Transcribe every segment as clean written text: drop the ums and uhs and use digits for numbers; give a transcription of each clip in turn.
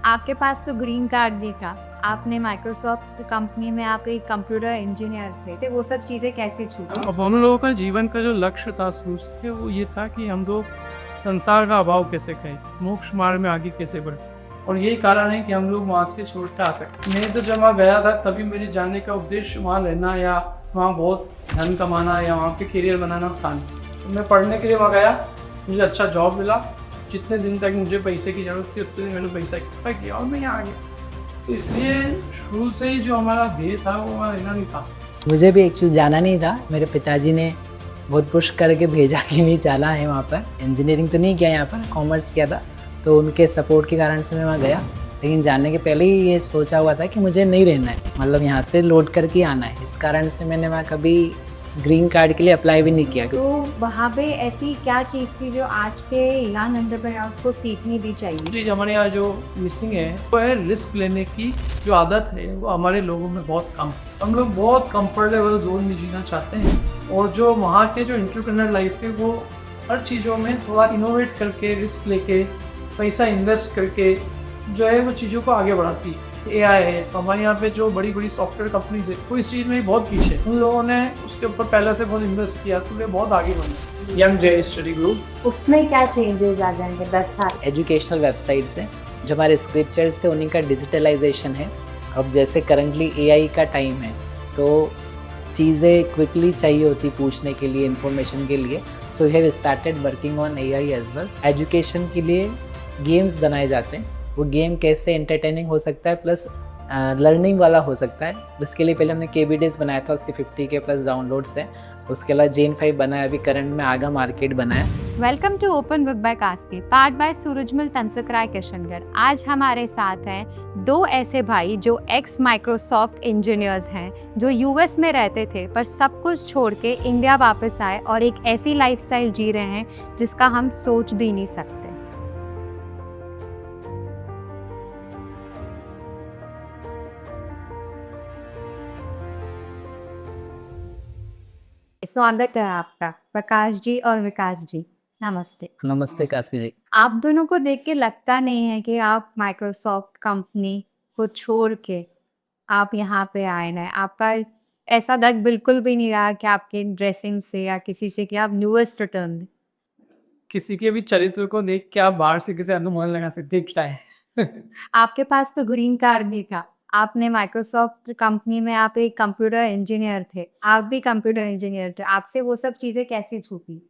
आपके पास तो green card भी था। आपने माइक्रोसॉफ्ट कंपनी में आप एक कंप्यूटर इंजीनियर थे। तो वो सब चीज़ें कैसे छूटी? अब हम लोगों का जीवन का जो लक्ष्य था शुरू से वो ये था कि हम लोग संसार का अभाव कैसे करें, मोक्ष मार्ग में आगे कैसे बढ़े। और यही कारण है कि हम लोग वहाँ से छोड़ के आ सके। मैं तो जब वहाँ गया था तभी मेरे जाने का उद्देश्य वहाँ रहना या वहाँ बहुत धन कमाना या वहाँ पे करियर बनाना था नहीं। तो मैं पढ़ने के लिए वहाँ गया, मुझे अच्छा जॉब मिला। जितने दिन तक मुझे पैसे की ज़रूरत थी उतने दिन मैंने पैसा इकट्ठा किया और मैं यहाँ आ गया। तो इसलिए शुरू से ही जो हमारा ध्येय था वो वहाँ रहना नहीं था। मुझे भी एक्चुअली जाना नहीं था। मेरे पिताजी ने बहुत पुश करके भेजा कि नहीं जाना है वहाँ पर। इंजीनियरिंग तो नहीं किया यहाँ पर, कॉमर्स किया था, तो उनके सपोर्ट के कारण से मैं वहाँ गया। लेकिन जाने के पहले ही ये सोचा हुआ था कि मुझे नहीं रहना है, मतलब यहाँ से लौट करके आना है। इस कारण से मैंने वहाँ कभी ग्रीन कार्ड के लिए अप्लाई भी नहीं किया। तो वहाँ पे ऐसी क्या चीज़ थी जो आज के यंग एंटरप्रेन्योर्स को सीखनी भी चाहिए? चीज़ हमारे यहाँ जो मिसिंग है वो है रिस्क लेने की जो आदत है वो हमारे लोगों में बहुत कम है। हम लोग बहुत कंफर्टेबल जोन में जीना चाहते हैं और जो वहाँ के जो एंटरप्रेन्योर लाइफ है वो हर चीज़ों में थोड़ा इनोवेट करके रिस्क लेके पैसा इन्वेस्ट करके जो है वो चीज़ों को आगे बढ़ाती है। AI है तो हमारे यहाँ पे जो बड़ी बड़ी सॉफ्टवेयर कंपनीज है वो इस चीज़ में बहुत पीछे है। उन लोगों ने उसके ऊपर पहले से बहुत इन्वेस्ट किया तो वे बहुत आगे बढ़े। यंग जे स्टडी ग्रुप उसमें क्या चेंजेस आ जाएंगे 10 साल? एजुकेशनल वेबसाइट्स हैं जो हमारे स्क्रिप्चर्स से उन्हीं का डिजिटलाइजेशन है। अब जैसे करंटली AI का टाइम है तो चीज़ें क्विकली चाहिए होती पूछने के लिए, इंफॉर्मेशन के लिए। So we have started working on AI as well. Education के लिए गेम्स बनाए जाते हैं। वो गेम कैसे एंटरटेनिंग हो सकता है प्लस लर्निंग वाला हो सकता है। उसके लिए पहले हमने KBDs बनाया था, उसके 50K प्लस डाउनलोड्स हैं। उसके अलावा जेन 5 बनाया, अभी करंट में आगा मार्केट बनाया। Welcome to open book by Kaski, part by Surajmal Tansukray Kishangarh. आज हमारे साथ हैं दो ऐसे भाई जो एक्स माइक्रोसॉफ्ट इंजीनियर्स हैं, जो US में रहते थे पर सब कुछ छोड़ के इंडिया वापस आए और एक ऐसी लाइफस्टाइल जी रहे हैं जिसका हम सोच भी नहीं सकते। स्वागत है आपका प्रकाश जी और विकास जी। नमस्ते। नमस्ते कास्मी जी। आप दोनों को देख के लगता नहीं है कि आप माइक्रोसॉफ्ट कंपनी को छोड़ के आप यहाँ पे आए हैं। आपका ऐसा लग बिल्कुल भी नहीं रहा कि आपके ड्रेसिंग से या किसी से कि आप न्यूएस्ट रिटर्न। किसी के भी चरित्र को देख के आप बाहर से किसी अनुमान लगा सकते दिखता है। आपके पास तो ग्रीन कार्ड भी था। आपने माइक्रोसॉफ्ट कंपनी में आप एक कंप्यूटर इंजीनियर थे। आप भी कंप्यूटर इंजीनियर थे। आपसे वो सब चीज़ें कैसी छूटी?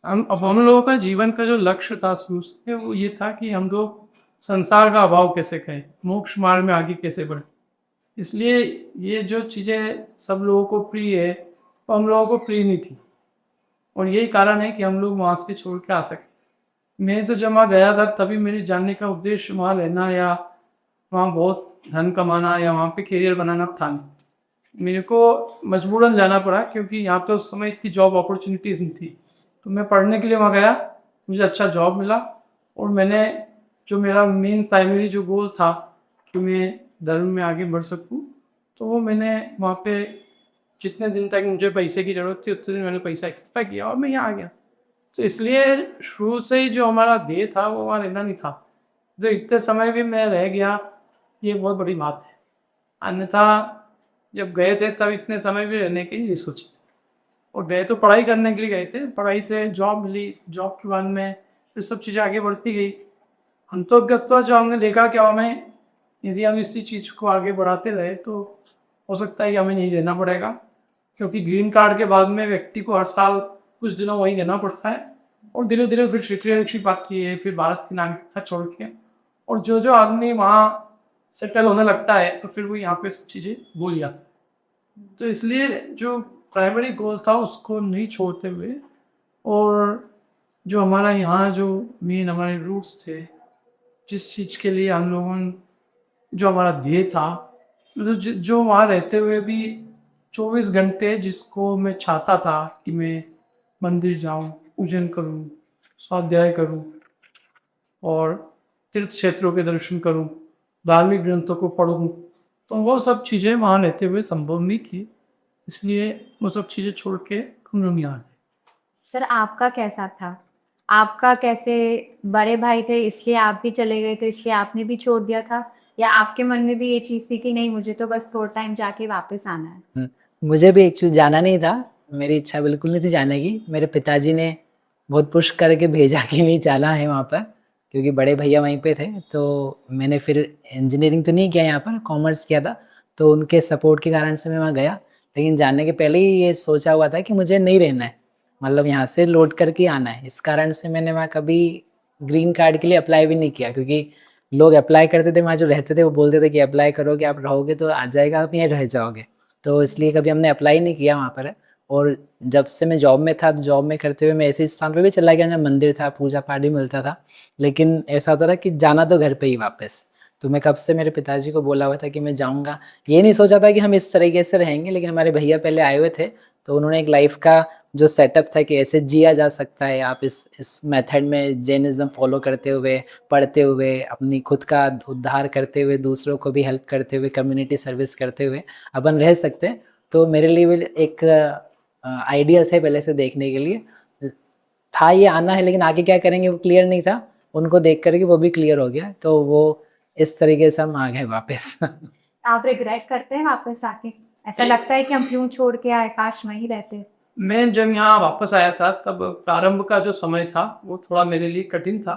हम लोगों का जीवन का जो लक्ष्य था शुरू से वो ये था कि हम लोग संसार का अभाव कैसे करें, मोक्ष मार्ग में आगे कैसे बढ़े। इसलिए ये जो चीज़ें सब लोगों को प्रिय है वो हम लोगों को प्रिय नहीं थी और यही कारण है कि हम लोग वहाँ से छोड़ के आ सके। मैं तो जब वहाँ गया था तभी मेरे जानने का उद्देश्य वहाँ रहना या वहाँ बहुत धन कमाना या वहाँ पे करियर बनाना था नहीं। मेरे को मजबूरन जाना पड़ा क्योंकि यहाँ पे उस समय इतनी जॉब अपॉर्चुनिटीज़ नहीं थी। तो मैं पढ़ने के लिए वहाँ गया, मुझे अच्छा जॉब मिला और मैंने जो मेरा मेन प्राइमरी जो गोल था कि मैं धर्म में आगे बढ़ सकूँ, तो वो मैंने वहाँ पे जितने दिन तक मुझे पैसे की ज़रूरत थी उतने दिन मैंने पैसा इकट्ठा किया और मैं यहाँ आ गया। तो इसलिए शुरू से ही जो हमारा ध्येय था वो वहाँ रहना नहीं था। जो इतने समय भी मैं रह गया ये बहुत बड़ी बात है। अन्यथा जब गए थे तब इतने समय भी रहने की नहीं सोची थी और गए तो पढ़ाई करने के लिए गए थे। पढ़ाई से जॉब मिली, जॉब के बाद में फिर सब चीज़ें आगे बढ़ती गई। अंतोगत्वा जो हमने देखा कि हमें यदि हम इसी चीज़ को आगे बढ़ाते रहे तो हो सकता है कि हमें नहीं रहना पड़ेगा, क्योंकि ग्रीन कार्ड के बाद में व्यक्ति को हर साल कुछ दिनों वहीं रहना पड़ता है और धीरे धीरे फिर सिटीजनशिप आती है, फिर भारत की नागरिकता छोड़ के। और जो जो आदमी वहाँ सेटल होने लगता है तो फिर वो यहाँ पे सब चीज़ें भूल जाता है। तो इसलिए जो प्राइमरी गोल था उसको नहीं छोड़ते हुए और जो हमारा यहाँ जो मेन हमारे रूट्स थे, जिस चीज़ के लिए हम लोगों ने जो हमारा ध्येय था, मतलब जो वहाँ रहते हुए भी 24 घंटे जिसको मैं चाहता था कि मैं मंदिर जाऊँ, पूजन करूँ, स्वाध्याय करूँ और तीर्थ क्षेत्रों के दर्शन करूँ, धार्मिक ग्रंथों को पढ़ूँ, तो वो सब चीज़ें वहाँ रहते हुए संभव नहीं थी। इसलिए वो सब चीज़ें छोड़ के हम लोग यहाँ आए। सर आपका कैसा था? आपका कैसे, बड़े भाई थे इसलिए आप भी चले गए थे, इसलिए आपने भी छोड़ दिया था? या आपके मन में भी ये चीज़ थी कि नहीं मुझे तो बस थोड़ा टाइम जाके वापस आना है? मुझे भी एक्चुअली जाना नहीं था, मेरी इच्छा बिल्कुल नहीं थी जाने की। मेरे पिताजी ने बहुत पुश करके भेजा कि नहीं जाना है वहाँ पर, क्योंकि बड़े भैया वहीं पे थे। तो मैंने फिर इंजीनियरिंग तो नहीं किया यहाँ पर, कॉमर्स किया था, तो उनके सपोर्ट के कारण से मैं वहाँ गया। लेकिन जाने के पहले ही ये सोचा हुआ था कि मुझे नहीं रहना है, मतलब यहाँ से लौट कर के आना है। इस कारण से मैंने वहाँ कभी ग्रीन कार्ड के लिए अप्लाई भी नहीं किया, क्योंकि लोग अप्लाई करते थे वहाँ जो रहते थे, वो बोलते थे कि अप्लाई करोगे, आप रहोगे तो आ जाएगा, आप यहीं रह जाओगे। तो इसलिए कभी हमने अप्लाई नहीं किया वहाँ पर। और जब से मैं जॉब में था, तो जॉब में करते हुए मैं ऐसे स्थान पे भी चला गया जहाँ मंदिर था, पूजा-पाठ भी मिलता था। लेकिन ऐसा होता था कि जाना तो घर पे ही वापस। तो मैं कब से मेरे पिताजी को बोला हुआ था कि मैं जाऊँगा। ये नहीं सोचा था कि हम इस तरीके से रहेंगे, लेकिन हमारे भैया पहले आए हुए थे, तो उन्होंने एक लाइफ़ का जो सेटअप था कि ऐसे जिया जा सकता है, आप इस मेथड में जैनिज़्म फ़ॉलो करते हुए, पढ़ते हुए, अपनी खुद का उद्धार करते हुए, दूसरों को भी हेल्प करते हुए, कम्युनिटी सर्विस करते हुए अपन रह सकते हैं। तो मेरे लिए भी एक आइडिया थे पहले से देखने के लिए। था ये आना है, लेकिन आगे क्या करेंगे वो क्लियर नहीं था। उनको देख कर के वो भी क्लियर हो गया, तो वो इस तरीके से हम आ गए वापस। आप रिग्रेट करते हैं वापस आके? ऐसा लगता है कि हम क्यों छोड़ के आए, काश वहीं रहते? मैं जब यहाँ वापस आया था तब प्रारंभ का जो समय था वो थोड़ा मेरे लिए कठिन था,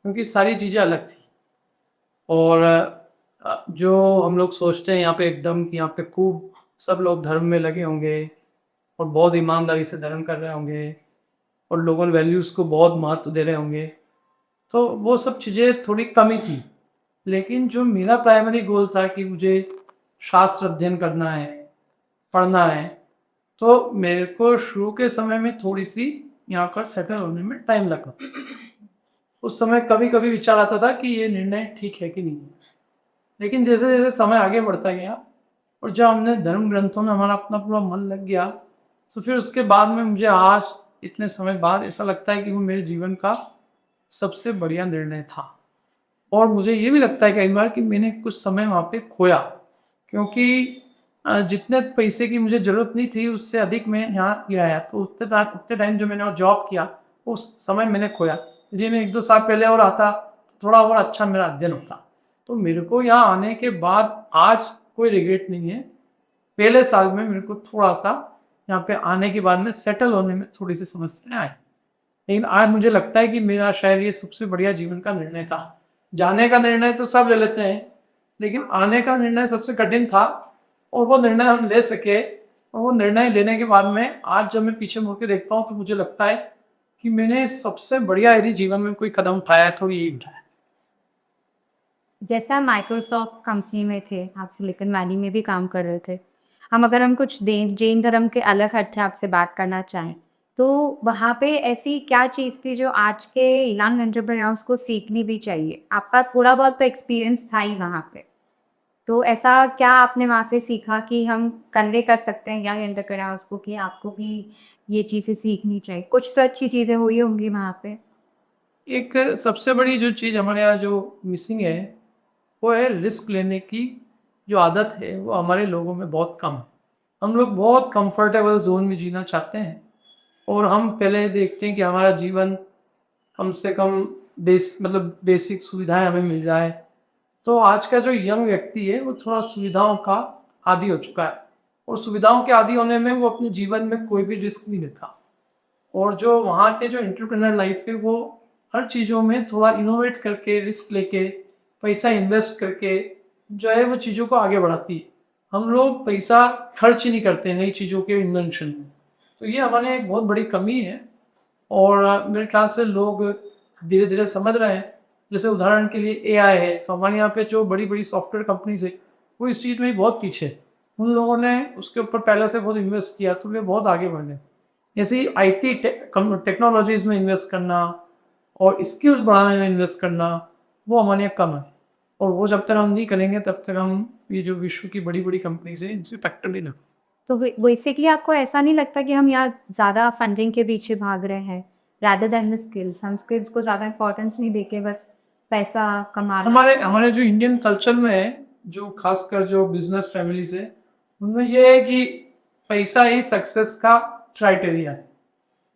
क्योंकि सारी चीज़ें अलग थी। और जो हम लोग सोचते हैं यहाँ पे एकदम कि यहाँ पे खूब सब लोग धर्म में लगे होंगे और बहुत ईमानदारी से धर्म कर रहे होंगे और लोगों वैल्यूज़ को बहुत महत्व दे रहे होंगे, तो वो सब चीज़ें थोड़ी कमी थी। लेकिन जो मेरा प्राइमरी गोल था कि मुझे शास्त्र अध्ययन करना है, पढ़ना है, तो मेरे को शुरू के समय में थोड़ी-सी यहाँ पर सेटल होने में टाइम लगा। उस समय कभी-कभी विचार आता था कि ये निर्णय ठीक है कि नहीं है। लेकिन जैसे-जैसे समय आगे बढ़ता गया और जब हमने धर्म ग्रंथों में हमारा अपना पूरा मन लग गया, तो फिर उसके बाद में मुझे आज इतने समय बाद ऐसा लगता है कि वो मेरे जीवन का सबसे बढ़िया निर्णय था। और मुझे ये भी लगता है कई बार कि मैंने कुछ समय वहाँ पे खोया, क्योंकि जितने पैसे की मुझे ज़रूरत नहीं थी उससे अधिक मैं यहाँ गिराया, तो उतने टाइम जो मैंने वहाँ जॉब किया उस समय मैंने खोया। यदि मैं 1-2 साल पहले और आता तो थोड़ा और अच्छा मेरा अध्ययन होता। तो मेरे को यहाँ आने के बाद आज कोई रिग्रेट नहीं है। पहले साल में मेरे को थोड़ा-सा यहाँ पे आने के बाद में सेटल होने में थोड़ी-सी समस्याएँ आई। लेकिन आज मुझे लगता है कि मेरा शायद ये सबसे बढ़िया जीवन का निर्णय था। जाने का निर्णय तो सब ले लेते हैं, लेकिन आने का निर्णय सबसे कठिन था और वो निर्णय हम ले सके। और वो निर्णय लेने के बाद में आज जब मैं पीछे मुड़ के देखता हूँ तो मुझे लगता है कि मैंने सबसे बढ़िया यदि जीवन में कोई कदम उठाया है तो यही उठाया है। जैसा माइक्रोसॉफ्ट कंपनी में थे, आप सिलिकॉन वैली में भी काम कर रहे थे। हम कुछ जैन धर्म के अलग अर्थ आपसे बात करना चाहें, तो वहाँ पे ऐसी क्या चीज़ थी जो आज के यंग एंटरप्रेन्योर्स को सीखनी भी चाहिए? आपका थोड़ा बहुत तो एक्सपीरियंस था ही वहाँ पे। तो ऐसा क्या आपने वहाँ से सीखा कि हम कन्वे कर सकते हैं यंग एंटरप्रेन्योर्स को कि आपको भी ये चीज़ें सीखनी चाहिए? कुछ तो अच्छी चीज़ें हुई होंगी वहाँ पे। एक सबसे बड़ी जो चीज़ हमारे यहाँ जो मिसिंग है, वो है रिस्क लेने की जो आदत है, वो हमारे लोगों में बहुत कम है। हम लोग बहुत कंफर्टेबल ज़ोन में जीना चाहते हैं और हम पहले देखते हैं कि हमारा जीवन कम से कम मतलब बेसिक सुविधाएँ हमें मिल जाए। तो आज का जो यंग व्यक्ति है, वो थोड़ा सुविधाओं का आदी हो चुका है और सुविधाओं के आदी होने में वो अपने जीवन में कोई भी रिस्क नहीं लेता। और जो वहाँ के जो एंटरप्रेन्योर लाइफ है वो हर चीज़ों में थोड़ा इनोवेट करके, रिस्क लेके, पैसा इन्वेस्ट करके जो है वो चीज़ों को आगे बढ़ाती है। हम लोग पैसा खर्च ही नहीं करते नई चीज़ों के इन्वेंशन में। तो ये हमारे एक बहुत बड़ी कमी है और मेरे ख्याल से लोग धीरे-धीरे समझ रहे हैं। जैसे उदाहरण के लिए एआई है, तो हमारे यहाँ पे जो बड़ी-बड़ी सॉफ्टवेयर कंपनीज़ है, वो इस चीज़ में भी बहुत पीछे है। उन लोगों ने उसके ऊपर पहले से बहुत इन्वेस्ट किया, तो वे बहुत आगे बढ़ गए। ऐसे ही आईटी टेक्नोलॉजीज़ में इन्वेस्ट करना और स्किल्स बढ़ाने में इन्वेस्ट करना, वो हमारे यहाँ कम है और वो जब तक हम नहीं करेंगे तब तक हम ये जो विश्व की बड़ी-बड़ी कंपनीज़ हैं, इनसे फैक्टर नहीं लगता। तो बेसिकली आपको ऐसा नहीं लगता कि हम यहाँ ज़्यादा फंडिंग के पीछे भाग रहे हैं रैदर देन द स्किल्स? हम स्किल्स को ज़्यादा इम्पोर्टेंस नहीं देके बस पैसा कमाना। हमारे हमारे जो इंडियन कल्चर में है, जो खासकर जो बिजनेस फैमिलीज है, उनमें ये है कि पैसा ही सक्सेस का क्राइटेरिया है।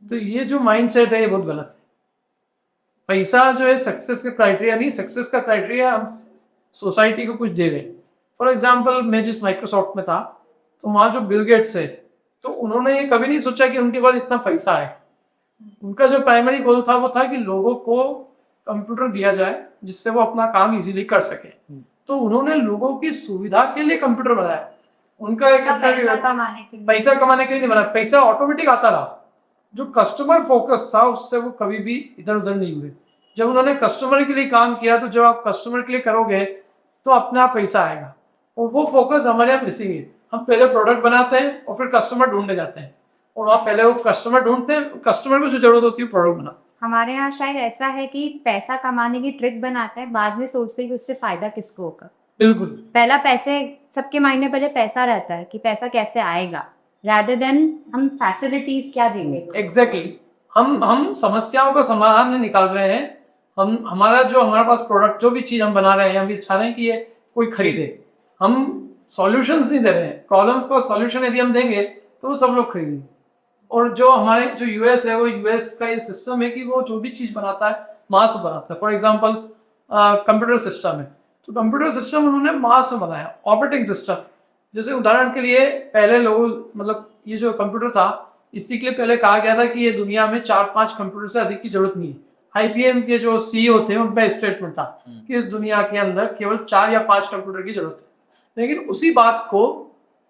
तो ये जो माइंडसेट है ये बहुत गलत है। पैसा जो है सक्सेस का क्राइटेरिया नहीं, सक्सेस का क्राइटेरिया हम सोसाइटी को कुछ दे रहे हैं। फॉर एग्जांपल मैं जिस माइक्रोसॉफ्ट में था, तो वहाँ जो बिल गेट्स है, तो उन्होंने ये कभी नहीं सोचा कि उनके पास इतना पैसा है। उनका जो प्राइमरी गोल था वो था कि लोगों को कंप्यूटर दिया जाए जिससे वो अपना काम इजीली कर सके। तो उन्होंने लोगों की सुविधा के लिए कंप्यूटर बनाया। उनका एक पैसा कमाने के लिए। पैसा कमाने के लिए नहीं बना, पैसा ऑटोमेटिक आता रहा। जो कस्टमर फोकस था उससे वो कभी भी इधर उधर नहीं हुए। जब उन्होंने कस्टमर के लिए काम किया, तो जब आप कस्टमर के लिए करोगे तो अपने आप पैसा आएगा, और वो फोकस हमारे यहाँ मिसिंग है। हम पहले प्रोडक्ट बनाते हैं और फिर कस्टमर ढूंढने जाते हैं, और वहाँ पहले वो कस्टमर ढूंढते हैं, कस्टमर को जो जरूरत होती है प्रोडक्ट बना। हमारे यहाँ शायद ऐसा है कि पैसा कमाने की ट्रिक बनाते हैं, बाद में सोचते हैं कि उससे फायदा किसको होगा। बिल्कुल, पहला पैसे, सबके मायने पहले पैसा रहता है कि पैसा कैसे आएगा, rather than हम फैसिलिटीज क्या देंगे। एग्जैक्टली। हम समस्याओं का समाधान नहीं निकाल रहे हैं। हमारे पास प्रोडक्ट, जो भी चीज़ हम बना रहे हैं, हम ये चाह रहे हैं कि ये कोई खरीदे। हम सॉल्यूशंस नहीं दे रहे हैं। प्रॉब्लम्स का सॉल्यूशन यदि हम देंगे तो वो सब लोग खरीदेंगे। और जो यूएस है, वो यूएस का ये सिस्टम है कि वो जो भी चीज़ बनाता है मास में बनाता है। फॉर एग्जांपल कंप्यूटर सिस्टम है, तो कंप्यूटर सिस्टम उन्होंने मास में बनाया। ऑपरेटिंग सिस्टम, जैसे उदाहरण के लिए पहले लोग, मतलब ये जो कंप्यूटर था, इसी के लिए पहले कहा गया था कि ये दुनिया में 4-5 कंप्यूटर से अधिक की जरूरत नहीं है। IBM के जो CEO थे, उनका स्टेटमेंट था कि इस दुनिया के अंदर केवल 4 या 5 कंप्यूटर की जरूरत है। लेकिन उसी बात को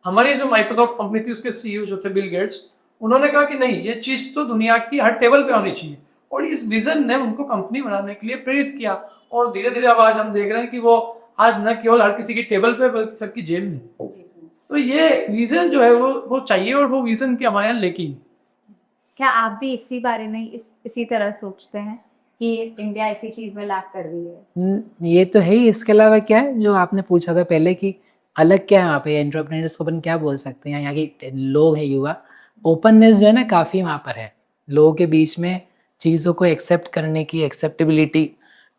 हमारी जो माइक्रोसॉफ्ट कंपनी थी, उसके CEO जो थे बिल गेट्स, उन्होंने कहा कि नहीं, ये चीज़ तो दुनिया की हर टेबल पे होनी चाहिए। और इस विजन ने उनको कंपनी बनाने के लिए प्रेरित किया, और धीरे धीरे अब आज हम देख रहे हैं कि वो आज न केवल हर किसी की टेबल पे, बल्कि सबकी जेब में। तो ये विजन जो है वो चाहिए, और वो विजन की हमारे यहाँ लेकिन। क्या आप भी इसी बारे में इसी तरह सोचते हैं कि इंडिया इसी चीज में लैग कर रही है? ये तो है ही। इसके अलावा क्या है जो आपने पूछा था पहले कि अलग क्या है वहाँ पे, एंटरप्रेन्योर्स को अपन क्या बोल सकते हैं, यहाँ के लोग हैं युवा, ओपननेस जो है ना काफ़ी वहाँ पर है। लोगों के बीच में चीज़ों को एक्सेप्ट करने की एक्सेप्टेबिलिटी,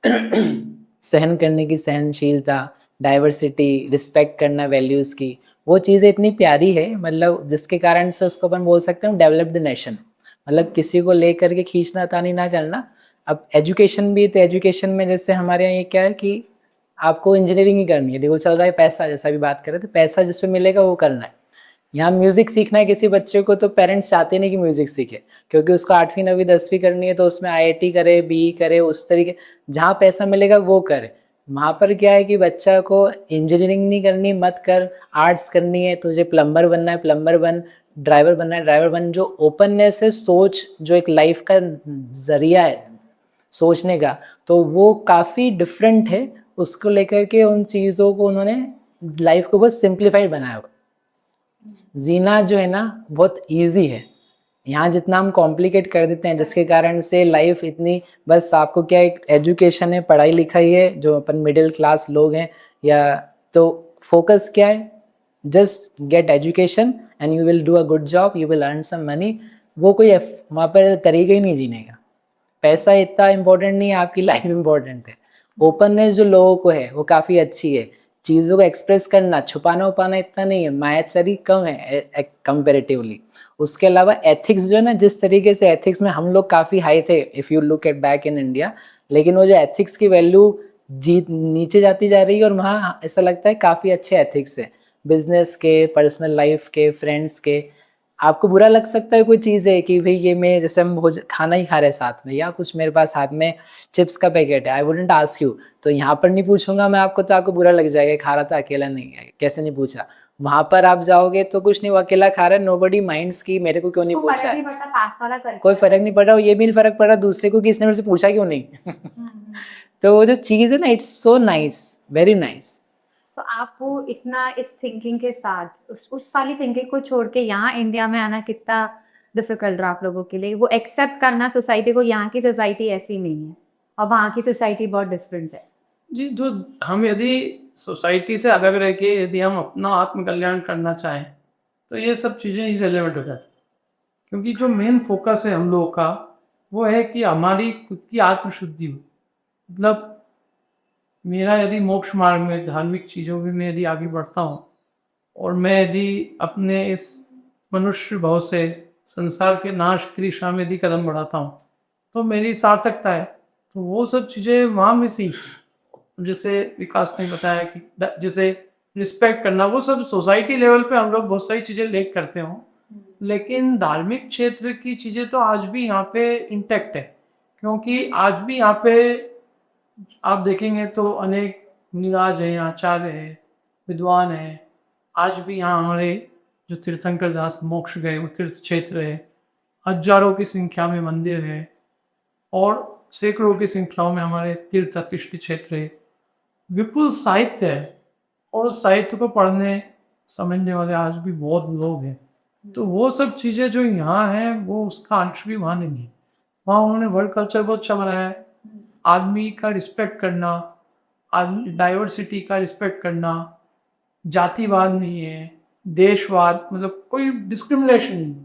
सहन करने की सहनशीलता, डाइवर्सिटी, रिस्पेक्ट करना वैल्यूज़ की, वो चीज़ें इतनी प्यारी है, मतलब जिसके कारण से उसको अपन बोल सकते हैं डेवलप्ड नेशन। मतलब किसी को ले करके खींचना तानी ना करना। अब एजुकेशन भी, तो एजुकेशन में जैसे हमारे यहाँ ये क्या है कि आपको इंजीनियरिंग ही करनी है, देखो चल रहा है पैसा, जैसा भी बात करें तो पैसा जिस पे मिलेगा वो करना है। यहाँ म्यूज़िक सीखना है किसी बच्चे को, तो पेरेंट्स चाहते नहीं कि म्यूज़िक सीखे, क्योंकि उसको 8वीं 9वीं 10वीं करनी है, तो उसमें IIT करे, BE करे, उस तरीके जहाँ पैसा मिलेगा वो करे। वहाँ पर क्या है कि बच्चा को इंजीनियरिंग नहीं करनी, मत कर, आर्ट्स करनी है, तुझे प्लम्बर बनना है प्लम्बर बन, ड्राइवर बनना है ड्राइवर बन। जो ओपननेस है, सोच, जो एक लाइफ का जरिया है सोचने का, तो वो काफ़ी डिफरेंट है। उसको लेकर के उन चीज़ों को उन्होंने लाइफ को बहुत सिंप्लीफाइड बनाया हुआ। जीना जो है ना बहुत इजी है, यहाँ जितना हम कॉम्प्लिकेट कर देते हैं, जिसके कारण से लाइफ इतनी, बस आपको क्या एक एजुकेशन है, पढ़ाई लिखाई है, जो अपन मिडिल क्लास लोग हैं, या तो फोकस क्या है, just get education and you will do a good job, you will earn some money. वो कोई वहाँ पर तरीका ही नहीं जीने का। पैसा इतना इम्पोर्टेंट नहीं है, आपकी लाइफ इम्पोर्टेंट है। ओपननेस जो लोगों को है वो काफ़ी अच्छी है, चीज़ों को एक्सप्रेस करना, छुपाना उपाना इतना नहीं है, मायाचारी कम है कंपेरेटिवली। उसके अलावा एथिक्स जो है ना, जिस तरीके से एथिक्स में हम लोग काफ़ी हाई थे if you look at back in India, लेकिन वो जो एथिक्स की वैल्यू नीचे जाती जा रही है, और वहाँ ऐसा लगता है काफ़ी अच्छे एथिक्स है, बिजनेस के, पर्सनल लाइफ के, फ्रेंड्स के। आपको बुरा लग सकता है कोई चीज़ है कि भाई ये मैं, जैसे हम खाना ही खा रहे हैं साथ में, या कुछ मेरे पास हाथ में चिप्स का पैकेट है, आई वुडंट आस्क यू, तो यहाँ पर नहीं पूछूंगा मैं आपको, तो आपको बुरा लग जाएगा, खा रहा था अकेला, नहीं है कैसे नहीं पूछा। वहाँ पर आप जाओगे तो कुछ नहीं, वो अकेला खा रहा है, नोबडी माइंड्स की मेरे को क्यों नहीं पूछा है, कोई फर्क नहीं पड़ रहा, ये भी नहीं फर्क पड़ रहा दूसरे को कि इसने मेरे से पूछा क्यों नहीं। तो वो जो चीज़ है ना, it's so nice, very nice. तो आप वो इतना इस थिंकिंग के साथ उस वाली थिंकिंग को छोड़ के यहाँ इंडिया में आना कितना डिफिकल्ट रहा आप लोगों के लिए? वो एक्सेप्ट करना सोसाइटी को, यहाँ की सोसाइटी ऐसी नहीं है और वहाँ की सोसाइटी बहुत डिफरेंट है। जी, जो हम यदि सोसाइटी से अलग रह के यदि हम अपना आत्मकल्याण करना चाहें, तो ये सब चीज़ें इरेलेवेंट हो जाती, क्योंकि जो मेन फोकस है हम लोगों का वो है कि हमारी खुद की आत्मशुद्धि हो। मतलब मेरा यदि मोक्ष मार्ग में, धार्मिक चीज़ों में मैं यदि आगे बढ़ता हूँ, और मैं यदि अपने इस मनुष्य भाव से संसार के नाश की दिशा में यदि कदम बढ़ाता हूँ, तो मेरी सार्थकता है। तो वो सब चीज़ें वहाँ में सीख, जैसे विकास ने बताया कि जैसे रिस्पेक्ट करना, वो सब सोसाइटी लेवल पे हम लोग बहुत सारी चीज़ें लेक करते हों, लेकिन धार्मिक क्षेत्र की चीज़ें तो आज भी यहाँ पे इंटैक्ट है, क्योंकि आज भी यहाँ पे आप देखेंगे तो अनेक मुनिराज हैं, आचार्य हैं, विद्वान हैं। आज भी यहाँ हमारे जो तीर्थंकर दास मोक्ष गए वो तीर्थ क्षेत्र है, हजारों की संख्या में मंदिर है और सैकड़ों की संख्याओं में हमारे तीर्थ अतिष्ठ क्षेत्र है, विपुल साहित्य है और उस साहित्य को पढ़ने समझने वाले आज भी बहुत लोग हैं। तो वो सब चीज़ें जो यहाँ हैं वो उसका अंश भी वहाँ नहीं है। वहाँ उन्होंने वर्ल्ड कल्चर बहुत अच्छा बनाया है, आदमी का रिस्पेक्ट करना, आदमी डाइवर्सिटी का रिस्पेक्ट करना, जातिवाद नहीं है, देशवाद, मतलब कोई डिस्क्रिमिनेशन नहीं,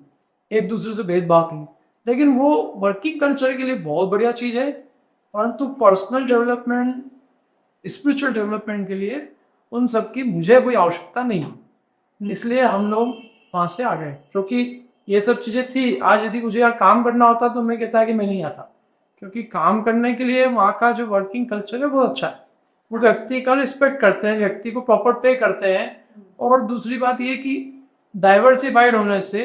एक दूसरे से भेदभाव नहीं, लेकिन वो वर्किंग कल्चर के लिए बहुत बढ़िया चीज़ है, परंतु पर्सनल डेवलपमेंट, स्पिरिचुअल डेवलपमेंट के लिए उन सब की मुझे कोई आवश्यकता नहीं। इसलिए हम लोग वहाँ से आ गए, क्योंकि ये सब चीज़ें थी। आज यदि मुझे यार काम करना होता तो मैं कहता कि मैं नहीं आता, क्योंकि काम करने के लिए वहाँ का जो वर्किंग कल्चर है बहुत अच्छा है। वो व्यक्ति का रिस्पेक्ट करते हैं, व्यक्ति को प्रॉपर पे करते हैं, और दूसरी बात ये कि डाइवर्सिफाइड होने से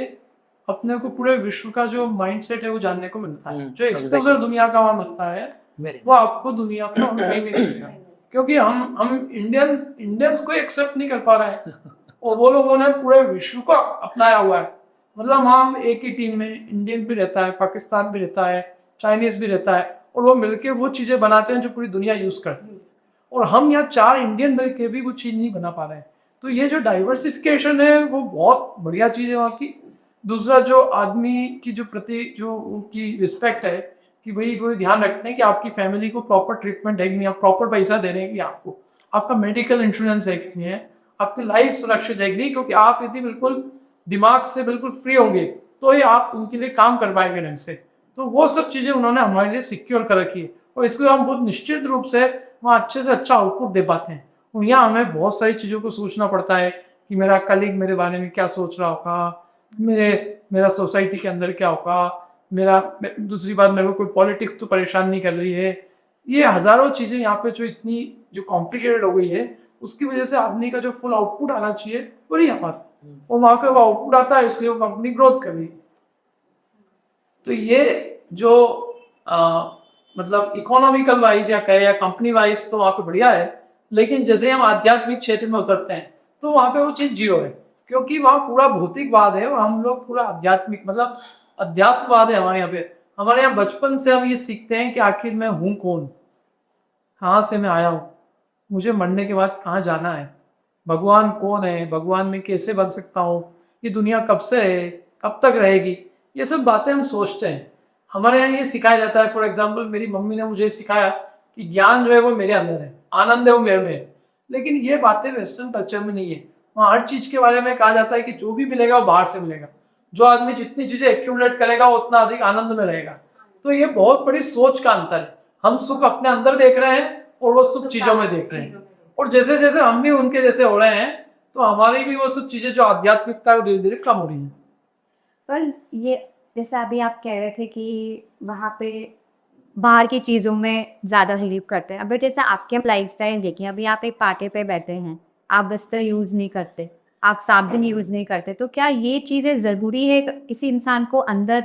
अपने को पूरे विश्व का जो माइंडसेट है वो जानने को मिलता है। जो एक्सपोजर दुनिया का वहाँ मिलता है वो आपको दुनिया को कहीं नहीं मिलेगा, क्योंकि हम इंडियंस को एक्सेप्ट नहीं कर पा रहे हैं और वो लोगों ने पूरे विश्व को अपनाया हुआ है। मतलब हम एक ही टीम में, इंडियन भी रहता है, पाकिस्तान भी रहता है, चाइनीज भी रहता है, और वो मिलके वो चीज़ें बनाते हैं जो पूरी दुनिया यूज़ करती है, और हम यहाँ 4 इंडियन मिल के भी वो चीज़ नहीं बना पा रहे हैं। तो ये जो डाइवर्सिफिकेशन है वो बहुत बढ़िया चीज़ है वहाँ की। दूसरा, जो आदमी की जो प्रति जो उनकी रिस्पेक्ट है कि भाई कोई ध्यान रखते हैं कि आपकी फैमिली को प्रॉपर ट्रीटमेंट है कि नहीं, आप प्रॉपर पैसा दे रहे हैं कि आपको, आपका मेडिकल इंश्योरेंस है कि नहीं है, आपकी लाइफ सुरक्षित है कि नहीं, क्योंकि आप यदि बिल्कुल दिमाग से बिल्कुल फ्री होंगे तो ही आप उनके लिए काम कर पाएंगे ढंग से। तो वो सब चीज़ें उन्होंने हमारे लिए सिक्योर कर रखी है, और इसको हम बहुत निश्चित रूप से वहाँ अच्छे से अच्छा आउटपुट दे पाते हैं। और यहाँ हमें बहुत सारी चीज़ों को सोचना पड़ता है कि मेरा कलीग मेरे बारे में क्या सोच रहा होगा, मेरा सोसाइटी के अंदर क्या होगा, दूसरी बात, मेरे को कोई पॉलिटिक्स तो परेशान नहीं कर रही है। ये हज़ारों चीज़ें यहाँ पे जो इतनी जो कॉम्प्लिकेटेड हो गई है, उसकी वजह से आदमी का जो फुल आउटपुट आना चाहिए वो नहीं आ पाता, और वहाँ का वो आउटपुट आता है, इसलिए वो कंपनी ग्रोथ कर रही है। तो ये जो मतलब इकोनॉमिकल वाइज या कहे या कंपनी वाइज तो वहाँ पे बढ़िया है, लेकिन जैसे हम आध्यात्मिक क्षेत्र में उतरते हैं तो वहाँ पे वो चीज़ जीरो है, क्योंकि वहाँ पूरा भौतिकवाद है और हम लोग पूरा आध्यात्मिक, मतलब अध्यात्मवाद है हमारे यहाँ पे। हमारे यहाँ बचपन से हम ये सीखते हैं कि आखिर मैं हूँ कौन, कहाँ से मैं आया हूँ, मुझे मरने के बाद कहाँ जाना है, भगवान कौन है, भगवान में कैसे बन सकता हूँ, ये दुनिया कब से है, कब तक रहेगी, ये सब बातें हम सोचते हैं। हमारे यहाँ ये सिखाया जाता है। फॉर एग्जाम्पल, मेरी मम्मी ने मुझे सिखाया कि ज्ञान जो है वो मेरे अंदर है, आनंद है वो मेरे में है, लेकिन ये बातें वेस्टर्न कल्चर में नहीं है। वहाँ हर चीज़ के बारे में कहा जाता है कि जो भी मिलेगा वो बाहर से मिलेगा, जो आदमी जितनी चीज़ें एक्यूमुलेट करेगा वो उतना अधिक आनंद में रहेगा। तो ये बहुत बड़ी सोच का अंतर है। हम सुख अपने अंदर देख रहे हैं और वो सुख चीज़ों में देख रहे हैं, और जैसे जैसे हम भी उनके जैसे हो रहे हैं तो हमारी भी वो सब चीज़ें जो आध्यात्मिकता धीरे धीरे कम हो रही है। पर ये जैसे अभी आप कह रहे थे कि वहाँ पे बाहर की चीज़ों में ज़्यादा बिलीव करते हैं, अब जैसे आपके लाइफस्टाइल देखिए, अभी आप एक पार्टी पे बैठे हैं, आप बस्तर यूज़ नहीं करते, आप साबुन यूज़ नहीं करते, तो क्या ये चीज़ें ज़रूरी है किसी इंसान को अंदर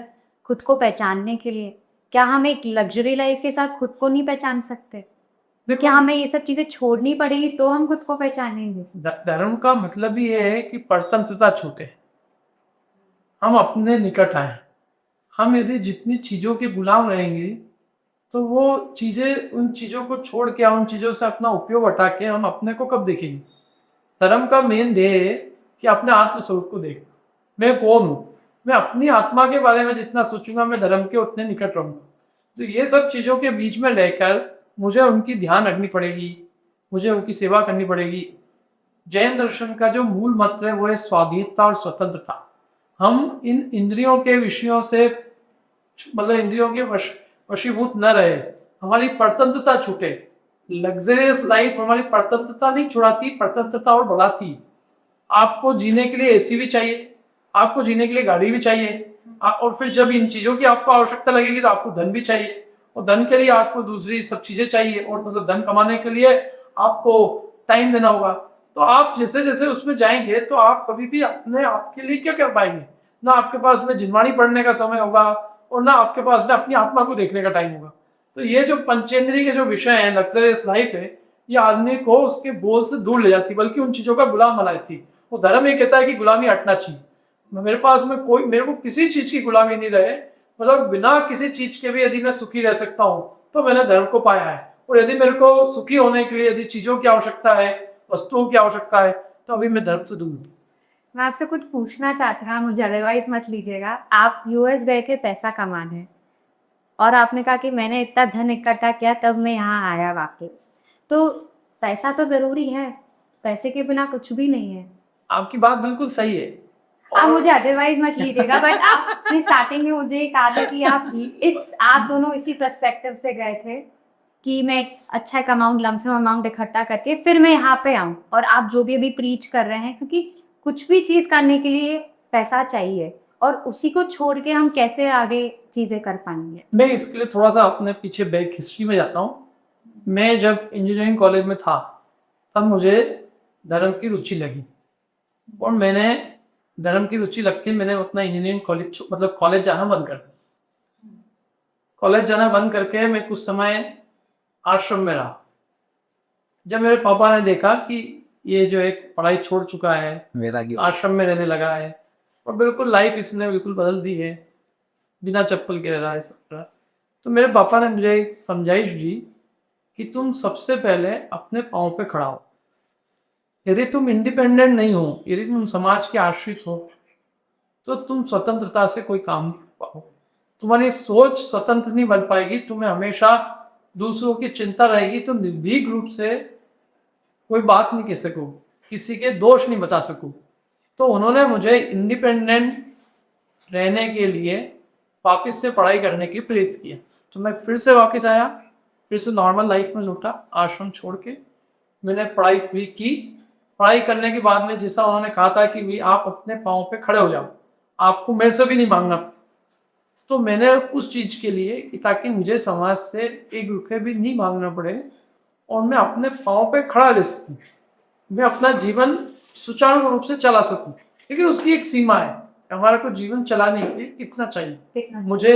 खुद को पहचानने के लिए? क्या हम एक लग्जरी लाइफ के साथ खुद को नहीं पहचान सकते? तो क्या हमें ये सब चीज़ें छोड़नी पड़ेगी तो हम खुद को पहचानेंगे? धर्म का मतलब ही ये है कि परतंत्रता छूटे, हम अपने निकट आए। हम यदि जितनी चीज़ों के गुलाम रहेंगे तो वो चीज़ें, उन चीज़ों को छोड़ के, उन चीज़ों से अपना उपयोग हटा के हम अपने को कब देखेंगे? धर्म का मेन ध्येय है कि अपने आत्मस्वरूप को देख, मैं कौन हूँ, मैं अपनी आत्मा के बारे में जितना सोचूंगा मैं धर्म के उतने निकट रहूँगा। तो ये सब चीज़ों के बीच में रहकर मुझे उनकी ध्यान रखनी पड़ेगी, मुझे उनकी सेवा करनी पड़ेगी। जैन दर्शन का जो मूल मंत्र है वो है स्वाधीनता और स्वतंत्रता। हम इन इंद्रियों के विषयों से, मतलब इंद्रियों के वशीभूत न रहे, हमारी परतंत्रता छूटे। लग्जरियस लाइफ हमारी परतंत्रता नहीं छुड़ाती, परतंत्रता और बढ़ाती। आपको जीने के लिए एसी भी चाहिए, आपको जीने के लिए गाड़ी भी चाहिए, और फिर जब इन चीज़ों की आपको आवश्यकता लगेगी तो आपको धन भी चाहिए, और धन के लिए आपको दूसरी सब चीजें चाहिए, और मतलब धन कमाने के लिए आपको टाइम देना होगा। तो आप जैसे जैसे उसमें जाएंगे तो आप कभी भी अपने आप के लिए क्या कर पाएंगे? ना आपके पास में जिनवाणी पढ़ने का समय होगा, और ना आपके पास में अपनी आत्मा को देखने का टाइम होगा। तो ये जो पंचेंद्रिय के जो विषय हैं, लग्जरियस लाइफ है, ये आदमी को उसके गोल से दूर ले जाती, बल्कि उन चीजों का गुलाम बनाती। वो धर्म ये कहता है कि गुलामी हटना चाहिए, मेरे पास में कोई, मेरे को किसी चीज की गुलामी नहीं रहे, मतलब बिना किसी चीज के भी यदि मैं सुखी रह सकता हूँ तो मैंने धर्म को पाया है। और यदि मेरे को सुखी होने के लिए यदि चीजों की आवश्यकता है, वस्तुओं की आवश्यकता है, तो अभी मैं धर्म से दूर हूँ। मैं आपसे कुछ पूछना चाहती हूँ, मुझे अदरवाइज मत लीजिएगा। आप यूएस गए थे पैसा कमाने, और आपने कहा कि मैंने इतना धन इकट्ठा किया तब मैं यहाँ आया वापस। तो पैसा तो ज़रूरी है, पैसे के बिना कुछ भी नहीं है। आपकी बात बिल्कुल सही है। आप मुझे अदरवाइज मत लीजिएगा, बट आपने स्टार्टिंग में मुझे ये कहा था कि आप दोनों इसी पर्सपेक्टिव से गए थे कि मैं एक अच्छा एक अमाउंट, लमसम अमाउंट इकट्ठा करके फिर मैं यहाँ पे आऊँ। और आप जो भी अभी प्रीच कर रहे हैं, क्योंकि कुछ भी चीज़ करने के लिए पैसा चाहिए, और उसी को छोड़ के हम कैसे आगे चीज़ें कर पाएंगे। मैं इसके लिए थोड़ा सा अपने पीछे बैक हिस्ट्री में जाता हूँ। मैं जब इंजीनियरिंग कॉलेज में था तब मुझे धर्म की रुचि लगी, और मैंने धर्म की रुचि लग के मैंने अपना इंजीनियरिंग कॉलेज मतलब कॉलेज जाना बंद कर दिया। कॉलेज जाना बंद करके मैं कुछ समय आश्रम में रहा। जब मेरे पापा ने देखा कि ये जो एक पढ़ाई छोड़ चुका है, आश्रम में रहने लगा है, और बिल्कुल लाइफ इसने बिल्कुल बदल दी है, बिना चप्पल के रह रहा है सब, तो मेरे पापा ने मुझे एक समझाइश दी कि तुम सबसे पहले अपने पाँव पे खड़ा हो। यदि तुम इंडिपेंडेंट नहीं हो, यदि तुम समाज के आश्रित हो, तो तुम स्वतंत्रता से कोई काम नहीं पाओ। तुम्हारी सोच स्वतंत्र नहीं बन पाएगी, तुम्हें हमेशा दूसरों की चिंता रहेगी, तुम निर्भीक रूप से कोई बात नहीं कह सको, किसी के दोष नहीं बता सको। तो उन्होंने मुझे इंडिपेंडेंट रहने के लिए वापस से पढ़ाई करने की प्रेरित किया। तो मैं फिर से वापस आया, फिर से नॉर्मल लाइफ में लौटा, आश्रम छोड़ के मैंने पढ़ाई भी की। पढ़ाई करने के बाद में जैसा उन्होंने कहा था कि भी आप अपने पाँव पे खड़े हो जाओ, आपको मेरे से भी नहीं मांगना, तो मैंने उस चीज़ के लिए ताकि मुझे समाज से एक रुपये भी नहीं मांगना पड़े और मैं अपने पाँव पे खड़ा रह सकूँ, मैं अपना जीवन सुचारू रूप से चला सकूँ। लेकिन उसकी एक सीमा है, हमारे को जीवन चलाने के लिए कितना चाहिए। मुझे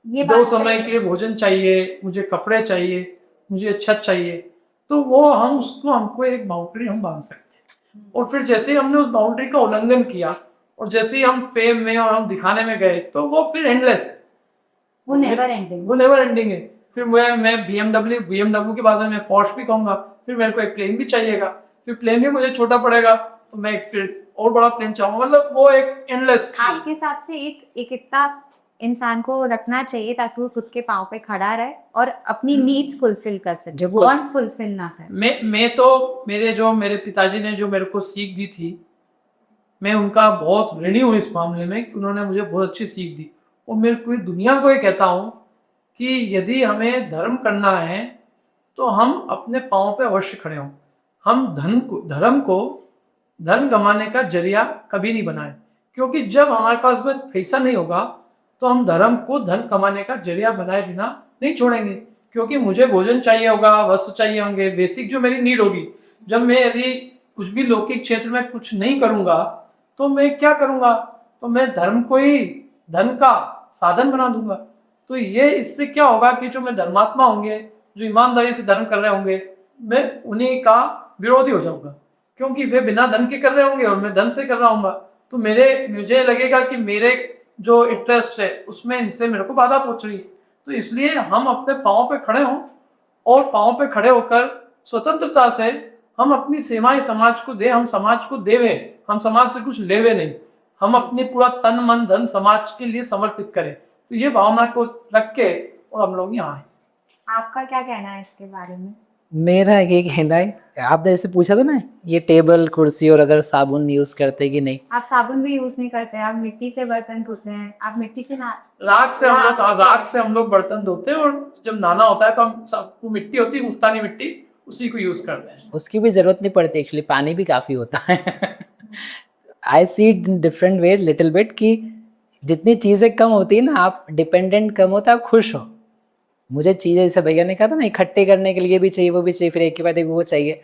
ये 2 समय के भोजन चाहिए, मुझे कपड़े चाहिए, मुझे छत चाहिए, तो वो हमको एक बाउंड्री हम बांध सकते हैं। और फिर जैसे ही हमने उस बाउंड्री का उल्लंघन किया और जैसे ही हम फेम में और हम दिखाने में गए, तो वो फिर एंडलेस है, वो नेवर एंडिंग है। फिर मैं BMW के बाद में मैं पॉर्श भी कहूँगा, फिर मेरे को एक प्लेन भी चाहिएगा, फिर प्लेन भी मुझे छोटा पड़ेगा तो मैं फिर और बड़ा प्लेन चाहूँगा। मतलब वो एक एंडलेस। आपके हिसाब से एक इतना इंसान को रखना चाहिए ताकि वो खुद के पाँव पे खड़ा रहे और अपनी नीड्स फुलफिल कर सके, वांट्स फुलफिल ना करे। मैं तो मेरे पिताजी ने जो मेरे को सीख दी थी, मैं उनका बहुत ऋणी हूँ इस मामले में कि उन्होंने मुझे बहुत अच्छी सीख दी। और मैं पूरी दुनिया को ये कहता हूँ कि यदि हमें धर्म करना है तो हम अपने पाँव पे अवश्य खड़े हों। हम धर्म कमाने का जरिया कभी नहीं बनाए, क्योंकि जब हमारे पास में पैसा नहीं होगा तो हम धर्म को धन कमाने का जरिया बनाए बिना नहीं छोड़ेंगे। क्योंकि मुझे भोजन चाहिए होगा, वस्त्र चाहिए होंगे, बेसिक जो मेरी नीड होगी। जब मैं यदि कुछ भी लौकिक क्षेत्र में कुछ नहीं करूँगा तो मैं क्या करूँगा? तो मैं धर्म को ही धन का साधन बना दूंगा। तो ये इससे क्या होगा कि जो मैं धर्मात्मा होंगे, जो ईमानदारी से धर्म कर रहे होंगे, मैं उन्हीं का विरोधी हो जाऊंगा, क्योंकि वे बिना धन के कर रहे होंगे और मैं धन से कर रहा हूँगा। तो मुझे लगेगा कि मेरे जो इंटरेस्ट है उसमें इनसे मेरे को बाधा पहुँच रही। तो इसलिए हम अपने पाँव पे खड़े हों और पाँव पे खड़े होकर स्वतंत्रता से हम अपनी सेवाएं समाज को दे, हम समाज को देवे, हम समाज से कुछ लेवे नहीं, हम अपनी पूरा तन मन धन समाज के लिए समर्पित करें। तो ये भावना को रख के और हम लोग यहाँ आए। आपका क्या कहना है इसके बारे में? मेरा ये कहना है, आपने जैसे पूछा था ना, ये टेबल कुर्सी और अगर साबुन यूज करते कि नहीं। आप साबुन भी यूज नहीं करते, आप मिट्टी से बर्तन धोते हैं, आप मिट्टी से राख से हम लोग बर्तन धोते हैं, और जब नहाना होता है तो हम सबको मिट्टी होती है, मुल्तानी मिट्टी, उसी को यूज करते हैं। उसकी भी जरूरत नहीं पड़ती एक्चुअली, पानी भी काफी होता है। आई सी डिफरेंट वे लिटिल बिट कि जितनी चीजें कम होती है ना, आप डिपेंडेंट कम होता है, आप खुश हो। मुझे चीज़ें जैसे भैया ने कहा था ना इकट्ठे करने के लिए भी चाहिए, वो भी चाहिए, फिर एक के बाद एक वो चाहिए।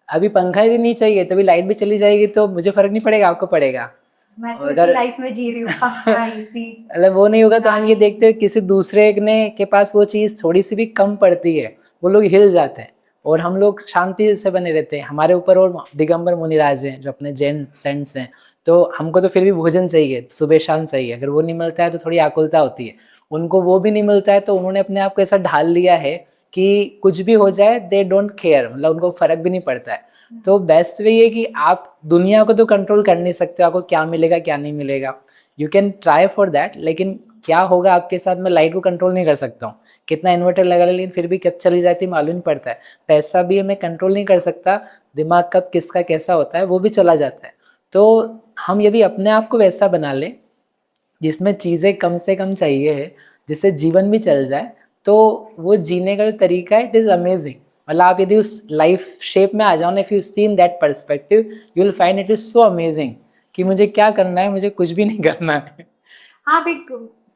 अभी पंखा ही नहीं चाहिए तो अभी लाइट भी चली जाएगी तो मुझे फ़र्क नहीं पड़ेगा, आपको पड़ेगा। मैं तो अगर इसी लाइफ में जी रही हूँ, पंखा, एसी। मतलब वो नहीं होगा तो हम ये देखते हैं किसी दूसरे ने के पास वो चीज़ थोड़ी सी भी कम पड़ती है, वो लोग हिल जाते हैं और हम लोग शांति से बने रहते हैं। हमारे ऊपर और दिगंबर मुनिराज हैं जो अपने जैन सेंट्स हैं, तो हमको तो फिर भी भोजन चाहिए, सुबह शाम चाहिए। अगर वो नहीं मिलता है तो थोड़ी आकुलता होती है। उनको वो भी नहीं मिलता है तो उन्होंने अपने आप को ऐसा ढाल लिया है कि कुछ भी हो जाए दे डोंट केयर, मतलब उनको फ़र्क भी नहीं पड़ता है। तो बेस्ट वे ये कि आप दुनिया को तो कंट्रोल कर नहीं सकते, आपको क्या मिलेगा क्या नहीं मिलेगा, you can try for that, लेकिन क्या होगा आपके साथ, मैं लाइट को कंट्रोल नहीं कर सकता हूँ, कितना इन्वर्टर लगा लेकिन फिर भी कब चली जाती है मालूम नहीं पड़ता है। पैसा भी मैं कंट्रोल नहीं कर सकता, दिमाग कब किसका कैसा होता है वो भी चला जाता है। तो हम यदि अपने आप को वैसा बना लें जिसमें चीज़ें कम से कम चाहिए है, जिससे जीवन भी चल जाए, तो वो जीने का जो तरीका है इट इज़ अमेजिंग। मतलब आप यदि उस लाइफ शेप में आ जाओ ना, if you see in that perspective you will find it is so amazing कि मुझे क्या करना है, मुझे कुछ भी नहीं करना है। आप एक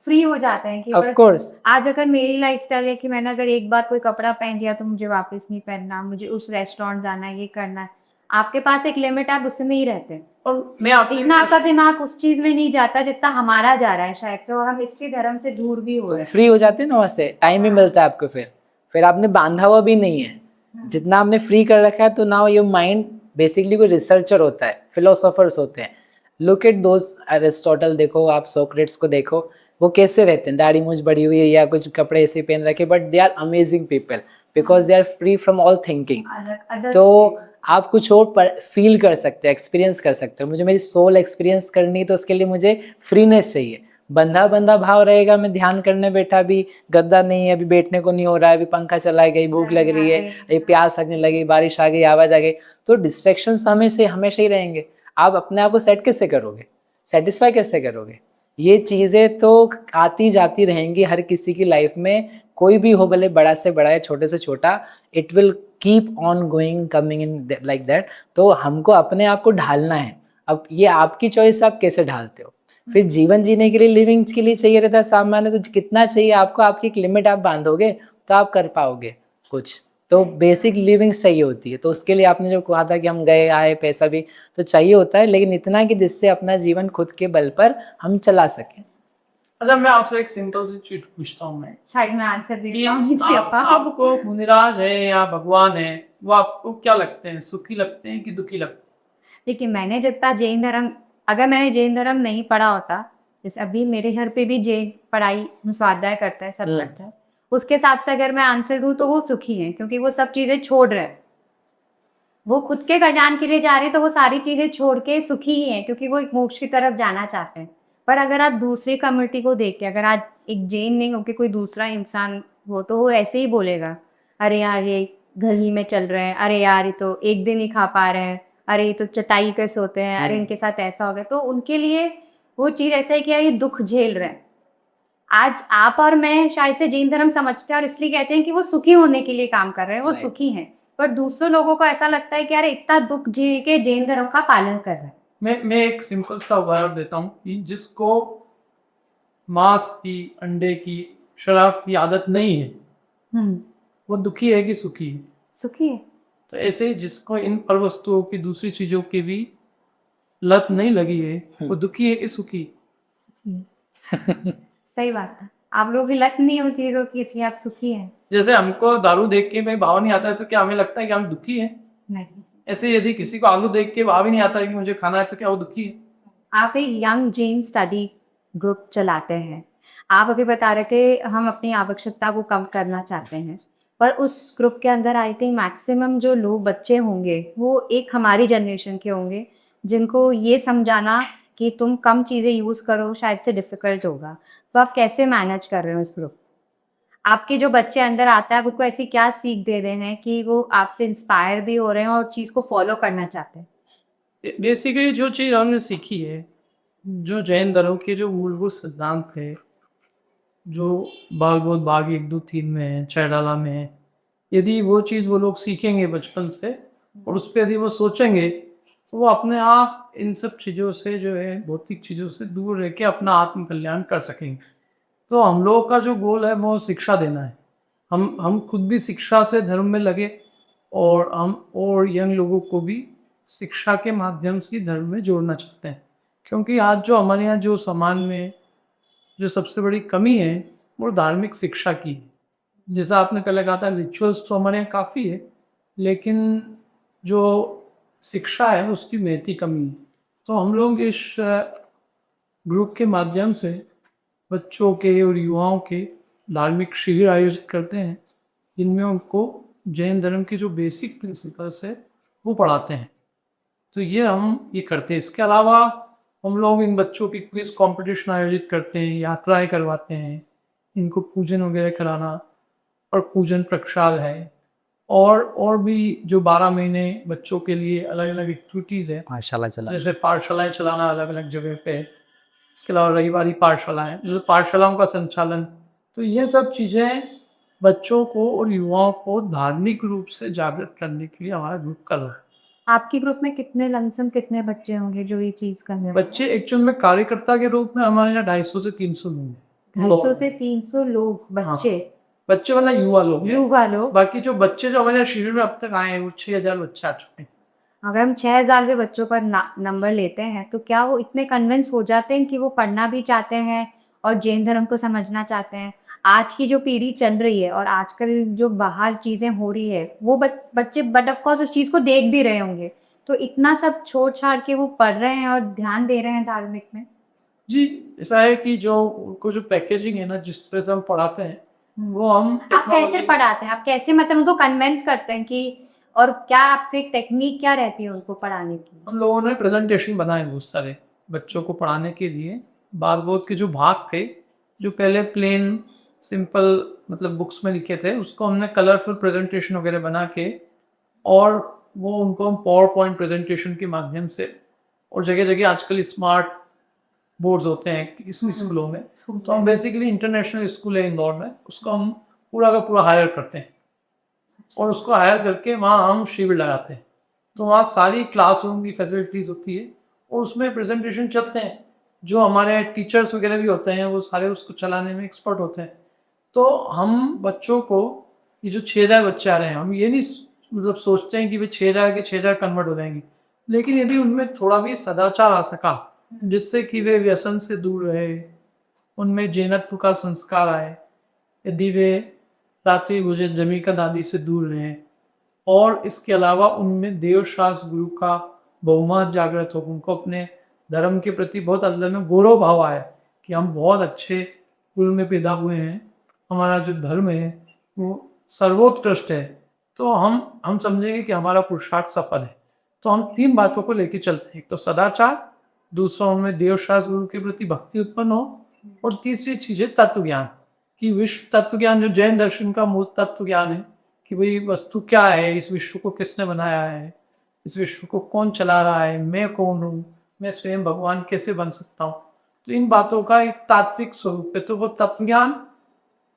फ्री हो जाते हैं कि ऑफ बस कोर्स। आज अगर मेरी लाइफस्टाइल है कि मैंने अगर एक बार कोई कपड़ा पहन लिया तो मुझे वापस नहीं पहनना, मुझे उस रेस्टोरेंट जाना है, ये करना है। आपके पास एक लिमिट है, आप उसमें ही रहते हैं। और मैं आपसे इतना सा दिमाग उस चीज में नहीं जाता जितना हमारा जा रहा है शायद से, और हम इसके धर्म से दूर भी हो तो रहे हैं। फ्री हो जाते हैं ना, वहाँ से टाइम भी मिलता है आपको, फिर आपने बांधा हुआ भी नहीं है, जितना आपने फ्री कर रखा है। तो नाउ योर माइंड बेसिकली कोई रिसर्चर होता है, फिलोसोफर्स होते हैं। लुक एट दोज, अरिस्टोटल देखो, आप सोक्रेट्स को देखो, वो कैसे रहते हैं, दाढ़ी मूंछ बड़ी हुई है या कुछ कपड़े ऐसे पहन रखे, but they are amazing people because they are free from all thinking. तो आप कुछ और फील कर सकते हो, एक्सपीरियंस कर सकते हो। मुझे मेरी सोल एक्सपीरियंस करनी है तो उसके लिए मुझे फ्रीनेस चाहिए। बंधा बंधा भाव रहेगा, मैं ध्यान करने बैठा, भी गद्दा नहीं है, अभी बैठने को नहीं हो रहा है, अभी पंखा चला गई, भूख लग रही है, अभी प्यास लगने लगी, बारिश आ गई, आवाज आ गई, तो डिस्ट्रैक्शंस हमेशा ही रहेंगे। आप अपने आप को सेट कैसे करोगे, सेटिस्फाई कैसे करोगे? ये चीज़ें तो आती जाती रहेंगी हर किसी की लाइफ में, कोई भी हो, भले बड़ा से बड़ा या छोटे से छोटा, it will keep on going coming in like that. तो हमको अपने आप को ढालना है। अब ये आपकी चॉइस, आप कैसे ढालते हो। फिर जीवन जीने के लिए, लिविंग के लिए चाहिए रहता है सामान्य, तो कितना चाहिए आपको, आपकी एक लिमिट आप बांधोगे तो आप कर पाओगे कुछ। तो बेसिक लिविंग चाहिए होती है, तो उसके लिए आपने जो कहा था कि हम गए आए, पैसा भी तो चाहिए होता है, लेकिन इतना कि जिससे अपना जीवन खुद के बल पर हम चला सकें। अच्छा, मैं आपसे एक सिंपल सी चीज पूछता हूँ मैं शायद मैं आंसर कि देता हूँ नहीं दे पाऊँ। आपको मुनिराज है या भगवान है, वो आपको क्या लगते हैं, सुखी लगते हैं कि दुखी लगते हैं? देखिए, मैंने जितना जैन धर्म, अगर मैंने जैन धर्म नहीं पढ़ा होता, जैसे अभी मेरे घर पे भी जैन पढ़ाई स्वाध्याय करता है, सब करता है, उसके हिसाब से अगर मैं आंसर दूँ तो वो सुखी हैं, क्योंकि वो सब चीज़ें छोड़ रहे हैं। वो खुद के कल्याण के लिए जा रहे हैं तो वो सारी चीज़ें छोड़ के सुखी ही हैं, क्योंकि वो एक मोक्ष की तरफ जाना चाहते हैं। पर अगर आप दूसरी कम्युनिटी को देख के, अगर आज एक जैन नहीं होके कोई दूसरा इंसान हो, तो वो ऐसे ही बोलेगा, अरे यार ये घर ही में चल रहे हैं, अरे यार ये तो एक दिन ही खा पा रहे हैं, अरे ये तो चटाई पे सोते हैं, अरे इनके साथ ऐसा हो गया। तो उनके लिए वो चीज़ ऐसा है कि यार ये दुख झेल रहे हैं। आज आप और मैं शायद से जैन धर्म समझते हैं और इसलिए कहते हैं कि वो सुखी होने के लिए काम कर रहे हैं, वो Right. सुखी हैं। पर दूसरे लोगों को ऐसा लगता है कि यार इतना दुख झेल के जैन धर्म का पालन कर रहे हैं। मैं एक सिंपल सा उदाहरण देता हूँ कि जिसको मांस की, अंडे की, शराब की आदत नहीं है, वो दुखी है कि सुखी है? सुखी है। तो ऐसे ही जिसको इन पर वस्तुओं की, दूसरी चीजों की भी लत नहीं लगी है, वो दुखी है कि सुखी? सही बात है। आप लोगों की लत नहीं होती चीजों की, इसलिए आप सुखी हैं। जैसे हमको दारू देख के भाई भाव नहीं आता है तो क्या हमें लगता है कि हम दुखी हैं? नहीं। ऐसे यदि किसी को आलू देख के भाव ही नहीं आता है कि मुझे खाना है, तो क्या वो दुखी है? आप एक यंग जैन स्टडी ग्रुप चलाते हैं। आप अभी बता रहे थे हम अपनी आवश्यकता को कम करना चाहते हैं, पर उस ग्रुप के अंदर आई थिंक मैक्सिमम जो लोग बच्चे होंगे वो एक हमारी जनरेशन के होंगे, जिनको ये समझाना कि तुम कम चीज़ें यूज़ करो शायद से डिफ़िकल्ट होगा। तो आप कैसे मैनेज कर रहे हो इस ग्रुप? आपके जो बच्चे अंदर आते हैं, आप उनको ऐसी क्या सीख दे रहे हैं कि वो आपसे इंस्पायर भी हो रहे हैं और चीज़ को फॉलो करना चाहते हैं? बेसिकली जो चीज़ हमने सीखी है, जो जैन धर्म के जो मूलभूत सिद्धांत है, जो भागवत भाग 1, 2, 3 में है, छैडाला में है, यदि वो चीज़ वो लोग सीखेंगे बचपन से और उस पर यदि वो सोचेंगे, तो वो अपने आप इन सब चीज़ों से, जो है भौतिक चीज़ों से दूर रह के अपना आत्म कल्याण कर सकेंगे। तो हम लोगों का जो गोल है वो शिक्षा देना है। हम खुद भी शिक्षा से धर्म में लगे और हम और यंग लोगों को भी शिक्षा के माध्यम से धर्म में जोड़ना चाहते हैं, क्योंकि आज जो हमारे यहाँ जो समाज में जो सबसे बड़ी कमी है वो धार्मिक शिक्षा की है। जैसा आपने पहले कहा था, रिचुअल्स तो हमारे यहाँ काफ़ी है, लेकिन जो शिक्षा है उसकी महती कमी है। तो हम लोग इस ग्रुप के माध्यम से बच्चों के और युवाओं के धार्मिक शिविर आयोजित करते हैं, जिनमें उनको जैन धर्म के जो बेसिक प्रिंसिपल्स है वो पढ़ाते हैं। तो ये करते हैं। इसके अलावा हम लोग इन बच्चों की क्विज कंपटीशन आयोजित करते हैं, यात्राएं करवाते हैं, इनको पूजन वगैरह कराना और पूजन प्रक्षाल है, और भी जो 12 महीने बच्चों के लिए अलग अलग एक्टिविटीज़ है, माशाल्लाह चला। जैसे पाठशालाएं चलाना अलग अलग जगह पे। इसके अलावा रविवारी पाठशालाएं, मतलब पाठशालाओं का संचालन। तो ये सब चीज़ें बच्चों को और युवाओं को धार्मिक रूप से जागृत करने के लिए हमारा ग्रुप कर रहा है। आपके ग्रुप में कितने बच्चे होंगे जो ये चीज़ कर रहे हैं? बच्चे एक्चुअल में कार्यकर्ता के रूप में हमारे यहाँ 250 से 300 लोग हैं। 250 से 300 लोग बच्चे, बच्चे मतलब युवा लोग हैं। युवा लोग। बाकी जो बच्चे जो हमारे यहाँ शिविर में अब तक आए हैं वो 6000 बच्चे आ चुके हैं। अगर हम 6000 के बच्चों पर नंबर लेते हैं तो क्या वो इतने कन्विंस हो जाते हैं कि वो पढ़ना भी चाहते हैं और जैन धर्म को समझना चाहते हैं? आज की जो पीढ़ी चल रही है और आजकल जो बाहर चीज़ें हो रही है वो बच्चे बट ऑफ कोर्स उस चीज़ को देख भी रहे होंगे, तो इतना सब छोड़ छाड़ के वो पढ़ रहे हैं और ध्यान दे रहे हैं धार्मिक में। जी, ऐसा है कि जो उनको जो पैकेजिंग है ना, जिस तरह से हम पढ़ाते हैं वो हम आप कैसे पढ़ाते हैं? आप कैसे मतलब उनको कन्विंस करते हैं कि, और क्या आपसे टेक्निक क्या रहती है उनको पढ़ाने की? हम लोगों ने प्रेजेंटेशन बनाए बहुत सारे बच्चों को पढ़ाने के लिए। भागवत के जो भाग थे, जो पहले प्लेन सिंपल मतलब बुक्स में लिखे थे, उसको हमने कलरफुल प्रेजेंटेशन वगैरह बना के, और वो उनको हम पावर पॉइंट प्रेजेंटेशन के माध्यम से, और जगह जगह आजकल स्मार्ट बोर्ड्स होते हैं स्कूलों में, तो हम बेसिकली इंटरनेशनल स्कूल है इंदौर में, उसको हम पूरा का पूरा हायर करते हैं और उसको हायर करके वहाँ हम शिविर लगाते हैं। तो वहाँ सारी क्लासरूम की फैसिलिटीज़ होती है और उसमें प्रेजेंटेशन चलते हैं। जो हमारे टीचर्स वगैरह भी होते हैं वो सारे उसको चलाने में एक्सपर्ट होते हैं। तो हम बच्चों को, ये जो 6000 बच्चे आ रहे हैं, हम ये नहीं मतलब सोचते हैं कि भाई 6000 के 6000 कन्वर्ट हो जाएंगे, लेकिन यदि उनमें थोड़ा भी सदाचार आ सका, जिससे कि वे व्यसन से दूर रहे, उनमें जैनत्व का संस्कार आए, यदि वे रात्रि भोजन जमीकंद आदि से दूर रहें, और इसके अलावा उनमें देवशास्त्र गुरु का बहुमान जागृत हो, उनको अपने धर्म के प्रति बहुत अंदर में गौरव भाव आया कि हम बहुत अच्छे कुल में पैदा हुए हैं, हमारा जो धर्म है वो सर्वोत्कृष्ट है, तो हम समझेंगे कि हमारा पुरुषार्थ सफल है। तो हम 3 बातों को लेकर चलते हैं, एक तो सदाचार, दूसरा उनमें देवशास्त्र गुरु के प्रति भक्ति उत्पन्न हो, और तीसरी चीज़ है तत्व ज्ञान, कि विश्व तत्व ज्ञान जो जैन दर्शन का मूल तत्व ज्ञान है कि भाई वस्तु क्या है, इस विश्व को किसने बनाया है, इस विश्व को कौन चला रहा है, मैं कौन हूँ, मैं स्वयं भगवान कैसे बन सकता हूँ। तो इन बातों का एक तात्विक स्वरूप है, तो वो तत्व ज्ञान,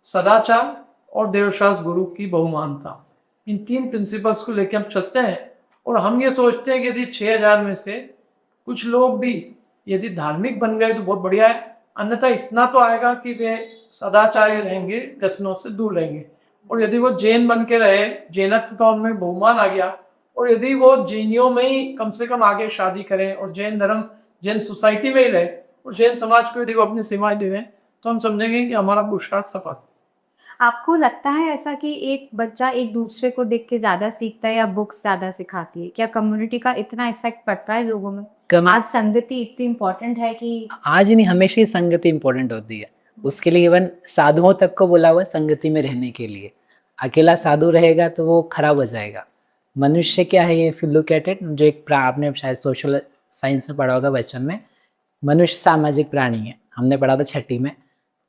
सदाचार और देवशास्त्र गुरु की बहुमानता, इन 3 प्रिंसिपल्स को लेकर हम चलते हैं। और हम ये सोचते हैं कि यदि 6000 में से कुछ लोग भी यदि धार्मिक बन गए तो बहुत बढ़िया है, अन्यथा इतना तो आएगा कि वे सदाचारी रहेंगे, व्यसनों से दूर रहेंगे। और यदि वो जैन बन के रहे, जैनत्व का उनमें बहुमान आ गया, और यदि वो जैनियों में ही कम से कम आगे शादी करें और जैन धर्म, जैन सोसाइटी में ही रहे और जैन समाज को यदि वो अपनी सेवाएं दे रहे हैं, तो हम समझेंगे कि हमारा पुरुषार्थ सफल। आपको लगता है ऐसा कि एक बच्चा एक दूसरे को देख के ज़्यादा सीखता है या बुक्स ज़्यादा सिखाती है? क्या कम्युनिटी का इतना इफेक्ट पड़ता है लोगों में? आज संगति इतनी इम्पोर्टेंट है कि आज नहीं, हमेशा ही संगति इम्पोर्टेंट होती है। उसके लिए इवन साधुओं तक को बोला हुआ संगति में रहने के लिए। अकेला साधु रहेगा तो वो खराब हो जाएगा। मनुष्य क्या है, if you look at it, जो एक आपने शायद सोशल साइंस में पढ़ा होगा बचपन में, मनुष्य सामाजिक प्राणी है। हमने पढ़ा था 6ठी में,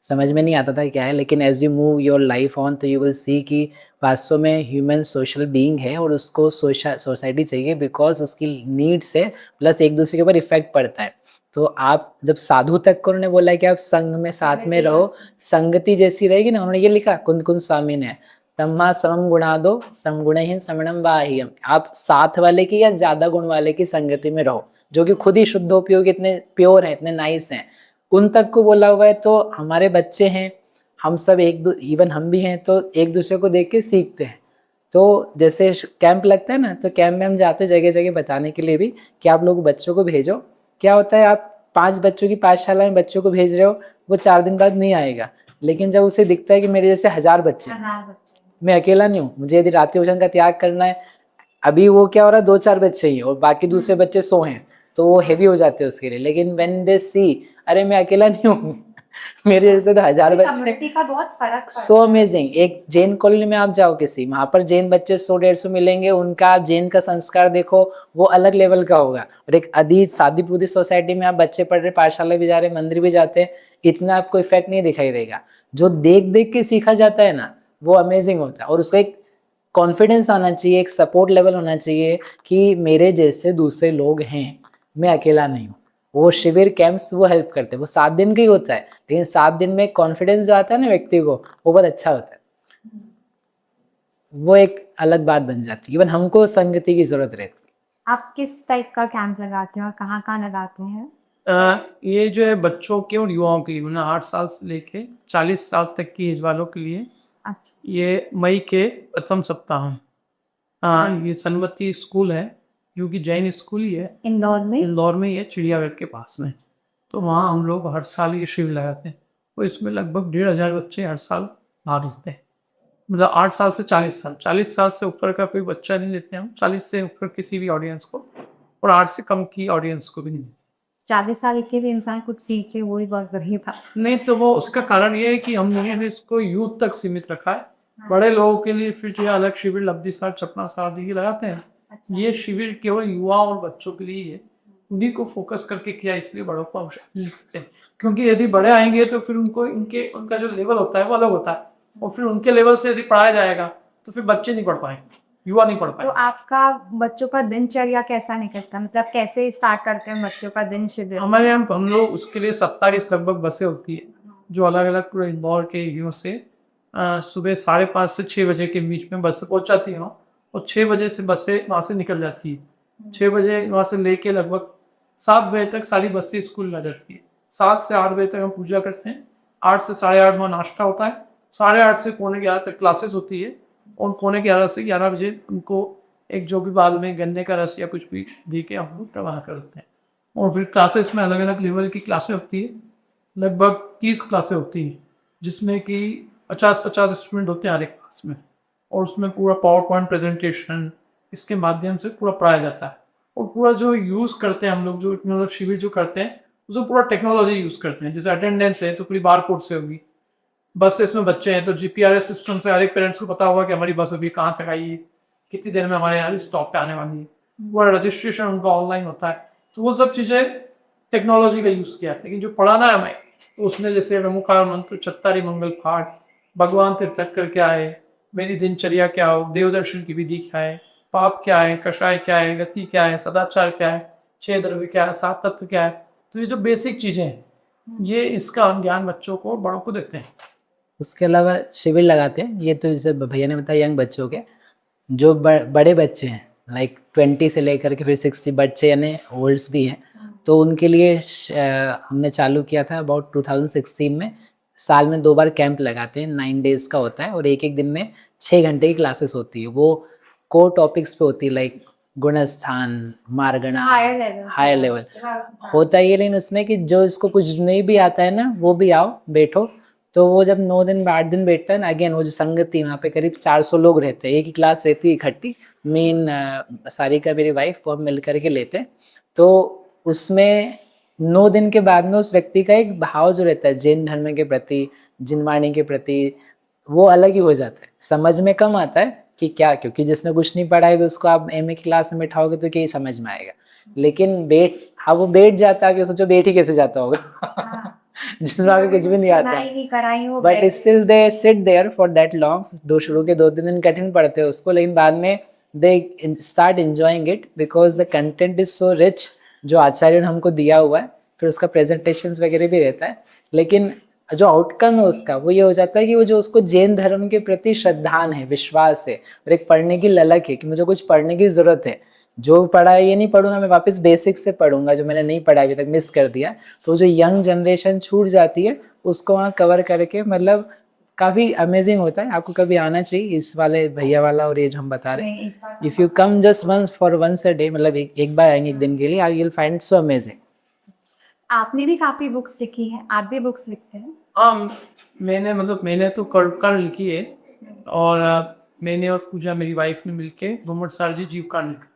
समझ में नहीं आता था क्या है, लेकिन as you move your life on तो यू विल सी कि वास्तव में ह्यूमन सोशल बीइंग है और उसको सोसाइटी चाहिए, बिकॉज उसकी नीड से प्लस एक दूसरे के ऊपर इफेक्ट पड़ता है। तो आप जब साधु तक को उन्होंने बोला कि आप संघ में साथ में रहो, संगति जैसी रहेगी ना, उन्होंने ये लिखा कुंद कुंद स्वामी ने, तम्मा समम गुणा दो समगुणहीन समणम बाह्यम। आप साथ वाले की या ज्यादा गुण वाले की संगति में रहो, जो कि खुद ही शुद्धोपयोगी, इतने प्योर हैं, इतने नाइस हैं, उन तक को बोला हुआ है। तो हमारे बच्चे हैं, हम सब इवन हम भी हैं तो एक दूसरे को देख के सीखते हैं। तो जैसे कैंप लगता है ना, तो कैंप में हम जाते हैं जगह जगह बताने के लिए भी कि आप लोग बच्चों को भेजो। क्या होता है, आप 5 बच्चों की पाठशाला में बच्चों को भेज रहे हो, वो 4 दिन बाद नहीं आएगा, लेकिन जब उसे दिखता है कि मेरे जैसे 1000 बच्चे, मैं अकेला नहीं हूँ, मुझे यदि रात्रि भोजन का त्याग करना है, अभी वो क्या हो रहा है 2-4 बच्चे ही और बाकी दूसरे बच्चे 100 हैं, तो वो हेवी हो जाते हैं उसके लिए। लेकिन व्हेन दे सी अरे मैं अकेला नहीं हूँ मेरे जैसे तो 1000 बच्चे, कम्युनिटी का बहुत फर्क सो अमेजिंग। एक जैन कॉलोनी में आप जाओ किसी, वहाँ पर जैन बच्चे 100-150 मिलेंगे, उनका जैन का संस्कार देखो वो अलग लेवल का होगा। और एक आदि शादी पूदी सोसाइटी में आप बच्चे पढ़ रहे, पाठशाला भी जा रहे, मंदिर भी जाते हैं, इतना आपको इफेक्ट नहीं दिखाई देगा। जो देख देख के सीखा जाता है ना, वो अमेजिंग होता है। और उसको एक कॉन्फिडेंस आना चाहिए, एक सपोर्ट लेवल होना चाहिए कि मेरे जैसे दूसरे लोग हैं, मैं अकेला नहीं हूँ। वो शिविर कैंप्स वो हेल्प करते हैं। वो 7 दिन का ही होता है, लेकिन 7 दिन में कॉन्फिडेंस जो आता है ना व्यक्ति को, वो बहुत अच्छा होता है। वो एक अलग बात बन जाती है। इवन हमको संगति की जरूरत रहती है। आप किस टाइप का कैंप लगाते हैं और कहाँ कहाँ लगाते हैं? ये जो है बच्चों के और युवाओं के लिए, मतलब 8 साल से लेके 40 साल तक की एज वालों के लिए, अच्छा, ये मई के प्रथम सप्ताह में। ये सन्मति स्कूल है, क्योंकि जैन स्कूल ही है, इंदौर में ही है, चिड़ियाघर के पास में। तो वहाँ हम लोग हर साल ये शिविर लगाते हैं। तो इसमें लगभग 1500 बच्चे हर साल भाग लेते हैं। मतलब 8 साल से 40 साल, 40 साल से ऊपर का कोई बच्चा नहीं लेते हम, 40 से ऊपर किसी भी ऑडियंस को, और 8 से कम की ऑडियंस को भी नहीं। 40 साल के भी इंसान कुछ सीखे, वही बहुत बड़ी बात। नहीं, तो वो उसका कारण ये है कि हमने इसको यूथ तक सीमित रखा है। बड़े लोगों के लिए फिर जो अलग शिविर लब्धिसार, चपना सार ये लगाते हैं। अच्छा। ये शिविर केवल युवा और बच्चों के लिए है, उन्हीं को फोकस करके किया, इसलिए बड़ों को आवश्यक लिखते हैं। क्योंकि यदि बड़े आएंगे तो फिर उनको उनका जो लेवल होता है वो अलग होता है, और फिर उनके लेवल से यदि पढ़ाया जाएगा तो फिर बच्चे नहीं पढ़ पाएंगे, युवा नहीं पढ़ तो पाएंगे। आपका बच्चों का दिनचर्या कैसा निकलता है? मतलब कैसे स्टार्ट करते हैं बच्चों का दिन शिविर? हमारे यहाँ हम लोग उसके लिए 27 लगभग बसें होती है, जो अलग अलग पूरे इंदौर के एरियो से सुबह 5:30 से 6 बजे के बीच में बसें पहुँच जाती हैं, और 6 बजे से बसें वहाँ से निकल जाती है। 6 बजे वहाँ से लेके लगभग 7 बजे तक सारी बसें स्कूल में आ जाती है। 7 से 8 बजे तक हम पूजा करते हैं, 8 से 8:30 वहाँ नाश्ता होता है, 8:30 से 11:45 तक क्लासेस होती है, और 11:45 से 11 बजे उनको एक जो भी बाद में गन्ने का रस या कुछ भी दे के हम लोग प्रवाह करते हैं। और फिर क्लासेस में अलग अलग लेवल की क्लासें होती है, लगभग 30 क्लासें होती हैं, जिसमें कि 50-50 स्टूडेंट होते हैं हर एक क्लास में, और उसमें पूरा पावर पॉइंट प्रेजेंटेशन इसके माध्यम से पूरा पढ़ाया जाता है। और पूरा जो यूज़ करते हैं हम लोग, जो मतलब शिविर जो करते हैं उसमें पूरा टेक्नोलॉजी यूज़ करते हैं। जैसे अटेंडेंस है तो पूरी बारकोड से होगी, बस में बच्चे हैं तो जीपीआरएस सिस्टम से हर एक पेरेंट्स को पता होगा कि हमारी बस अभी कहाँ तक आई है, कितनी देर में हमारे यहाँ स्टॉप पे आने वाली है। पूरा रजिस्ट्रेशन उनका ऑनलाइन होता है। तो वो सब चीज़ें टेक्नोलॉजी का यूज़ किया है। लेकिन जो पढ़ाना है हमें, तो उसने जैसे रमुकार मंत्र, चत्तारी मंगल पाठ, भगवान तीर्थकर क्या है, मेरी दिनचर्या क्या हो, देवदर्शन की विधि क्या है, पाप क्या है, कषाय क्या है, गति क्या है, सदाचार क्या है, 6 द्रव्य क्या है, 7 तत्व क्या है, तो ये जो बेसिक चीज़ें हैं, ये इसका ज्ञान बच्चों को, बड़ों को देते हैं। उसके अलावा शिविर लगाते हैं, ये तो जैसे भैया ने बताया यंग बच्चों के, जो बड़े बच्चे हैं लाइक 20 से लेकर के फिर 60 बच्चे यानी ओल्ड्स भी हैं, तो उनके लिए हमने चालू किया था अबाउट 2016 में। साल में 2 बार कैंप लगाते हैं, 9 डेज़ का होता है, और एक एक दिन में 6 घंटे की क्लासेस होती है। वो कोर टॉपिक्स पे होती है, लाइक गुणस्थान, मार्गणा, हायर लेवल होता ही है। लेकिन उसमें कि जो इसको कुछ नहीं भी आता है ना, वो भी आओ बैठो। तो वो जब 9 दिन 8 दिन बैठता है ना, अगेन वो जो संगति, वहाँ पे करीब 400 लोग रहते हैं, एक ही क्लास रहती है इकट्ठी। मेन सारिका मेरी वाइफ, वो हम मिल करके लेते हैं। तो उसमें 9 दिन के बाद में उस व्यक्ति का एक भाव जो रहता है जैन धर्म के प्रति, जिनवाणी के प्रति, वो अलग ही हो जाता है। समझ में कम आता है कि क्या, क्योंकि जिसने कुछ नहीं पढ़ा है उसको आप एमए क्लास में बैठाओगे तो क्या ही समझ में आएगा। लेकिन वो बैठ जाता है, कि सोचो बैठ ही कैसे जाता होगा जिसमें आगे कुछ भी नहीं आता, but still they sit there for that long. शुरू के 2-3 दिन कठिन पड़ते हैं उसको, लेकिन बाद में they start enjoying it, because the content is so rich जो आचार्य ने हमको दिया हुआ है। फिर उसका प्रेजेंटेशंस वगैरह भी रहता है, लेकिन जो आउटकम है उसका वो ये हो जाता है कि वो जो उसको जैन धर्म के प्रति श्रद्धान है, विश्वास है, और एक पढ़ने की ललक है कि मुझे कुछ पढ़ने की ज़रूरत है। जो पढ़ा है ये नहीं पढ़ूंगा, मैं वापस बेसिक से पढ़ूंगा, जो मैंने नहीं पढ़ा अभी तक, मिस कर दिया। तो जो यंग जनरेशन छूट जाती है उसको वहाँ कवर करके, मतलब काफ़ी अमेजिंग होता है, आपको कभी आना चाहिए इस वाले भैया वाला और ये जो हम बता रहे हैं। नहीं, इस बार if you come just once for once a day, मतलब एक बार आएंगे एक दिन के लिए, I will find so amazing. आपने भी काफ़ी बुक्स लिखी हैं, आप भी बुक्स लिखते हैं? हाँ, मैंने तो कर लिखी है। और मैंने और पूजा मेरी वाइफ ने मिलके घुमट सारजी जीवकांड लिखा।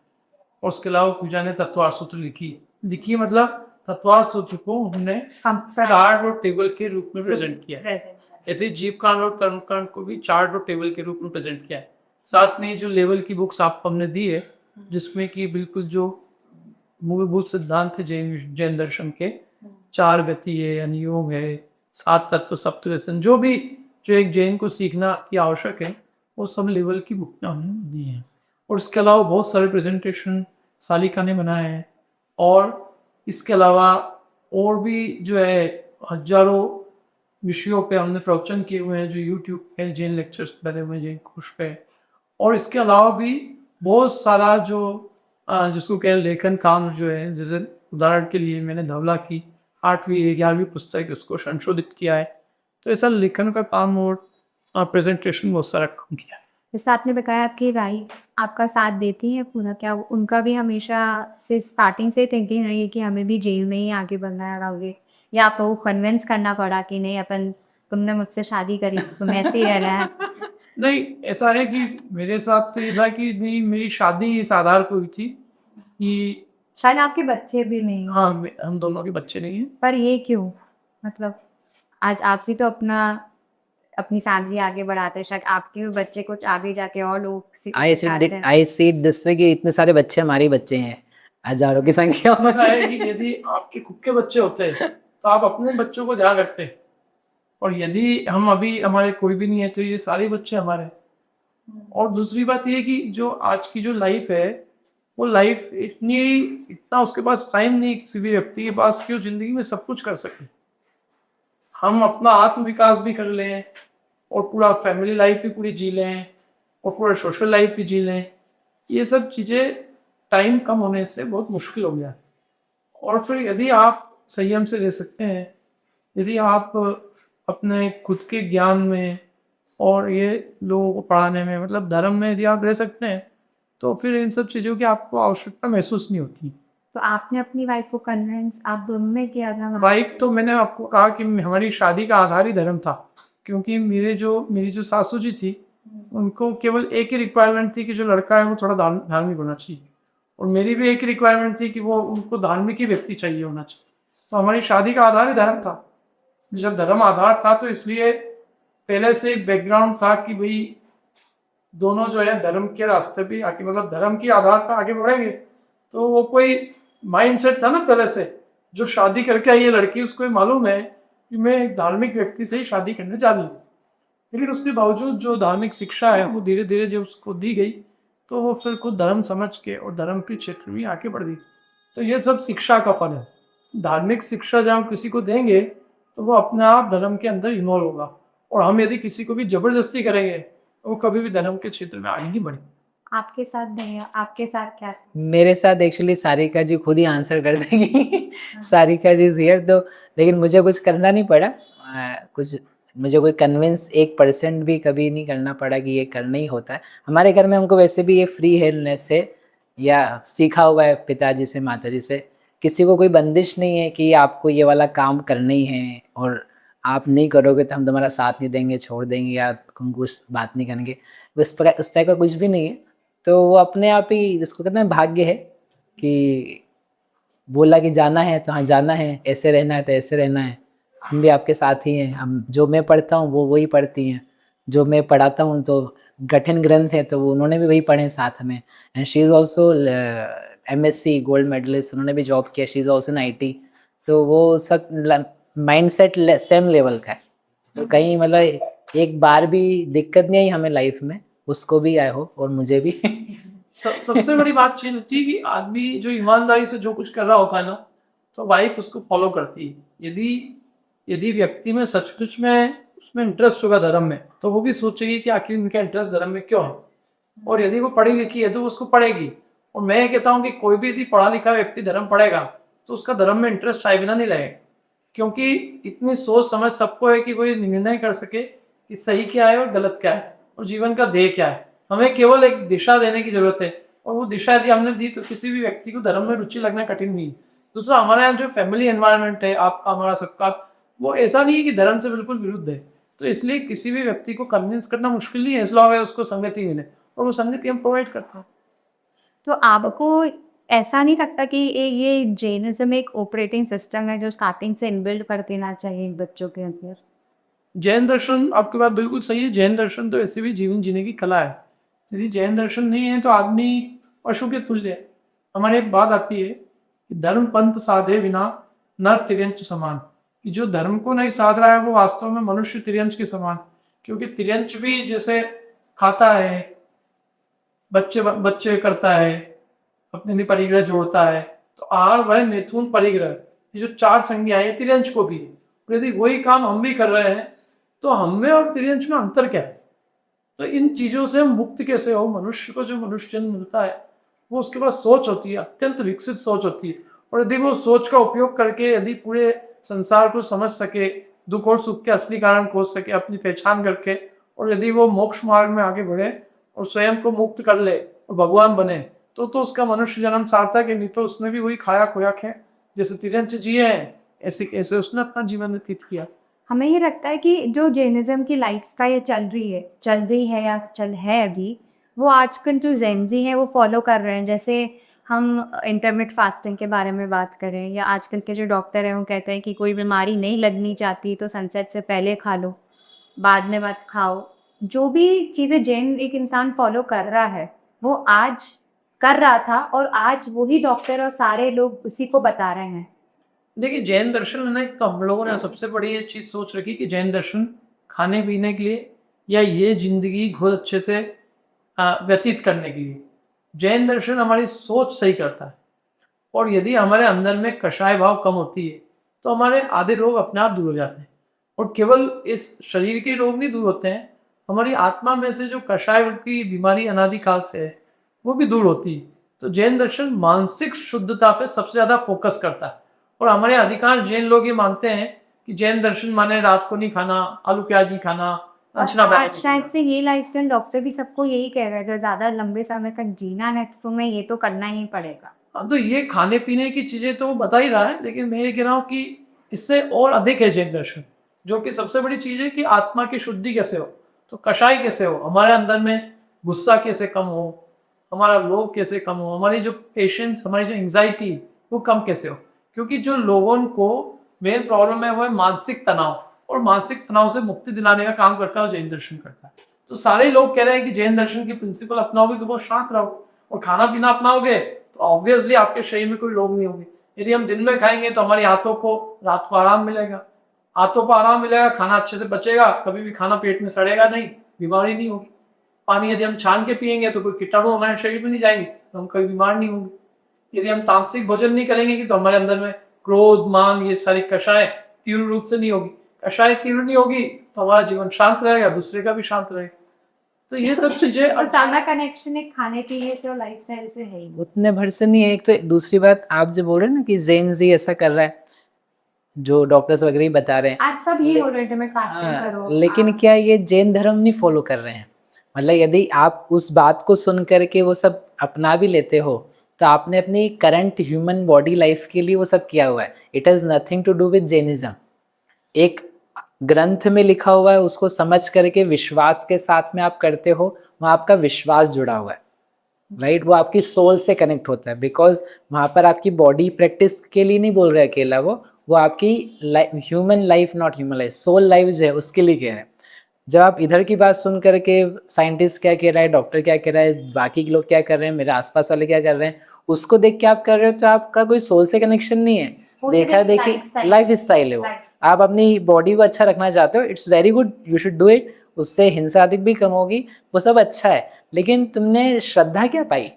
और उसके अलावा पूजा ने तत्वार सूत्र लिखी मतलब तत्वार सूत्र को हमने चार्ट और टेबल के रूप में प्रेजेंट किया है। ऐसे ही जीवकांड और कर्मकांड को भी चार्ट और टेबल के रूप में प्रेजेंट किया है। साथ में जो लेवल की बुक्स आपको हमने दी है, जिसमें कि बिल्कुल जो मूलभूत सिद्धांत थे जैन दर्शन के, 4 गति है, अनुयोग है, 7 तत्व, सप्तव्यसन, जो एक जैन को सीखना की आवश्यक है, वो सब लेवल की बुक हमने दी है। और इसके अलावा बहुत सारे प्रेजेंटेशन सालिका ने बनाए हैं। और इसके अलावा और भी जो है हजारों विषयों पे हमने प्रवचन किए हुए हैं, जो यूट्यूब पे जैन लेक्चर्स बने हुए हैं जैन कोश पे। और इसके अलावा भी बहुत सारा जो जिसको कह लेखन काम जो है, जैसे उदाहरण के लिए मैंने धवला की 8वीं 11वीं पुस्तक उसको संशोधित किया है। तो ऐसा लेखन का काम और प्रेजेंटेशन बहुत सारा काम किया है। जैसे आपने बताया आपकी वाइफ आपका साथ देती है पूरा, क्या उनका भी हमेशा से स्टार्टिंग से थिंकिंग रही है कि हमें भी जेल में ही आगे बढ़ना है आगे, या आपको वो कन्विंस करना पड़ा कि नहीं अपन तुमने मुझसे शादी करी तुम्हें ऐसे ही रहना है? नहीं, ऐसा है कि मेरे साथ तो ये था कि नहीं, मेरी शादी इस आधार पर हुई थी कि शायद आपके बच्चे भी नहीं, हाँ, हम दोनों के बच्चे नहीं हैं। पर ये क्यों? मतलब आज आप भी तो अपनी फैमिली आगे बढ़ाते हैं, शायद आपके भी बच्चे कुछ आगे जाके और लोग चाहते हैं। आई सी इट दिस वे कि इतने सारे बच्चे हमारे ही बच्चे हैं, हजारों की संख्या में। ऐसा है कि यदि आपके खुद के बच्चे होते तो आप अपने बच्चों को ध्यान रखते, और यदि हम अभी हमारे कोई भी नहीं है तो ये सारे बच्चे हमारे हैं। और दूसरी बात ये कि जो आज की जो लाइफ है, वो लाइफ इतना उसके पास टाइम नहीं किसी भी व्यक्ति के पास कि वो जिंदगी में सब कुछ कर सके। हम अपना आत्म विकास भी कर लें और पूरा फैमिली लाइफ भी पूरी जी लें और पूरा सोशल लाइफ भी जी लें, ये सब चीज़ें टाइम कम होने से बहुत मुश्किल हो गया। और फिर यदि आप संयम से रह सकते हैं, यदि आप अपने खुद के ज्ञान में और ये लोगों को पढ़ाने में, मतलब धर्म में यदि आप रह सकते हैं, तो फिर इन सब चीज़ों की आपको आवश्यकता महसूस नहीं होती। तो आपने अपनी वाइफ को कन्विंस आप दोनों ने किया था? वाइफ तो मैंने आपको कहा कि हमारी शादी का आधार ही धर्म था, क्योंकि मेरी जो सासू जी थी, उनको केवल एक ही रिक्वायरमेंट थी कि जो लड़का है वो थोड़ा धार्मिक होना चाहिए, और मेरी भी एक ही रिक्वायरमेंट थी कि वो उनको धार्मिक ही व्यक्ति चाहिए होना चाहिए। तो हमारी शादी का आधार ही धर्म था। जब धर्म आधार था तो इसलिए पहले से बैकग्राउंड था कि भाई दोनों जो है धर्म के रास्ते पे आके, मतलब धर्म के आधार पर आगे बढ़ेंगे। तो वो कोई माइंडसेट था ना पहले से, जो शादी करके आई है लड़की, उसको ये मालूम है कि मैं एक धार्मिक व्यक्ति से ही शादी करने जा रही हूँ। लेकिन उसके बावजूद जो धार्मिक शिक्षा है वो धीरे धीरे जब उसको दी गई, तो वो फिर खुद धर्म समझ के और धर्म के क्षेत्र में आगे बढ़ गई। तो ये सब शिक्षा का फल है। धार्मिक शिक्षा जब हम किसी को देंगे तो वो अपने आप धर्म के अंदर इन्वॉल्व होगा, और हम यदि किसी को भी जबरदस्ती करेंगे तो वो कभी भी धर्म के क्षेत्र में आगे नहीं बढ़ेगा। आपके साथ नहीं है, आपके साथ क्या? मेरे साथ एक्चुअली सारिका जी खुद ही आंसर कर देगी। सारिका जी इज हियर, तो लेकिन मुझे कुछ करना नहीं पड़ा, कुछ मुझे कोई कन्विंस 1% भी कभी नहीं करना पड़ा कि ये करना ही होता है। हमारे घर में हमको वैसे भी ये फ्री हैंडनेस से या सीखा हुआ है पिताजी से माताजी से, किसी को कोई बंदिश नहीं है कि आपको ये वाला काम करना ही है और आप नहीं करोगे तो हम तुम्हारा साथ नहीं देंगे, छोड़ देंगे या तुमको बात नहीं करेंगे, उस टाइप का कुछ भी नहीं है। तो वो अपने आप ही, जिसको कहते हैं भाग्य है, कि बोला कि जाना है तो हाँ जाना है, ऐसे रहना है तो ऐसे रहना है, हम भी आपके साथ ही हैं। हम जो मैं पढ़ता हूँ वो वही पढ़ती हैं, जो मैं पढ़ाता हूँ तो कठिन ग्रंथ है तो वो उन्होंने भी वही पढ़े साथ में। And she is also MSc gold medalist, उन्होंने भी जॉब किया, she is also in IT। तो वो सब माइंडसेट सेम लेवल का है, तो कहीं मतलब एक बार भी दिक्कत नहीं आई हमें लाइफ में, उसको भी आए हो और मुझे भी। सबसे बड़ी बात चीज होती है कि आदमी जो ईमानदारी से जो कुछ कर रहा होता है ना, तो वाइफ उसको फॉलो करती है। यदि व्यक्ति में सचमुच में उसमें इंटरेस्ट होगा धर्म में, तो वो भी सोचेगी कि आखिर इनका इंटरेस्ट धर्म में क्यों है, और यदि वो पढ़ी लिखी है तो वो उसको पढ़ेगी। और मैं ये कहता हूँ कि कोई भी यदि पढ़ा लिखा व्यक्ति धर्म पढ़ेगा तो उसका धर्म में इंटरेस्ट चाहे बिना नहीं लगेगा, क्योंकि इतनी सोच समझ सबको है कि कोई निर्णय कर सके कि सही क्या है और गलत क्या है और जीवन का ध्येय क्या है। हमें केवल एक दिशा देने की जरूरत है, और वो दिशा यदि हमने दी तो किसी भी व्यक्ति को धर्म में रुचि लगना कठिन नहीं है। दूसरा, हमारे यहाँ जो फैमिली एनवायरनमेंट है, आपका हमारा सबका, वो ऐसा नहीं है कि धर्म से बिल्कुल विरुद्ध है। तो इसलिए किसी भी व्यक्ति को कन्विंस करना मुश्किल नहीं है, इस लॉन्ग है उसको संगति मिले, और वो संगति हम प्रोवाइड करते हैं। तो आपको ऐसा नहीं लगता कि ये जैनिज्म एक ऑपरेटिंग सिस्टम है जो स्टार्टिंग से इनबिल्ड कर देना चाहिए बच्चों के अंदर? जैन दर्शन, आपकी बात बिल्कुल सही है। जैन दर्शन तो ऐसे भी जीवन जीने की कला है। यदि जैन दर्शन नहीं है तो आदमी पशु के तुल्य है। हमारी एक बात आती है कि धर्म पंथ साधे बिना न तिर्यंच समान, कि जो धर्म को नहीं साध रहा है वो वास्तव में मनुष्य तिर्यंच के समान। क्योंकि तिर्यंच भी जैसे खाता है, बच्चे बच्चे करता है, अपने लिए परिग्रह जोड़ता है, तो आहार वह मैथुन परिग्रह, ये जो 4 संज्ञा है तिर्यंच को भी। और यदि वही काम हम भी कर रहे हैं तो हम में और तिर्यंच में अंतर क्या है? तो इन चीज़ों से मुक्त कैसे हो? मनुष्य को जो मनुष्य जन्म मिलता है वो उसके पास सोच होती है, अत्यंत विकसित सोच होती है, और यदि वो सोच का उपयोग करके यदि पूरे संसार को समझ सके, दुख और सुख के असली कारण खोज सके अपनी पहचान करके, और यदि वो मोक्ष मार्ग में आगे बढ़े और स्वयं को मुक्त कर ले और भगवान बने, तो उसका मनुष्य जन्म सार्थक है। नहीं तो उसने भी वही खाया खोया है, जैसे तिर्यंच जिए हैं ऐसे कैसे उसने अपना जीवन व्यतीत किया। हमें ये लगता है कि जो जैनिज्म की लाइफस्टाइल चल रही है या चल है अभी, वो आजकल जो जेनजी हैं वो फॉलो कर रहे हैं। जैसे हम इंटरमिट फास्टिंग के बारे में बात करें, या आजकल के जो डॉक्टर हैं वो कहते हैं कि कोई बीमारी नहीं लगनी चाहती तो सनसेट से पहले खा लो, बाद में मत खाओ। जो भी चीज़ें जैन एक इंसान फॉलो कर रहा है वो आज कर रहा था, और आज वही डॉक्टर और सारे लोग उसी को बता रहे हैं। देखिए, जैन दर्शन में ना, एक तो हम लोगों ने सबसे बड़ी ये चीज़ सोच रखी कि जैन दर्शन खाने पीने के लिए या ये जिंदगी बहुत अच्छे से व्यतीत करने के लिए। जैन दर्शन हमारी सोच सही करता है, और यदि हमारे अंदर में कषाय भाव कम होती है तो हमारे आधे रोग अपने आप दूर हो जाते हैं। और केवल इस शरीर के रोग नहीं दूर होते हैं, हमारी आत्मा में से जो कषाय की बीमारी अनादिकाल से है वो भी दूर होती है। तो जैन दर्शन मानसिक शुद्धता पे सबसे ज़्यादा फोकस करता है, और हमारे अधिकांश जैन लोग ये मानते हैं कि जैन दर्शन माने रात को नहीं खाना, आलू प्याज नहीं खाना, और आज शायद से ये लाइफस्टाइल डॉक्टर भी सबको यही कह रहे हैं कि ज़्यादा लंबे समय तक जीना है तो तुम्हें ये तो करना ही पड़ेगा। हाँ, तो ये खाने पीने की चीज़ें तो वो बता ही रहा है, लेकिन मैं ये कह रहा हूँ कि इससे और अधिक है जैन दर्शन, जो कि सबसे बड़ी चीज़ है कि आत्मा की शुद्धि कैसे हो, तो कषाय कैसे हो, हमारे अंदर में गुस्सा कैसे कम हो, हमारा लोभ कैसे कम हो, हमारी जो हमारी जो एंग्जाइटी वो कम कैसे हो। क्योंकि जो लोगों को मेन प्रॉब्लम है वो है मानसिक तनाव, और मानसिक तनाव से मुक्ति दिलाने का काम करता है जैन दर्शन करता है। तो सारे लोग कह रहे हैं कि जैन दर्शन की प्रिंसिपल अपनाओगे तो बहुत शांत रहोगे, और खाना पीना अपनाओगे तो ऑब्वियसली आपके शरीर में कोई रोग नहीं होगी। यदि हम दिन में खाएंगे तो हमारी हाथों को रात को आराम मिलेगा, हाथों को आराम मिलेगा, खाना अच्छे से पचेगा, कभी भी खाना पेट में सड़ेगा नहीं, बीमारी नहीं होगी। पानी यदि हम छान के पियेंगे तो कोई कीटाणु हमारे शरीर में नहीं जाएंगे, तो हम कभी बीमार नहीं होंगे। यदि हम तामसिक भोजन नहीं करेंगे कि तो हमारे अंदर में क्रोध, मान, ये सारी कषाय तीव्र रूप से नहीं होगी। कषाय तीव्र नहीं होगी तो हमारा जीवन शांत रहेगा, दूसरे का भी शांत रहेगा। तो ये सब चीजें तो सारा कनेक्शन एक खाने पीने से और लाइफस्टाइल से है ही। उतने भर से नहीं है। एक तो दूसरी बात, आप जो बोल रहे हैं ना कि जेन जी ऐसा कर रहा है, जो डॉक्टर्स वगैरह ही बता रहे हैं, आज सब ये हो रहे हैं इंटरमिट फास्टिंग करो। लेकिन क्या ये जैन धर्म नहीं फॉलो कर रहे हैं? मतलब यदि आप उस बात को सुन करके वो सब अपना भी लेते हो तो आपने अपनी करंट ह्यूमन बॉडी लाइफ के लिए वो सब किया हुआ है। It has nothing to do with Jainism. एक ग्रंथ में लिखा हुआ है, उसको समझ करके विश्वास के साथ में आप करते हो, वहाँ आपका विश्वास जुड़ा हुआ है, राइट? वो आपकी सोल से कनेक्ट होता है, बिकॉज वहाँ पर आपकी बॉडी प्रैक्टिस के लिए नहीं बोल रहे अकेला, वो आपकी human life, not human life, soul life जो है उसके लिए कह रहे हैं। जब आप इधर की बात सुन करके साइंटिस्ट क्या कह रहा है, डॉक्टर क्या कह रहा है, बाकी के लोग क्या कर रहे हैं, मेरे आसपास वाले क्या कर रहे हैं, उसको देख के आप कर रहे हो, तो आपका कोई सोल से कनेक्शन नहीं है। देखा देखिए लाइफ स्टाइल है वो। आप अपनी बॉडी को अच्छा रखना चाहते हो, it's very good, you should do it. उससे हिंसा अधिक भी कम होगी, वो सब अच्छा है, लेकिन तुमने श्रद्धा क्या पाई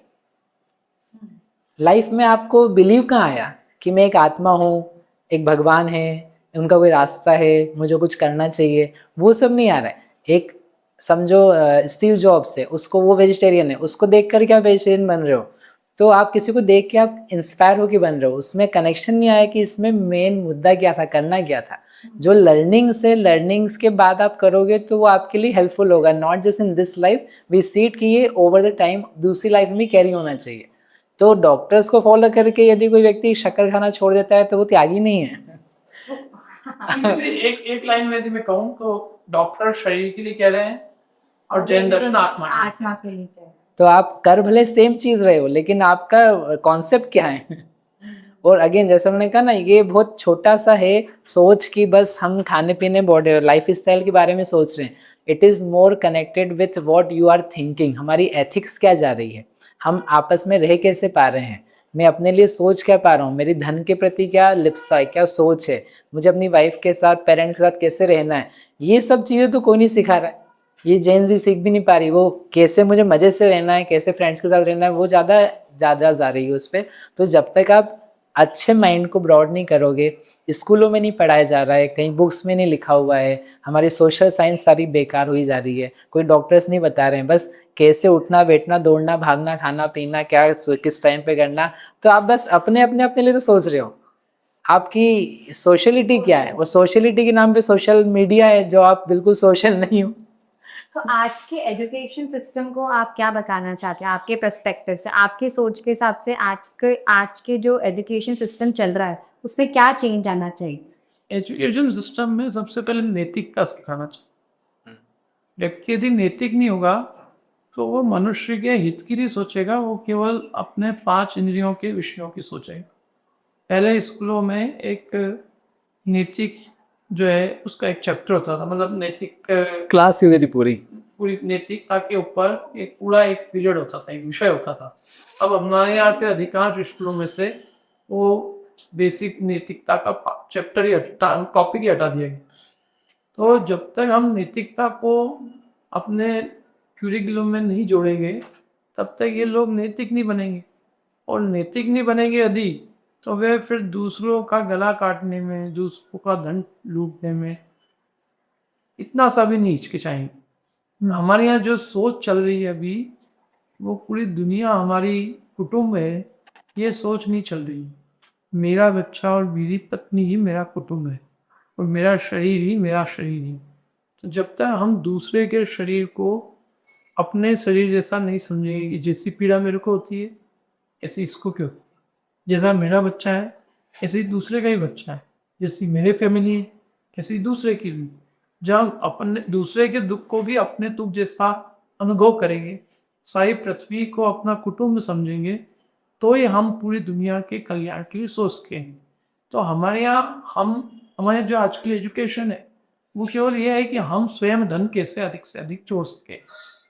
लाइफ में? आपको बिलीव कहाँ आया कि मैं एक आत्मा हूँ, एक भगवान है, उनका कोई रास्ता है, मुझे कुछ करना चाहिए? वो सब नहीं आ रहा है। एक समझो स्टीव जॉब्स है, उसको वो वेजिटेरियन है, उसको देख कर क्या वेजिटेरियन बन रहे हो? तो आप किसी को देख के आप इंस्पायर होके बन रहे हो, उसमें कनेक्शन नहीं आया कि इसमें मेन मुद्दा क्या था, करना क्या था। जो लर्निंग्स के बाद आप करोगे तो वो आपके लिए हेल्पफुल होगा, not just in this life, we see it कि ये ओवर द टाइम दूसरी लाइफ में कैरी होना चाहिए। तो डॉक्टर्स को फॉलो करके यदि कोई व्यक्ति शक्कर खाना छोड़ देता है तो वो त्यागी नहीं है। एक लाइन में यदि मैं कहूँ तो डॉक्टर शरीर के लिए कह रहे हैं और जैन दर्शन आत्मा के लिए कह रहे हैं। तो आप कर भले सेम चीज रहे हो, लेकिन आपका कॉन्सेप्ट क्या है। और अगेन जैसे हमने कहा ना, ये बहुत छोटा सा है सोच की, बस हम खाने पीने बॉडी लाइफ स्टाइल के बारे में सोच रहे हैं। It is more connected with what you are thinking. हमारी एथिक्स क्या जा रही है, हम आपस में रह कैसे पा रहे हैं, मैं अपने लिए सोच क्या पा रहा हूँ, मेरी धन के प्रति क्या लिप्सा है, क्या सोच है, मुझे अपनी वाइफ के साथ, पेरेंट्स के साथ कैसे रहना है। ये सब चीज़ें तो कोई नहीं सिखा रहा है, ये जेन जी सीख भी नहीं पा रही। वो कैसे मुझे मज़े से रहना है, कैसे फ्रेंड्स के साथ रहना है, वो ज़्यादा जा रही है उस पर। तो जब तक आप अच्छे माइंड को ब्रॉड नहीं करोगे, स्कूलों में नहीं पढ़ाया जा रहा है, कहीं बुक्स में नहीं लिखा हुआ है, हमारी सोशल साइंस सारी बेकार हुई जा रही है, कोई डॉक्टर्स नहीं बता रहे हैं, बस कैसे उठना बैठना दौड़ना भागना खाना पीना क्या किस टाइम पे करना। तो आप बस अपने लिए तो सोच रहे हो, आपकी सोशलिटी क्या है, वो सोशलिटी के नाम पे सोशल मीडिया है, जो आप बिल्कुल सोशल नहीं हो। तो आज के एजुकेशन सिस्टम को आप क्या बताना चाहते हैं आपके पर्सपेक्टिव से, आपकी सोच के हिसाब से आज के जो एजुकेशन सिस्टम चल रहा है उसमें क्या चेंज आना चाहिए? एजुकेशन सिस्टम में सबसे पहले नैतिकता सिखाना चाहिए। व्यक्ति यदि नैतिक नहीं होगा तो वो मनुष्य के हित की नहीं सोचेगा, वो केवल अपने 5 इंद्रियों के विषयों की सोचेगा। पहले स्कूलों में एक नैतिक जो है उसका एक चैप्टर होता था, मतलब नैतिक क्लास ही हुई थी पूरी नैतिकता के ऊपर एक पीरियड होता था, एक विषय होता था। अब हमारे यहाँ के अधिकांश स्कूलों में से वो बेसिक नैतिकता का चैप्टर ही टॉपिक ही हटा दिया गया। तो जब तक हम नैतिकता को अपने क्यूरिकुलम में नहीं जोड़ेंगे तब तक ये लोग नैतिक नहीं बनेंगे, और नैतिक नहीं बनेंगे यदि तो वे फिर दूसरों का गला काटने में, दूसरों का धन लूटने में इतना सा भी नहीं हिचकिचाएंगे। हमारे यहाँ जो सोच चल रही है अभी, वो पूरी दुनिया हमारी कुटुंब है, ये सोच नहीं चल रही। मेरा बच्चा और मेरी पत्नी ही मेरा कुटुंब है, और मेरा शरीर ही मेरा शरीर ही। तो जब तक हम दूसरे के शरीर को अपने शरीर जैसा नहीं समझेंगे कि जैसी पीड़ा मेरे को होती है ऐसी इसको क्यों, जैसा मेरा बच्चा है ऐसे ही दूसरे का ही बच्चा है, जैसी मेरे फैमिली है ऐसी दूसरे की भी। जब हम अपने दूसरे के दुख को भी अपने दुख जैसा अनुभव करेंगे, सारी पृथ्वी को अपना कुटुंब समझेंगे, तो ये हम पूरी दुनिया के कल्याण के लिए सोच सकेंगे। तो हमारे यहाँ हमारे जो आज की एजुकेशन है वो केवल ये है कि हम स्वयं धन कैसे अधिक से अधिक जोड़ सके,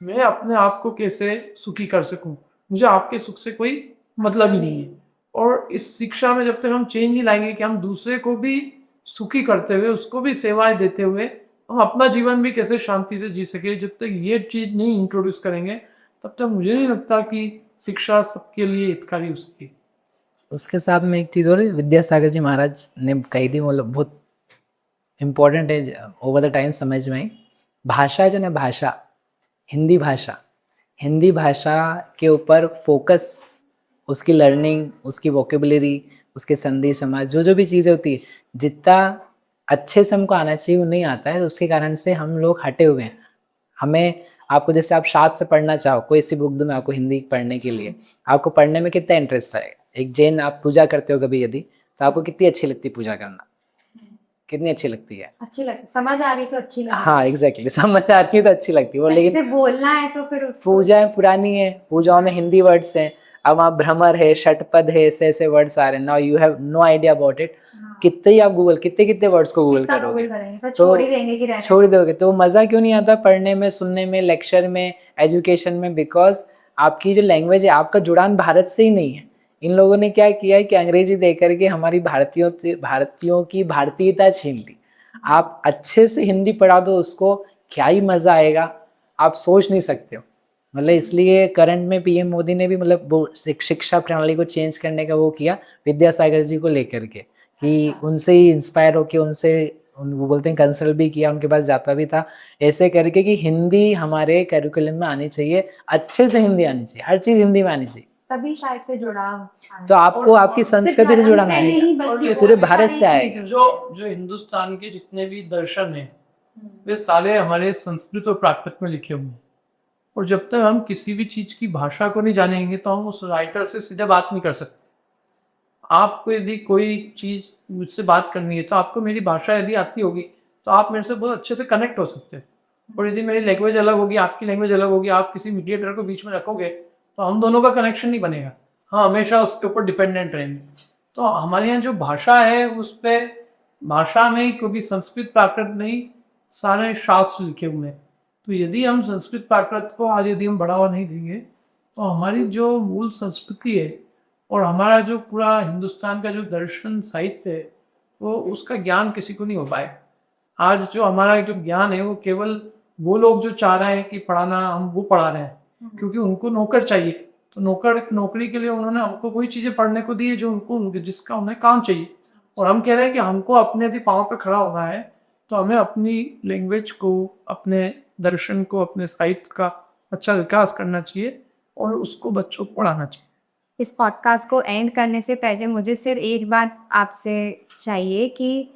मैं अपने आप को कैसे सुखी कर सकूं, मुझे आपके सुख से कोई मतलब ही नहीं है। और इस शिक्षा में जब तक हम चेंज नहीं लाएंगे कि हम दूसरे को भी सुखी करते हुए, उसको भी सेवाएं देते हुए हम अपना जीवन भी कैसे शांति से जी सके, जब तक ये चीज़ नहीं इंट्रोड्यूस करेंगे तब तक मुझे नहीं लगता कि शिक्षा सबके लिए हितकारी हो सकती। उसके साथ में एक चीज़ और है, विद्यासागर जी महाराज ने कही थी, मतलब बहुत इम्पोर्टेंट है ओवर द टाइम समझ में। भाषा जो ना, भाषा हिंदी भाषा के ऊपर फोकस, उसकी लर्निंग, उसकी वोकेबलरी, उसके संधि समाज, जो भी चीज़ें होती है, जितना अच्छे से हमको आना चाहिए वो नहीं आता है। उसके कारण से हम लोग हटे हुए हैं। हमें, आपको जैसे आप शास्त्र पढ़ना चाहो, कोई सी बुक दूँ मैं आपको हिंदी पढ़ने के लिए, आपको पढ़ने में कितना इंटरेस्ट आएगा। एक जैन आप पूजा करते हो कभी यदि, तो आपको कितनी अच्छी लगती है पूजा करना, कितनी अच्छी लगती है? अच्छी लगती, समझ आ रही तो अच्छी लगती। हाँ एग्जैक्टली, समझ आ रही है तो अच्छी लगती है वो, लेकिन जैसे बोलना है तो फिर पूजाएं पुरानी है, पूजाओं में हिंदी वर्ड्स हैं, अब वहाँ भ्रमर है, षटपद है, ऐसे ऐसे वर्ड्स आ रहे हैं। Now you have no idea about it. कितने ही आप कितने वर्ड्स को गूगल करोगे तो छोड़ दोगे, तो मज़ा क्यों नहीं आता पढ़ने में, सुनने में, लेक्चर में, एजुकेशन में? बिकॉज आपकी जो लैंग्वेज है, आपका जुड़ान भारत से ही नहीं है। इन लोगों ने क्या किया है कि अंग्रेजी दे करके हमारी भारतीयों की भारतीयता छीन ली। आप अच्छे से हिंदी पढ़ा दो उसको, क्या ही मज़ा आएगा, आप सोच नहीं सकते हो। मतलब इसलिए करंट में पीएम मोदी ने भी मतलब वो शिक्षा प्रणाली को चेंज करने का वो किया विद्यासागर जी को लेकर के, कि उनसे ही इंस्पायर होके वो बोलते हैं कंसल्ट भी किया, उनके पास जाता भी था, ऐसे करके कि हिंदी हमारे करिकुलम में आनी चाहिए, अच्छे से हिंदी आनी चाहिए, हर चीज़ हिंदी में आनी चाहिए। तभी शायद से जुड़ाव आया। तो आपको आपकी सिर्फ संस्कृति से धर्म जुड़ाना से है नहीं, और बल्कि ये पूरे और भी भारत सारी से आएगा। चीज़ों जो हिंदुस्तान के जितने भी दर्शन हैं वे सारे हमारे संस्कृत और प्राकृत में लिखे हुए हैं। और जब तक हम किसी भी चीज़ की भाषा को नहीं जानेंगे तो हम उस राइटर से सीधे बात नहीं कर सकते। आपको यदि कोई चीज़ मुझसे बात करनी है तो आपको मेरी भाषा यदि आती होगी तो आप मेरे से बहुत अच्छे से कनेक्ट हो सकते हैं। और यदि मेरी लैंग्वेज अलग होगी, आपकी लैंग्वेज अलग होगी, आप किसी मीडिएटर को बीच में रखोगे तो हम दोनों का कनेक्शन नहीं बनेगा। हाँ, हमेशा उसके ऊपर डिपेंडेंट रहेंगे। तो हमारे यहाँ जो भाषा है उस पर भाषा में ही, क्योंकि संस्कृत प्राकृत में ही सारे शास्त्र लिखे हुए हैं, तो यदि हम संस्कृत प्राकृत को आज यदि हम बढ़ावा नहीं देंगे तो हमारी जो मूल संस्कृति है और हमारा जो पूरा हिंदुस्तान का जो दर्शन साहित्य है वो उसका ज्ञान किसी को नहीं हो पाए। आज जो हमारा जो ज्ञान है वो केवल वो लोग जो चाह रहे हैं कि पढ़ाना, हम वो पढ़ा रहे हैं क्योंकि उनको नौकर चाहिए। तो नौकरी के लिए उन्होंने हमको कोई चीज़ें पढ़ने को दी है जो जिसका उन्हें काम चाहिए। और हम कह रहे हैं कि हमको अपने यदि पाँव पे खड़ा होना है तो हमें अपनी लैंग्वेज को, अपने दर्शन को, अपने साहित्य का अच्छा विकास करना चाहिए और उसको बच्चों को पढ़ाना चाहिए। इस पॉडकास्ट को एंड करने से पहले मुझे सिर्फ एक बात आपसे चाहिए कि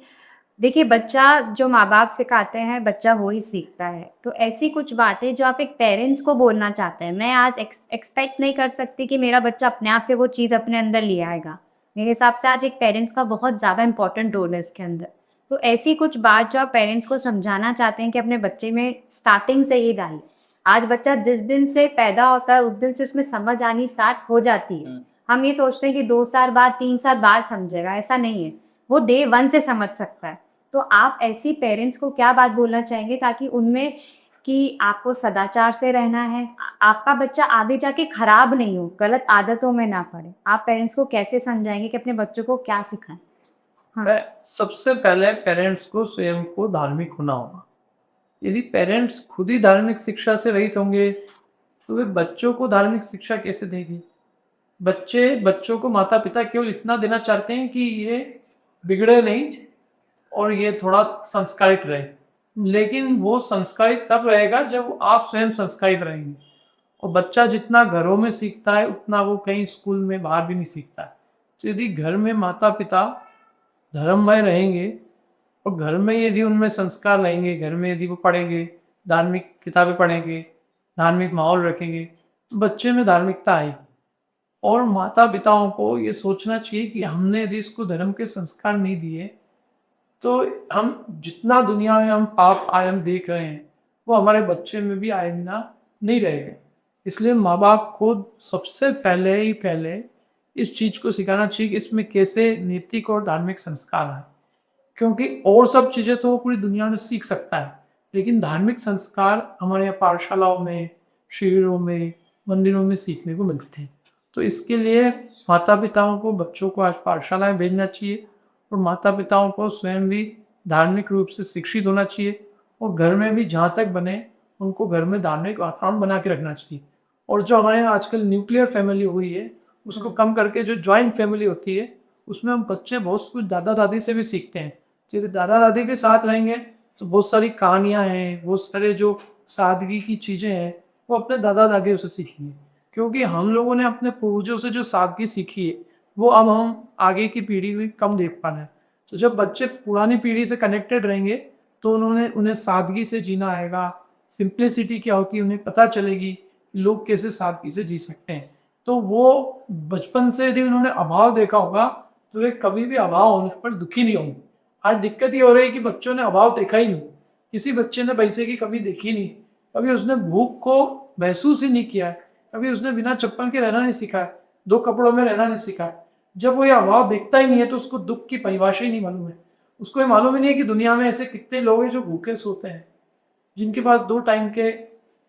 देखिए, बच्चा जो माँ बाप सिखाते हैं बच्चा वो ही सीखता है। तो ऐसी कुछ बातें जो आप एक पेरेंट्स को बोलना चाहते हैं, मैं आज एक्सपेक्ट नहीं कर सकती कि मेरा बच्चा अपने आप से वो चीज़ अपने अंदर ले आएगा। मेरे हिसाब से आज एक पेरेंट्स का बहुत ज़्यादा इंपॉर्टेंट रोल है इसके अंदर। तो ऐसी कुछ बात जो आप पेरेंट्स को समझाना चाहते हैं कि अपने बच्चे में स्टार्टिंग से ही डालिए। आज बच्चा जिस दिन से पैदा होता है उस दिन से उसमें समझ आनी स्टार्ट हो जाती है। हम ये सोचते हैं कि 2 साल बाद, 3 साल बाद समझेगा, ऐसा नहीं है। वो डे 1 से समझ सकता है। तो आप ऐसी पेरेंट्स को क्या बात बोलना चाहेंगे ताकि उनमें कि आपको सदाचार से रहना है, आपका बच्चा आगे जाके खराब नहीं हो, गलत आदतों में ना पड़े। आप पेरेंट्स को कैसे समझाएंगे कि अपने बच्चों को क्या सिखाएं? हाँ। सबसे पहले पेरेंट्स को स्वयं को धार्मिक होना होगा। यदि पेरेंट्स खुद ही धार्मिक शिक्षा से रहित होंगे तो वे बच्चों को धार्मिक शिक्षा कैसे देंगे? बच्चों को माता पिता केवल इतना देना चाहते हैं कि ये बिगड़े नहीं और ये थोड़ा संस्कारित रहे, लेकिन वो संस्कारित तब रहेगा जब आप स्वयं संस्कारित रहेंगे। और बच्चा जितना घरों में सीखता है उतना वो कहीं स्कूल में बाहर भी नहीं सीखता है। तो यदि घर में माता पिता धर्ममय रहेंगे और घर में यदि उनमें संस्कार रहेंगे, घर में यदि वो पढ़ेंगे, धार्मिक किताबें पढ़ेंगे, धार्मिक माहौल रखेंगे, तो बच्चे में धार्मिकता आएगी। और माता पिताओं को ये सोचना चाहिए कि हमने यदि इसको धर्म के संस्कार नहीं दिए तो हम जितना दुनिया में हम पाप आयन देख रहे हैं वो हमारे बच्चे में भी आइंदा नहीं रहेगा। इसलिए माँ बाप को सबसे पहले इस चीज़ को सिखाना चाहिए कि इसमें कैसे नैतिक और धार्मिक संस्कार आए, क्योंकि और सब चीज़ें तो वो पूरी दुनिया में सीख सकता है, लेकिन धार्मिक संस्कार हमारे यहाँ पाठशालाओं में, शिविरों में, मंदिरों में सीखने को मिलते हैं। तो इसके लिए माता पिताओं को बच्चों को आज पाठशालाएं भेजना चाहिए और माता पिताओं को स्वयं भी धार्मिक रूप से शिक्षित होना चाहिए और घर में भी जहाँ तक बने उनको घर में धार्मिक वातावरण बना के रखना चाहिए। और जो हमारे यहाँ आजकल न्यूक्लियर फैमिली हुई है उसको कम करके जो जॉइंट फैमिली होती है उसमें हम बच्चे बहुत कुछ दादा दादी से भी सीखते हैं। तो यदि दादा दादी के साथ रहेंगे तो बहुत सारी कहानियाँ हैं, बहुत सारे जो सादगी की चीज़ें हैं वो अपने दादा दादी से सीखेंगे, क्योंकि हम लोगों ने अपने पूर्वजों से जो सादगी सीखी है वो अब हम आगे की पीढ़ी में कम देख पा रहे हैं। तो जब बच्चे पुरानी पीढ़ी से कनेक्टेड रहेंगे तो उन्हें सादगी से जीना आएगा, सिंप्लिसिटी क्या होती है उन्हें पता चलेगी कि लोग कैसे सादगी से जी सकते हैं। तो वो बचपन से यदि उन्होंने अभाव देखा होगा तो वे कभी भी अभाव होने पर दुखी नहीं होंगे। आज दिक्कत ये हो रही है कि बच्चों ने अभाव देखा ही नहीं, किसी बच्चे ने पैसे की कमी देखी नहीं, कभी उसने भूख को महसूस ही नहीं किया है, कभी उसने बिना चप्पल के रहना नहीं सीखा है, 2 कपड़ों में रहना नहीं सीखा है। जब वो ये अभाव देखता ही नहीं है तो उसको दुख की परिभाषा ही नहीं मालूम है। उसको ये मालूम ही नहीं है कि दुनिया में ऐसे कितने लोग हैं जो भूखे सोते हैं, जिनके पास 2 टाइम के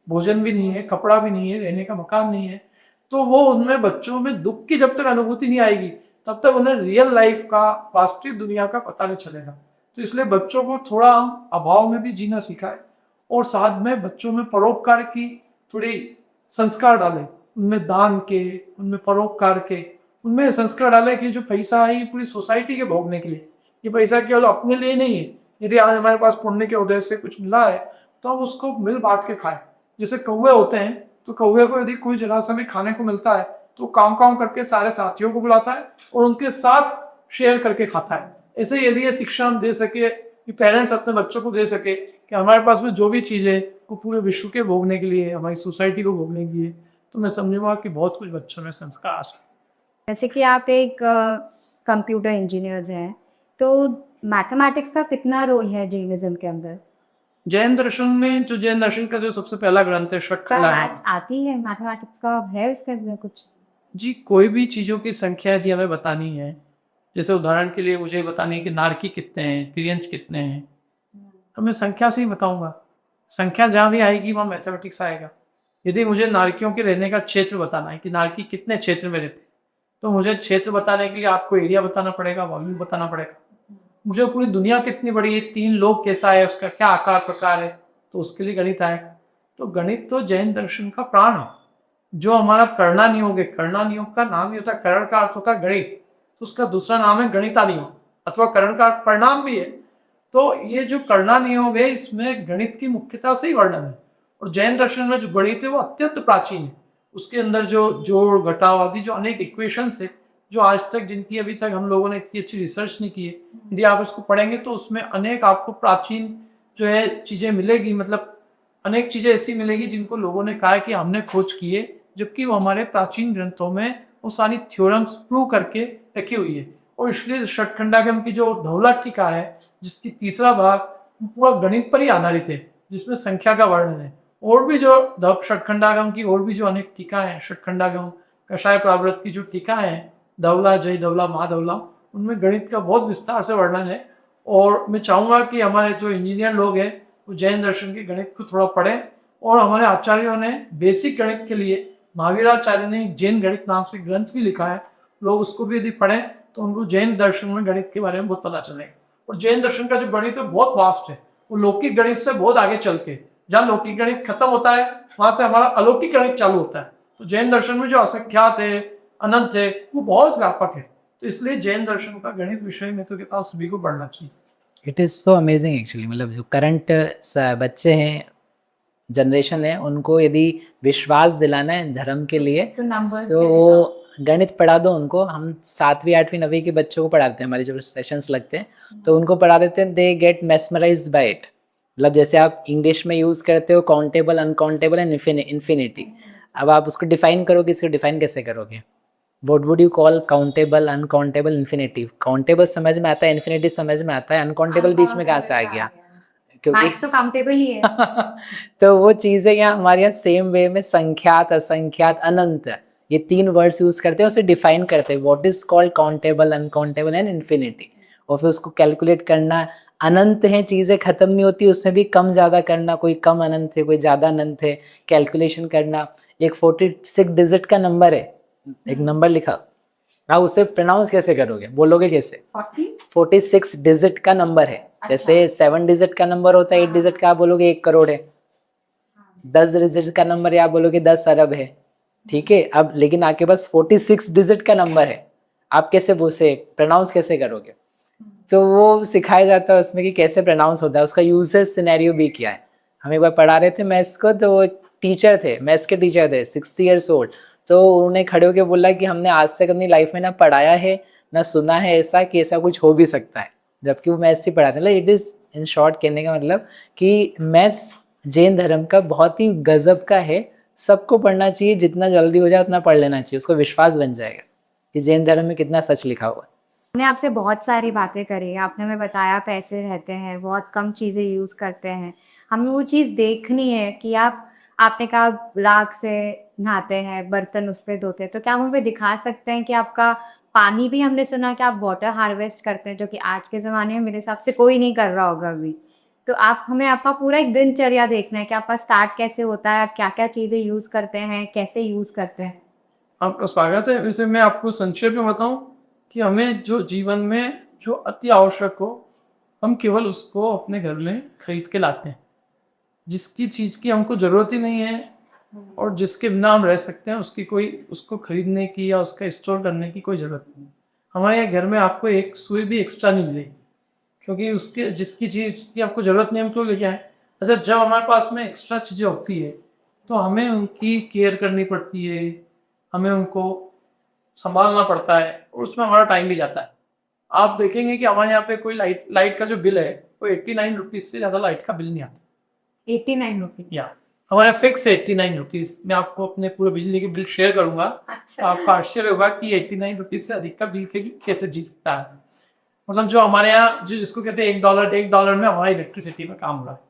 भोजन भी नहीं है, कपड़ा भी नहीं है, रहने का मकान नहीं है। तो वो उनमें बच्चों में दुख की जब तक अनुभूति नहीं आएगी तब तक उन्हें रियल लाइफ का, वास्तविक दुनिया का पता नहीं चलेगा। तो इसलिए बच्चों को थोड़ा हम अभाव में भी जीना सिखाएं और साथ में बच्चों में परोपकार की थोड़ी संस्कार डालें, उनमें दान के, उनमें परोपकार के, उनमें संस्कार डालें कि जो पैसा है ये पूरी सोसाइटी के भोगने के लिए, ये पैसा केवल अपने लिए नहीं है। यदि आज हमारे पास पुण्य के उदय से कुछ मिला है तो हम उसको मिल बांट के खाएं। जैसे कौवे होते हैं तो कौवे को यदि कोई जरा सा भी खाने को मिलता है तो काम काम करके सारे साथियों को बुलाता है और उनके साथ शेयर करके खाता है। ऐसे यदि ये शिक्षा हम दे सके कि पेरेंट्स अपने बच्चों को दे सके कि हमारे पास में जो भी चीज़ें वो पूरे विश्व के भोगने के लिए, हमारी सोसाइटी को भोगने के लिए, तो मैं समझूंगा कि बहुत कुछ बच्चों में संस्कार आ सकते। जैसे कि आप एक कंप्यूटर इंजीनियर्स हैं, तो मैथमेटिक्स का कितना रोल है जैनिज्म के अंदर? जैन दर्शन में जो जैन दर्शन का जो सबसे पहला ग्रंथ है क्या षटखंड है। मैथ्स आती है, मैथमेटिक्स का है उसके अंदर कुछ? जी, कोई भी चीज़ों की संख्या यदि हमें बतानी है, जैसे उदाहरण के लिए मुझे बतानी है कि नारकी कितने हैं, त्रियंश कितने हैं, तो मैं संख्या से ही बताऊंगा। संख्या जहाँ भी आएगी वहाँ मैथमेटिक्स आएगा। यदि मुझे नारकियों के रहने का क्षेत्र बताना है कि नारकी कितने क्षेत्र में रहते हैं, तो मुझे क्षेत्र बताने के लिए आपको एरिया बताना पड़ेगा, वॉल्यूम बताना पड़ेगा। मुझे पूरी दुनिया कितनी बड़ी है, 3 लोग कैसा है, उसका क्या आकार प्रकार है, तो उसके लिए गणित आएगा। तो गणित तो जैन दर्शन का प्राण है। जो हमारा करना नियोग है, करना नियोग का नाम ही होता है, करण का अर्थ होता है गणित, तो उसका दूसरा नाम है गणिता नियोग, अथवा करण का अर्थ परिणाम भी है। तो ये जो करना नियोग है, इसमें गणित की मुख्यता से ही वर्णन है। और जैन दर्शन में जो गणित है वो अत्यंत प्राचीन है। उसके अंदर जो जोड़ घटाव आदि जो अनेक इक्वेशंस है, जो आज तक जिनकी अभी तक हम लोगों ने इतनी अच्छी रिसर्च नहीं की है, यदि आप इसको पढ़ेंगे तो उसमें अनेक आपको प्राचीन जो है चीज़ें मिलेगी। मतलब अनेक चीज़ें ऐसी मिलेगी जिनको लोगों ने कहा है कि हमने खोज की है, जबकि वो हमारे प्राचीन ग्रंथों में वो सारी थ्योरम्स प्रूव करके रखी हुई है। और इसलिए षटखंडागम की जो धौला टीका है, जिसकी तीसरा भाग पूरा गणित पर ही आधारित है, जिसमें संख्या का वर्णन है। और भी जो षटखंडागम की और भी जो अनेक टीका है, षटखंडागम कषाय प्रावृत की जो टीका है, धवला, जय धवला, महाधवला, उनमें गणित का बहुत विस्तार से वर्णन है। और मैं चाहूँगा कि हमारे जो इंजीनियर लोग हैं वो जैन दर्शन के गणित को थोड़ा पढ़ें। और हमारे आचार्यों ने बेसिक गणित के लिए, महावीराचार्य ने एक जैन गणित नाम से ग्रंथ भी लिखा है, लोग उसको भी यदि पढ़ें तो उनको जैन दर्शन में गणित के बारे में बहुत पता चलेगा। और जैन दर्शन का जो गणित है बहुत वास्ट है, वो लौकिक गणित से बहुत आगे चल के, जहाँ लौकिक गणित खत्म होता है वहाँ से हमारा अलौकिक गणित चालू होता है। तो जैन दर्शन में जो असंख्यात है, अनंत है, वो बहुत व्यापक है। तो इसलिए जैन दर्शन का गणित विषय में तो कहता हूँ सभी को पढ़ना चाहिए। It is so amazing actually. मतलब जो करंट बच्चे हैं, जनरेशन है, उनको यदि विश्वास दिलाना है धर्म के लिए तो नंबर तो वो गणित पढ़ा दो उनको। हम 7वीं 8वीं 9वीं के बच्चों को पढ़ाते हैं, हमारे जो सेशंस लगते हैं तो उनको पढ़ा देते हैं, they get mesmerized by it. मतलब जैसे आप इंग्लिश में यूज़ करते हो काउंटेबल, अनकाउंटेबल एंड इन्फिनिटी, अब आप उसको डिफाइन करोगे, इसको डिफाइन कैसे करोगे? What would you call countable, uncountable, infinity? Countable समझ में आता है, इन्फिनिटी समझ में आता है, अनकाउंटेबल बीच में कहाँ से आ गया? क्योंकि मैथ्स तो काउंटेबल ही है। तो वो चीज़ें यहाँ हमारे यहाँ सेम वे में संख्यात, असंख्यात, अनंत, ये 3 वर्ड्स यूज़ करते हैं, उसे डिफाइन करते हैं, what is called countable, uncountable and infinity. और फिर उसको कैलकुलेट करना, अनंत हैं चीज़ें, ख़त्म नहीं होती, उसमें भी कम ज़्यादा करना, कोई कम अनंत है, कोई ज़्यादा अनंत है, कैलकुलेशन करना। एक 46 डिजिट का नंबर है, एक नंबर लिखा, आप उसे प्रोनाउंस कैसे करोगे, बोलोगे कैसे? 46 डिजिट का नंबर है। जैसे 7 डिजिट का नंबर होता है, 8 डिजिट का आप बोलोगे 1 करोड़ है, 10 डिजिट का नंबर है आप बोलोगे 10 अरब है, ठीक है। अब लेकिन आपके पास 46 डिजिट का नंबर है, आप कैसे उसे प्रोनाउंस कैसे करोगे? तो वो सिखाया जाता है उसमें कि कैसे प्रोनाउंस होता है, उसका यूजेज सिनेरियो भी क्या है। हम एक बार पढ़ा रहे थे मैथ्स को, तो वो टीचर थे, मैथ्स के टीचर थे, 60 ईयर्स ओल्ड, तो उन्होंने खड़े होकर बोला कि हमने आज तक अपनी लाइफ में ना पढ़ाया है ना सुना है ऐसा कि ऐसा कुछ हो भी सकता है, जबकि वो मैथ्स ही पढ़ाते हैं। इट इज़ इन शॉर्ट कहने का मतलब कि मैथ्स जैन धर्म का बहुत ही गजब का है, सबको पढ़ना चाहिए, जितना जल्दी हो जाए उतना पढ़ लेना चाहिए, उसको विश्वास बन जाएगा कि जैन धर्म में कितना सच लिखा हुआ है। हमने आपसे बहुत सारी बातें करी, आपने हमें बताया पैसे रहते हैं, बहुत कम चीज़ें यूज़ करते हैं, हमें वो चीज़ देखनी है कि आपने कहा राख से नहाते हैं, बर्तन उस पर धोते हैं, तो क्या हम हमें दिखा सकते हैं कि आपका पानी भी, हमने सुना कि आप वाटर हार्वेस्ट करते हैं, जो कि आज के ज़माने में मेरे हिसाब से कोई नहीं कर रहा होगा अभी। तो हमें आपका पूरा एक दिनचर्या देखना है कि आपका स्टार्ट कैसे होता है, आप क्या क्या चीज़ें यूज़ करते हैं, कैसे यूज़ करते हैं। आपका स्वागत है। वैसे मैं आपको संक्षेप में बताऊं कि हमें जो जीवन में जो अति आवश्यक हो, हम केवल उसको अपने घर में खरीद के लाते हैं। जिसकी चीज़ की हमको ज़रूरत ही नहीं है और जिसके बिना हम रह सकते हैं, उसको खरीदने की या उसका स्टोर करने की कोई ज़रूरत नहीं। हमारे यहाँ घर में आपको एक सुई भी एक्स्ट्रा नहीं मिलेगी, क्योंकि जिसकी चीज़ की आपको ज़रूरत नहीं, हम क्यों लेके आए? अच्छा, जब हमारे पास में एक्स्ट्रा चीज़ें होती है तो हमें उनकी केयर करनी पड़ती है, हमें उनको संभालना पड़ता है और उसमें हमारा टाइम भी जाता है। आप देखेंगे कि हमारे यहाँ पे कोई लाइट का जो बिल है वो 89 रुपीज़ से ज़्यादा लाइट का बिल नहीं आता। 89 रुपीज। या हमारा फिक्स है 89 रुपीज़। मैं आपको अपने पूरे बिजली के बिल शेयर करूंगा, तो अच्छा। आपको आश्चर्य होगा कि 89 रुपीज़ से अधिक का बिल कैसे जी सकता है। मतलब जो हमारे यहाँ जो जिसको कहते हैं $1 में हमारा इलेक्ट्रिसिटी में काम हो रहा है।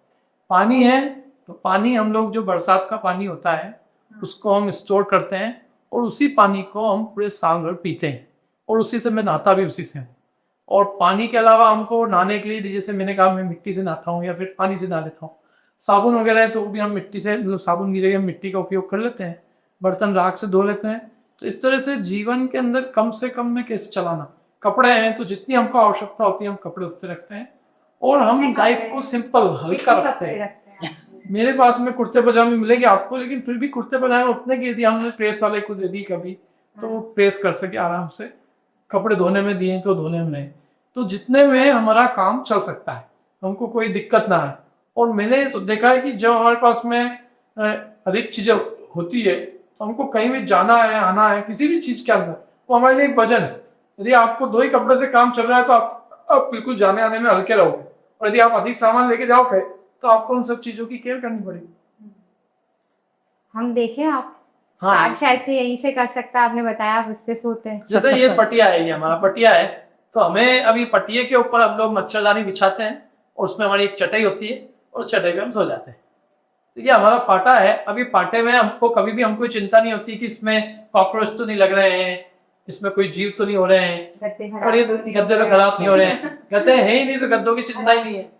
पानी है तो पानी हम लोग जो बरसात का पानी होता है उसको हम स्टोर करते हैं और उसी पानी को हम पूरे साल भर पीते हैं और उसी से मैं नहाता भी उसी से हूँ। और पानी के अलावा हमको नहाने के लिए, जैसे मैंने कहा, मैं मिट्टी से नहाता हूँ या फिर पानी से नहा लेता हूँ। साबुन वगैरह है तो वो भी हम मिट्टी से, मतलब साबुन की जगह मिट्टी का उपयोग कर लेते हैं। बर्तन राख से धो लेते हैं। तो इस तरह से जीवन के अंदर कम से कम में कैसे चलाना। कपड़े हैं तो जितनी हमको आवश्यकता होती है हम कपड़े उतने रखते हैं और हम लाइफ को सिंपल हल्का रखते हैं। मेरे पास में कुर्ते पजामे मिलेंगे आपको, लेकिन फिर भी कुर्ते पजामे उतने के दिए हमने प्रेस वाले को दे दी कभी, तो वो प्रेस कर सके आराम से। कपड़े धोने में दिए तो धोने में नहीं, तो जितने में हमारा काम चल सकता है, हमको कोई दिक्कत ना है। और मैंने देखा है कि जब हमारे पास में अधिक चीज़ें होती है तो हमको कहीं भी जाना है, आना है, किसी भी चीज़ के अंदर, वो हमारे लिए एक वजन है। यदि आपको 2 ही कपड़े से काम चल रहा है तो आप बिल्कुल जाने आने में हल्के रहोगे, और यदि आप अधिक सामान लेके जाओगे तो आपको उन सब चीज़ों की केयर करनी पड़ेगी। हम देखें आप हाँ। शायद से यहीं से कर सकता है, आपने बताया आप उस पे सोते हैं। जैसे ये पटिया है, ये हमारा पटिया है, तो हमें अभी पटिये के ऊपर हम लोग मच्छरदानी बिछाते हैं और उसमें हमारी एक चटाई होती है और उस चटाई पे हम सो जाते हैं। तो ये हमारा पाटा है। अभी पाटे में हमको कभी भी हमको चिंता नहीं होती कि इसमें कॉकरोच तो नहीं लग रहे हैं, इसमें कोई जीव तो नहीं हो रहे हैं, और ये गद्दे तो खराब नहीं हो रहे हैं। गद्दे हैं ही नहीं तो गद्दों की चिंता ही नहीं है।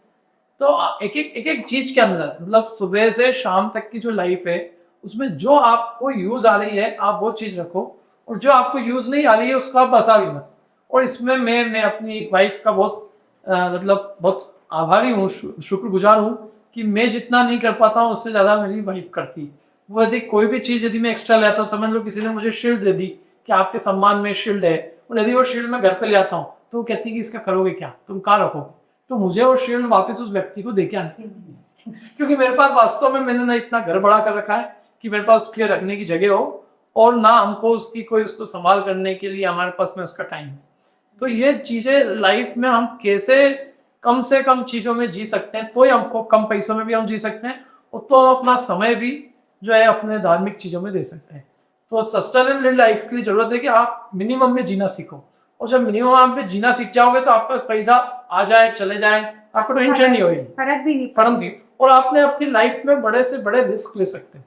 तो एक चीज के अंदर, मतलब सुबह से शाम तक की जो लाइफ है उसमें जो आपको यूज आ रही है आप वो चीज रखो, और जो आपको यूज नहीं आ रही है उसको आप बसा भी मत। और इसमें मैं अपनी वाइफ का बहुत आभारी हूँ, शुक्रगुजार हूँ कि मैं जितना नहीं कर पाता हूँ उससे ज़्यादा मेरी वाइफ करती है। वो यदि कोई भी चीज़ यदि मैं एक्स्ट्रा लेता हूँ, समझ लो किसी ने मुझे शील्ड दे दी कि आपके सम्मान में शील्ड है, और यदि वो शील्ड मैं घर पे ले आता हूँ तो वो कहती है कि इसका करोगे क्या, तुम कहाँ रखोगे, तो मुझे वो शील्ड वापस उस व्यक्ति को दे के आनी है। क्योंकि मेरे पास वास्तव में मैंने ना इतना घर बड़ा कर रखा है कि मेरे पास उसके रखने की जगह हो, और ना हमको उसकी कोई उसको संभाल करने के लिए हमारे पास में उसका टाइम है। तो ये चीज़ें लाइफ में हम कैसे कम से कम चीज़ों में जी सकते हैं, तो ही हमको कम पैसों में भी हम जी सकते हैं, और तो अपना समय भी जो है अपने धार्मिक चीज़ों में दे सकते हैं। तो सस्टेनेबल लाइफ के लिए ज़रूरत है कि आप मिनिमम में जीना सीखो, और जब मिनिमम आप में जीना सीख जाओगे तो आपके पास पैसा आ जाए चले जाए आपको टेंशन नहीं होगी, फर्क भी नहीं फर्क नहीं, और आपने अपनी लाइफ में बड़े से बड़े रिस्क ले सकते हैं।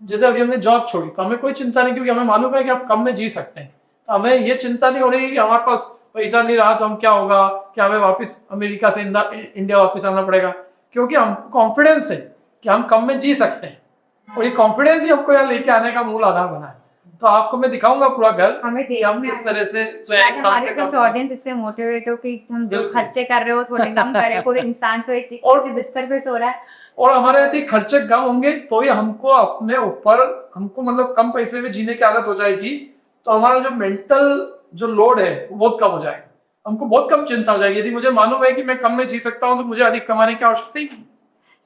जैसे अभी हमने जॉब छोड़ी तो हमें कोई चिंता नहीं, क्योंकि हमें मालूम है कि आप कम में जी सकते हैं। तो हमें ये चिंता नहीं हो रही कि हमारे पास पैसा नहीं रहा तो हम क्या होगा, क्या हमें वापस अमेरिका से इंडिया वापस आना पड़ेगा, क्योंकि हमको कॉन्फिडेंस है कि हम कम में जी सकते हैं, और ये कॉन्फिडेंस ही हमको यहाँ लेके आने का मूल आधार बना है। तो आपको मैं दिखाऊंगा पूरा घर, हमें हम इस तरह से हमारे कुछ ऑडियंस इससे मोटिवेट हो कि हम जो खर्चे कर रहे हो थोड़े कम करें। कोई इंसान तो एक और बिस्तर पे सो रहा है, और हमारे यदि खर्चे कम होंगे तो ही हमको अपने ऊपर मतलब कम पैसे में जीने की आदत हो जाएगी, तो हमारा जो मेंटल जो लोड है वो बहुत कम हो जाएगा, हमको बहुत कम चिंता हो जाएगी। यदि मुझे मालूम है कि मैं कम में जी सकता हूँ तो मुझे अधिक कमाने की आवश्यकता ही नहीं।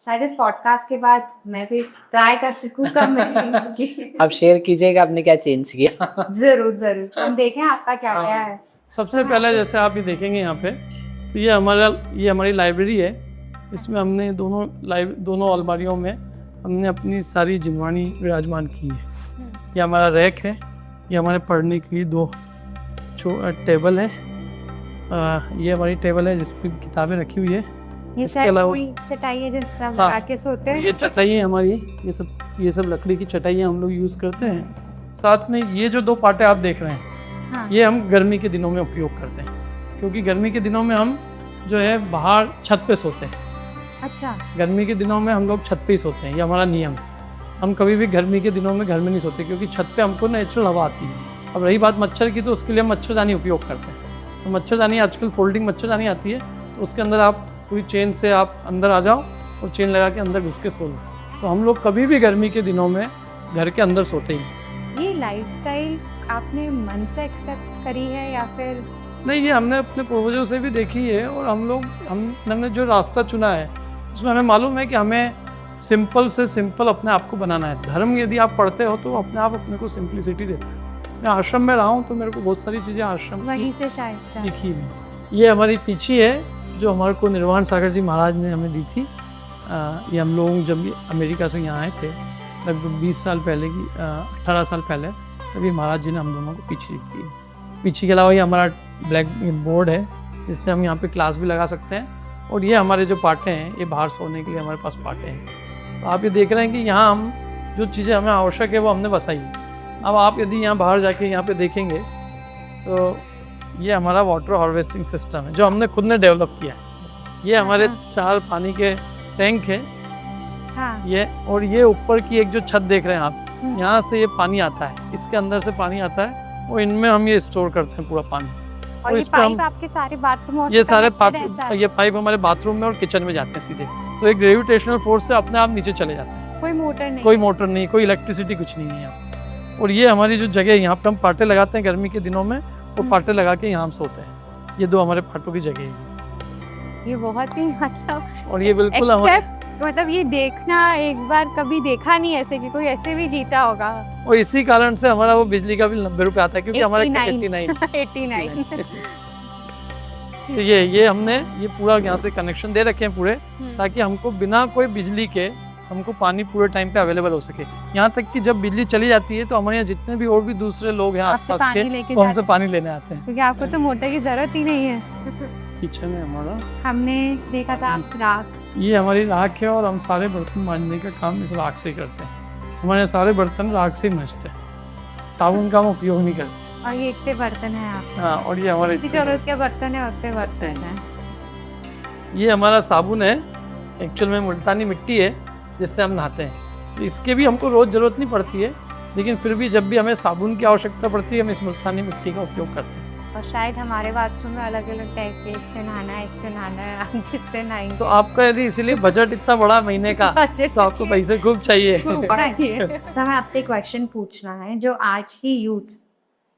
शायद इस पॉडकास्ट के बाद मैं भी ट्राई कर सकूं कम में जीने की। आप शेयर कीजिएगा आपने क्या चेंज किया। जरूर जरूर, हम देखें आपका क्या क्या है। सबसे पहले जैसे आप ये देखेंगे यहाँ पे, तो ये हमारी लाइब्रेरी है। इसमें हमने दोनों अलमारियों में हमने अपनी सारी जिनवानी विराजमान की है। ये हमारा रैक है, ये हमारे पढ़ने के लिए 2 टेबल है। ये हमारी टेबल है जिस पर किताबें रखी हुई है। ये शायद कोई चटाई है जिस पर हम लगा के सोते हैं। ये चटाई है हमारी, ये सब लकड़ी की चटाई हम लोग यूज़ करते हैं। साथ में ये जो 2 पाटे आप देख रहे हैं, हाँ। ये हम गर्मी के दिनों में उपयोग करते हैं, क्योंकि गर्मी के दिनों में हम जो है बाहर छत पे सोते हैं। अच्छा, गर्मी के दिनों में हम लोग छत पे ही सोते हैं, ये हमारा नियम है। हम कभी भी गर्मी के दिनों में घर में नहीं सोते, क्योंकि छत पे हमको नेचुरल हवा आती है। अब रही बात मच्छर की, तो उसके लिए हम मच्छरदानी उपयोग करते हैं। तो मच्छरदानी आजकल फोल्डिंग मच्छरदानी आती है, तो उसके अंदर आप पूरी चेन से आप अंदर आ जाओ और चेन लगा के अंदर घुस के सो लो। तो हम लोग कभी भी गर्मी के दिनों में घर के अंदर सोते ही। ये लाइफस्टाइल आपने मन से एक्सेप्ट करी है या फिर? नहीं, ये हमने अपने पूर्वजों से भी देखी है, और हमने जो रास्ता चुना है उसमें हमें मालूम है कि हमें सिंपल से सिंपल अपने आप को बनाना है। धर्म यदि आप पढ़ते हो तो अपने आप अपने को सिंप्लिसिटी देता है। मैं आश्रम में रहा हूँ तो मेरे को बहुत सारी चीज़ें आश्रम वहीं की से शायद सीखी हुई। ये हमारी पीछी है जो हमारे को निर्वाण सागर जी महाराज ने हमें दी थी। ये हम लोग जब भी अमेरिका से यहाँ आए थे लगभग 20 साल पहले की 18 साल पहले, तभी महाराज जी ने हम दोनों को पीछी दी थी। पीछे के अलावा ये हमारा ब्लैक बोर्ड है जिससे हम यहाँ पे क्लास भी लगा सकते हैं। और ये हमारे जो पाटे हैं ये बाहर सोने के लिए हमारे पास पाटे हैं। तो आप ये देख रहे हैं कि यहाँ हम जो चीज़ें हमें आवश्यक है वो हमने बसाई है। अब आप यदि यहाँ बाहर जाके यहाँ पे देखेंगे तो ये हमारा वाटर हार्वेस्टिंग सिस्टम है जो हमने खुद ने डेवलप किया है। ये हमारे 4 पानी के टैंक है। हाँ। ये और ये ऊपर की एक जो छत देख रहे हैं आप, यहाँ से ये पानी आता है, इसके अंदर से पानी आता है और इनमें हम ये स्टोर करते हैं पूरा पानी। और ये इस पे पाइप आपके सारे बाथरूम ये सारे ये पाइप हमारे बाथरूम में और किचन में जाते हैं सीधे। तो एक ग्रेविटेशनल फोर्स से अपने आप नीचे चले जाते हैं। कोई मोटर नहीं, कोई मोटर नहीं, कोई इलेक्ट्रिसिटी, कुछ नहीं है यहाँ। और ये हमारी जो जगह है यहाँ पर हम पाटे लगाते हैं गर्मी के दिनों में, और पाटे लगा के यहाँ हम सोते हैं। ये 2 हमारे पाटों की जगह है। ये बहुत ही मतलब और ये बिल्कुल हमारे मतलब ये देखना एक बार कभी देखा नहीं ऐसे कि कोई ऐसे भी जीता होगा। और इसी कारण से हमारा वो बिजली का बिल 90 रुपये आता है क्योंकि हमारे 89 तो ये हमने ये पूरा यहाँ से कनेक्शन दे रखे हैं पूरे, ताकि हमको बिना कोई बिजली के हमको पानी पूरे टाइम पे अवेलेबल हो सके। यहाँ तक कि जब बिजली चली जाती है तो हमारे यहाँ जितने भी और भी दूसरे लोग हैं आसपास के वो हमसे पानी लेने आते हैं, क्योंकि आपको तो मोटर की जरूरत ही नहीं है। किचन है हमारा। हमने देखा था आप राख, ये हमारी राख है और हम सारे बर्तन मांजने का काम इस राख से करते हैं। हमारे सारे बर्तन राख से ही मांजते हैं, साबुन का हम उपयोग नहीं करते। और ये इतने बर्तन है आप। हाँ, और ये हमारे जरूरत के बर्तन है, उतने बर्तन है। ये हमारा साबुन है, एक्चुअल में मुल्तानी मिट्टी है जिससे हम नहाते हैं। तो इसके भी हमको रोज़ ज़रूरत नहीं पड़ती है, लेकिन फिर भी जब भी हमें साबुन की आवश्यकता पड़ती है हम इस मुल्तानी मिट्टी का उपयोग करते हैं। और शायद हमारे बाथरूम में अलग अलग टाइप के, इससे नहाना है, इससे नहाना है, आप जिससे नहाएंगे। तो आपका यदि इसीलिए बजट इतना बड़ा महीने का तो आपको पैसे खूब चाहिए। सर मैं आपसे क्वेश्चन पूछना है, जो आज की यूथ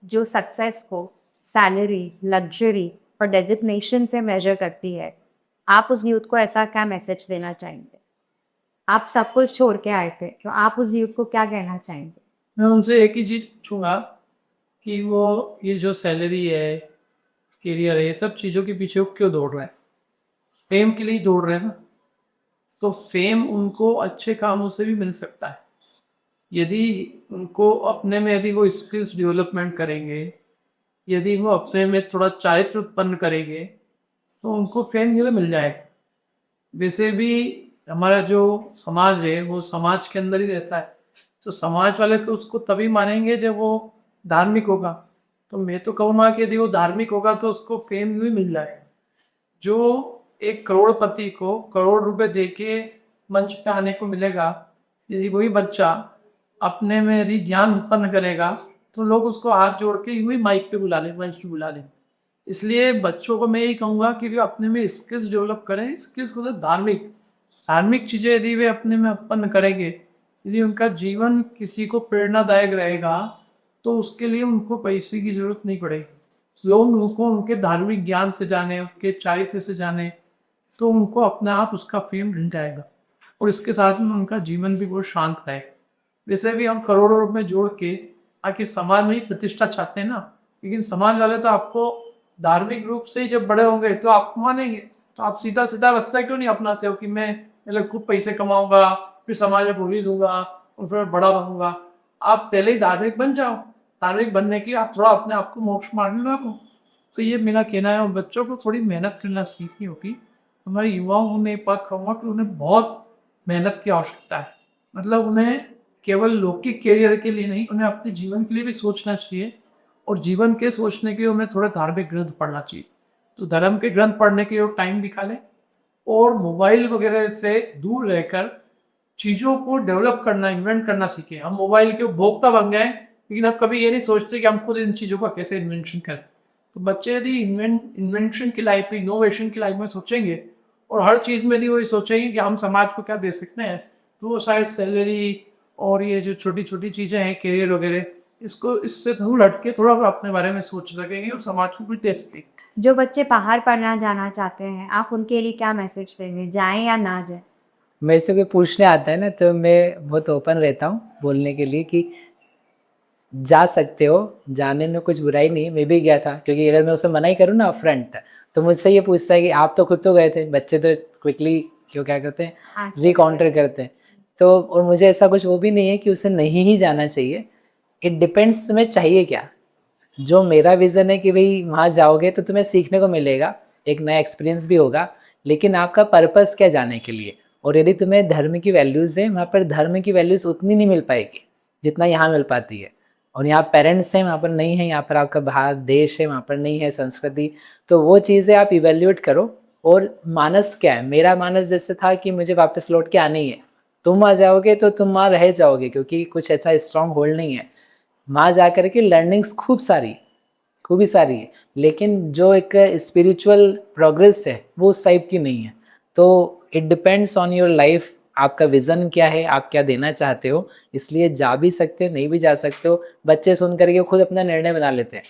जो सक्सेस को सैलरी, लग्जरी और डेजिग्नेशन से मेजर करती है, आप उस यूथ को ऐसा क्या मैसेज देना चाहेंगे? आप सब कुछ छोड़ के आए थे, तो आप उस यूथ को क्या कहना चाहेंगे? मैं उनसे एक ही चीज़ पूछूंगा कि वो ये जो सैलरी है, करियर है, ये सब चीज़ों के पीछे वो क्यों दौड़ रहे हैं? फेम के लिए दौड़ रहे हैं ना। तो फेम उनको अच्छे कामों से भी मिल सकता है यदि उनको अपने में यदि वो स्किल्स डेवलपमेंट करेंगे, यदि वो अपने में थोड़ा चारित्र उत्पन्न करेंगे तो उनको फेम ये मिल जाएगा। वैसे भी हमारा जो समाज है वो समाज के अंदर ही रहता है, तो समाज वाले तो उसको तभी मानेंगे जब वो धार्मिक होगा। तो मैं तो कहूँगा कि यदि वो धार्मिक होगा तो उसको फेम भी मिल जाएगा। जो एक करोड़पति को करोड़ रुपए दे के मंच पे आने को मिलेगा, यदि वही बच्चा अपने में यदि ज्ञान उत्पन्न करेगा तो लोग उसको हाथ जोड़ के यूँ ही माइक पे बुला लें, मंच पे बुला लें। इसलिए बच्चों को मैं यही कहूँगा कि वे अपने में स्किल्स डेवलप करें। स्किल्स मतलब धार्मिक चीज़ें यदि वे अपने में उत्पन्न करेंगे, यदि उनका जीवन किसी को प्रेरणादायक रहेगा तो उसके लिए उनको पैसे की जरूरत नहीं पड़ेगी। लोग उनको उनके धार्मिक ज्ञान से जाने, उनके चारित्र से जाने, तो उनको अपने आप उसका फेम मिल जाएगा और इसके साथ में उनका जीवन भी बहुत शांत रहेगा। वैसे भी हम करोड़ों रुपए जोड़ के आखिर समाज में ही प्रतिष्ठा चाहते हैं ना, लेकिन समाज वाले तो आपको धार्मिक रूप से ही जब बड़े होंगे तो आपको मानेंगे। तो आप सीधा सीधा रास्ता क्यों नहीं अपनाते हो कि मैं मतलब खूब पैसे कमाऊंगा, फिर समाज में बोली दूंगा और फिर बड़ा बनूंगा? आप पहले ही धार्मिक बन जाओ। धार्मिक बनने की आप थोड़ा अपने आप को मोक्ष मार्ग में रखो। तो ये मेरा कहना है। और बच्चों को थोड़ी मेहनत करना सीखनी होगी। हमारे युवाओं को मैं एक बात कहूँगा कि उन्हें बहुत मेहनत की आवश्यकता है। मतलब उन्हें केवल लौकिक कैरियर के लिए नहीं, उन्हें अपने जीवन के लिए भी सोचना चाहिए। और जीवन के सोचने के लिए उन्हें थोड़े धार्मिक ग्रंथ पढ़ना चाहिए। तो धर्म के ग्रंथ पढ़ने के लिए टाइम निकालें और मोबाइल वगैरह से दूर रहकर चीज़ों को डेवलप करना, इन्वेंट करना सीखें। हम मोबाइल के उपभोक्ता बन गए, लेकिन अब कभी ये नहीं सोचते कि हम खुद इन चीज़ों का कैसे इन्वेंशन करें। तो बच्चे यदि इन्वेंशन की लाइफ में, इनोवेशन की लाइफ में सोचेंगे और हर चीज़ में यदि वही सोचेंगे कि हम समाज को क्या दे सकते हैं, तो वो शायद सैलरी और ये जो छोटी छोटी चीज़ें हैं, करियर वगैरह, इसको इससे दूर हट के थोड़ा अपने बारे में सोच सकेंगे और समाज को भी दे सकेंगे। जो बच्चे बाहर पढ़ना जाना चाहते हैं, आप उनके लिए क्या मैसेज देंगे, जाएं या ना जाएं? मेरे से कोई पूछने आता है ना तो मैं बहुत ओपन रहता हूँ बोलने के लिए कि जा सकते हो, जाने में कुछ बुराई नहीं है। मैं भी गया था, क्योंकि अगर मैं उसे मना ही करूँ ना अपफ्रंट, तो मुझसे ये पूछता है कि आप तो खुद तो गए थे। बच्चे तो क्विकली क्यों क्या करते हैं, Answer रिकाउंटर करते हैं। तो और मुझे ऐसा कुछ वो भी नहीं है कि उसे नहीं ही जाना चाहिए। इट डिपेंड्स तुम्हें चाहिए क्या। जो मेरा विज़न है कि भाई वहाँ जाओगे तो तुम्हें सीखने को मिलेगा, एक नया एक्सपीरियंस भी होगा, लेकिन आपका पर्पस क्या जाने के लिए। और यदि तुम्हें धर्म की वैल्यूज़ है, वहाँ पर धर्म की वैल्यूज़ उतनी नहीं मिल पाएगी जितना यहाँ मिल पाती है। और यहाँ पेरेंट्स हैं, वहाँ पर नहीं है, यहाँ पर आपका भारत देश है, वहाँ पर नहीं है संस्कृति। तो वो चीज़ें आप इवैल्यूएट करो। और मानस क्या है, मेरा मानस जैसे था कि मुझे वापस लौट के आना ही है। तुम आ जाओगे तो तुम वहाँ रह जाओगे, क्योंकि कुछ ऐसा स्ट्रॉन्ग होल्ड नहीं है। वहाँ जा कर के लर्निंग्स खूब ही सारी है, लेकिन जो एक स्पिरिचुअल प्रोग्रेस है वो उस टाइप की नहीं है। तो it depends on your life, आपका विज़न क्या है, आप क्या देना चाहते हो। इसलिए जा भी सकते हो, नहीं भी जा सकते हो। बच्चे सुन करके खुद अपना निर्णय बना लेते हैं,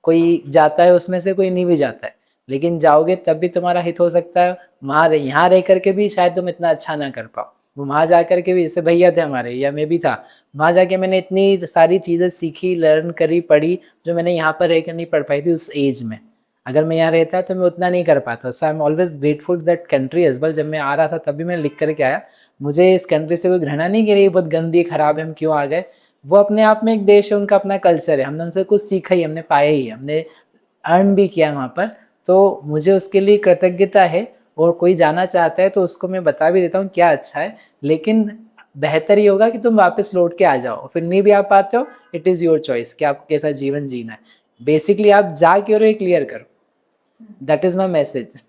कोई जाता है उसमें से, कोई नहीं भी जाता है। लेकिन जाओगे तब भी तुम्हारा हित हो सकता है। वहाँ यहाँ रह करके भी शायद तुम इतना अच्छा ना कर पाओ। वहाँ जा कर के भी, जैसे भैया थे हमारे या मैं भी था, वहाँ जाके मैंने इतनी सारी चीज़ें सीखी, लर्न करी, पढ़ी, जो मैंने यहाँ पर रह कर नहीं पढ़ पाई थी उस एज में। अगर मैं यहाँ रहता तो मैं उतना नहीं कर पाता। So I am always grateful that country as well. जब मैं आ रहा था तब भी मैं लिख करके आया। मुझे इस कंट्री से कोई घृणा नहीं कि ये बहुत गंदी खराब है, हम क्यों आ गए। वो अपने आप में एक देश है, उनका अपना कल्चर है, हमने उनसे कुछ सीखा ही, हमने पाया ही, हमने अर्न भी किया वहाँ पर। तो मुझे उसके लिए कृतज्ञता है। और कोई जाना चाहता है तो उसको मैं बता भी देता हूँ क्या अच्छा है, लेकिन बेहतर ये होगा कि तुम वापस लौट के आ जाओ। फिर नहीं भी आ पाते हो, इट इज़ योर चॉइस कि आपको कैसा जीवन जीना है। बेसिकली आप जा क्यों रहे क्लियर करो, दैट इज़ माई मैसेज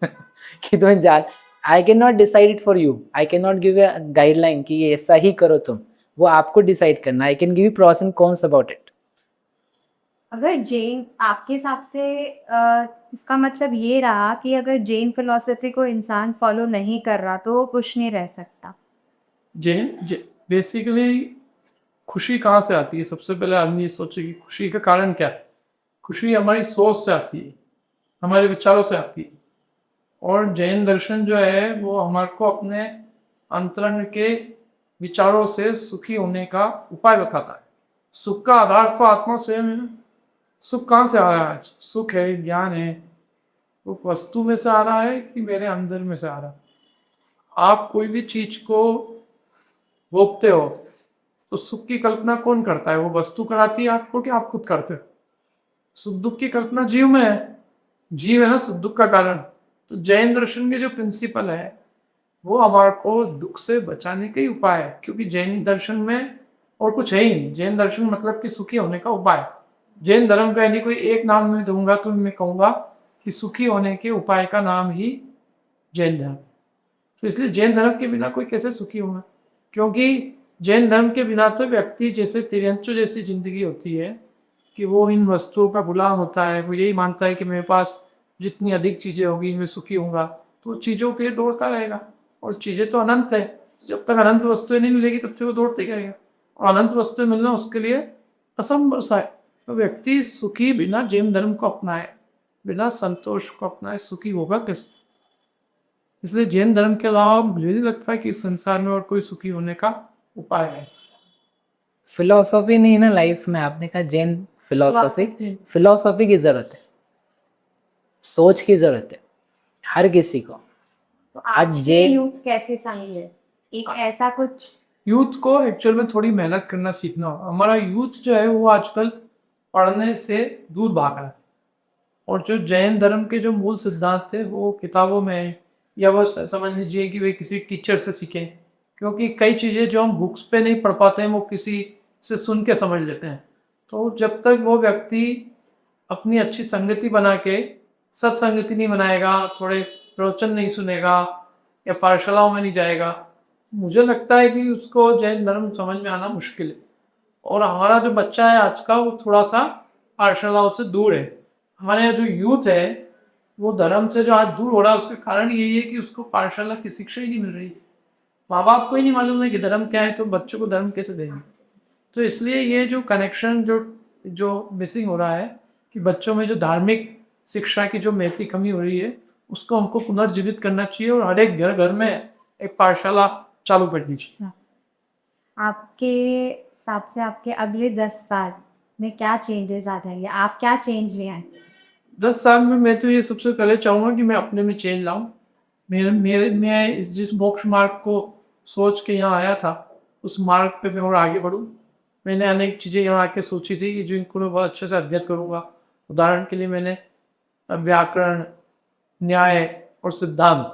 कि तुम्हें जा। I can not decide it for you, I can not give a guideline कि ये ऐसा ही करो तुम, वो आपको डिसाइड करना। I can give you pros and cons about it. अगर जैन आपके हिसाब से इसका मतलब ये रहा कि अगर जैन फिलॉसफी को इंसान फॉलो नहीं कर रहा तो वो खुश नहीं रह सकता। बेसिकली खुशी कहाँ से आती है? सबसे पहले आदमी ये सोचे कि खुशी का कारण क्या है। खुशी हमारी सोच से आती है, हमारे विचारों से आती है। और जैन दर्शन जो है वो हमारे को अपने अंतरंग के विचारों से सुखी होने का उपाय बताता है। सुख का आधार तो आत्मा स्वयं है ना। सुख कहाँ से आ रहा है? आज सुख है, ज्ञान है, वो वस्तु में से आ रहा है कि मेरे अंदर में से आ रहा है? आप कोई भी चीज को भोगते हो तो सुख की कल्पना कौन करता है? वो वस्तु कराती है आपको कि आप खुद करते हो? सुख दुख की कल्पना जीव में है। जीव है ना सुख दुख का कारण। तो जैन दर्शन के जो प्रिंसिपल है वो हमारे को दुख से बचाने का ही उपाय है, क्योंकि जैन दर्शन में और कुछ है ही नहीं। जैन दर्शन मतलब कि सुखी होने का उपाय। जैन धर्म का यदि कोई एक नाम मैं दूंगा तो मैं कहूँगा कि सुखी होने के उपाय का नाम ही जैन धर्म। तो इसलिए जैन धर्म के बिना कोई कैसे सुखी होगा? क्योंकि जैन धर्म के बिना तो व्यक्ति जैसे तिरंचु जैसी जिंदगी होती है कि वो इन वस्तुओं का गुलाम होता है। वो यही मानता है कि मेरे पास जितनी अधिक चीज़ें होगी मैं सुखी होऊंगा, तो चीज़ों के लिए दौड़ता रहेगा। और चीज़ें तो अनंत है, जब तक अनंत वस्तुएं नहीं मिलेगी तब तक वो दौड़ते ही रहेगा। और अनंत वस्तुएं मिलना उसके लिए असंभव सा है। तो व्यक्ति सुखी बिना जैन धर्म को अपनाए, बिना संतोष को अपनाए सुखी होगा कैसे? इसलिए जैन धर्म के अलावा मुझे नहीं लगता है कि इस संसार में और कोई सुखी होने का उपाय है। फिलोसॉफी नहीं है ना लाइफ में। आपने कहा जैन फिलोसॉफी, फिलोसॉफी की जरूरत है, सोच की जरूरत है हर किसी को। तो आज आज के यूथ कैसे सही है? एक ऐसा कुछ यूथ को एक्चुअल में थोड़ी मेहनत करना सीखना होगा। हमारा यूथ जो है वो आजकल पढ़ने से दूर भाग रहा है। और जो जैन धर्म के जो मूल सिद्धांत थे वो किताबों में है, या वो समझ लीजिए कि वे किसी टीचर से सीखें। क्योंकि कई चीज़ें जो हम बुक्स पे नहीं पढ़ पाते हैं वो किसी से सुन के समझ लेते हैं। तो जब तक वो व्यक्ति अपनी अच्छी संगति बना के, सत्संगति नहीं बनाएगा, थोड़े प्रवचन नहीं सुनेगा या पाठशालाओं में नहीं जाएगा, मुझे लगता है कि उसको जैन धर्म समझ में आना मुश्किल है। और हमारा जो बच्चा है आज का वो थोड़ा सा पाठशालाओं से दूर है। हमारे यहाँ जो यूथ है वो धर्म से जो आज दूर हो रहा है उसका कारण यही है कि उसको पाठशाला की शिक्षा ही नहीं मिल रही। माँ बाप को ही नहीं मालूम है कि धर्म क्या है, तो बच्चों को धर्म कैसे देंगे? तो इसलिए ये जो कनेक्शन जो जो मिसिंग हो रहा है कि बच्चों में जो धार्मिक शिक्षा की जो महती कमी हो रही है उसको हमको पुनर्जीवित करना चाहिए। और हर एक घर घर में एक पाठशाला चालू कर दीजिए। आपके हिसाब से आपके अगले 10 साल में क्या चेंजेस आ जाएंगे? आप क्या चेंज ले आए? 10 साल में मैं तो ये सबसे पहले चाहूँगा कि मैं अपने में चेंज लाऊँ। मैं इस जिस मोक्ष मार्ग को सोच के यहाँ आया था, उस मार्ग पे मैं और आगे बढ़ूँ। मैंने अनेक चीज़ें यहाँ आके सोची थी कि जिनको मैं बहुत अच्छे से अध्ययन करूँगा। उदाहरण के लिए मैंने व्याकरण, न्याय और सिद्धांत,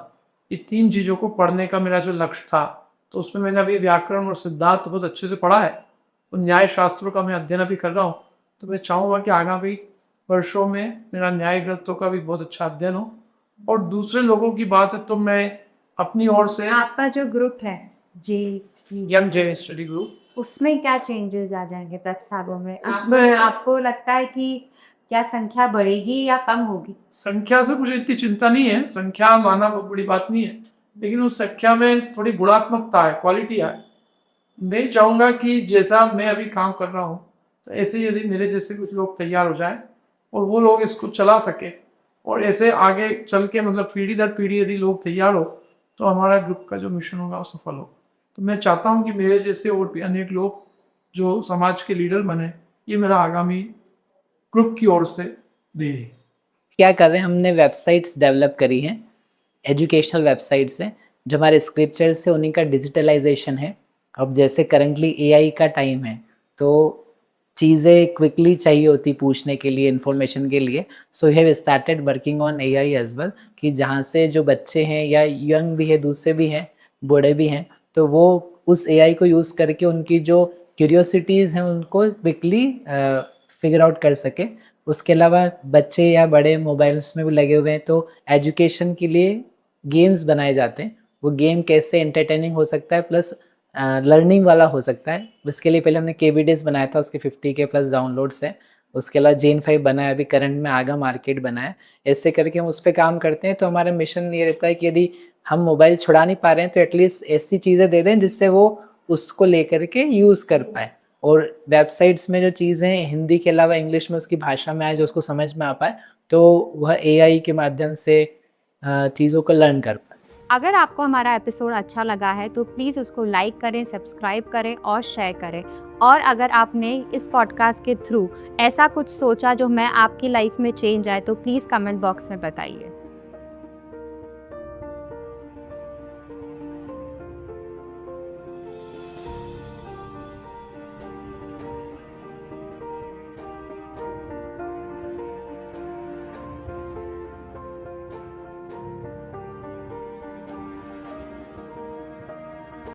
ये 3 चीज़ों को पढ़ने का मेरा जो लक्ष्य था, तो उसमें मैंने अभी व्याकरण और सिद्धांत बहुत अच्छे से पढ़ा है और न्याय शास्त्रों का मैं अध्ययन अभी कर रहा हूँ। तो मैं चाहूँगा कि आगामी वर्षों में मेरा न्याय ग्रंथों का भी बहुत अच्छा अध्ययन हो। और दूसरे लोगों की बात है तो मैं अपनी ओर से आपका जो ग्रुप है जे यंग जे स्टडी ग्रुप, उसमें क्या चेंजेस आ जाएंगे 10 सालों में? उसमें आपको लगता है कि क्या संख्या बढ़ेगी या कम होगी? संख्या से मुझे इतनी चिंता नहीं है, संख्या माना बहुत बड़ी बात नहीं है, लेकिन उस संख्या में थोड़ी गुणात्मकता है, क्वालिटी है। मैं चाहूँगा कि जैसा मैं अभी काम कर रहा हूँ, तो ऐसे ही यदि मेरे जैसे कुछ लोग तैयार हो जाएं और वो लोग इसको चला सके और ऐसे आगे चल के मतलब पीढ़ी दर पीढ़ी यदि लोग तैयार हो, तो हमारा ग्रुप का जो मिशन होगा वो सफल हो। तो मैं चाहता हूँ कि मेरे जैसे और भी अनेक लोग जो समाज के लीडर बने, ये मेरा आगामी ग्रुप की ओर से ध्येय है। क्या कर रहे हैं, हमने वेबसाइट्स डेवलप करी हैं, एजुकेशनल वेबसाइट्स हैं जो हमारे स्क्रिप्चर्स से उन्हीं का डिजिटलाइजेशन है। अब जैसे करंटली एआई का टाइम है, तो चीज़ें क्विकली चाहिए होती पूछने के लिए, इन्फॉर्मेशन के लिए। So we have started working on AI as well, कि जहाँ से जो बच्चे हैं या यंग भी है, दूसरे भी हैं, बूढ़े भी हैं, तो वो उस एआई को यूज़ करके उनकी जो क्यूरियोसिटीज़ हैं उनको क्विकली फिगर आउट कर सके। उसके अलावा बच्चे या बड़े मोबाइल्स में भी लगे हुए हैं, तो एजुकेशन के लिए गेम्स बनाए जाते हैं। वो गेम कैसे एंटरटेनिंग हो सकता है प्लस लर्निंग वाला हो सकता है। उसके लिए पहले हमने केवीडेज बनाया था, उसके 50K प्लस डाउनलोड्स हैं। उसके अलावा जेन 5 बनाया, अभी करंट में आगा मार्केट बनाया। ऐसे करके हम उस पर काम करते हैं। तो हमारा मिशन ये रहता है कि यदि हम मोबाइल छुड़ा नहीं पा रहे हैं तो एटलीस्ट ऐसी चीज़ें दे दें जिससे वो उसको लेकर के यूज़ कर पाए। और वेबसाइट्स में जो चीज़ें हिंदी के अलावा इंग्लिश में उसकी भाषा में आए, जो उसको समझ में आ पाए, तो वह एआई के माध्यम से चीज़ों को लर्न कर पाए। अगर आपको हमारा एपिसोड अच्छा लगा है तो प्लीज़ उसको लाइक करें, सब्सक्राइब करें और शेयर करें। और अगर आपने इस पॉडकास्ट के थ्रू ऐसा कुछ सोचा जो मैं आपकी लाइफ में चेंज आए तो प्लीज़ कमेंट बॉक्स में बताइए।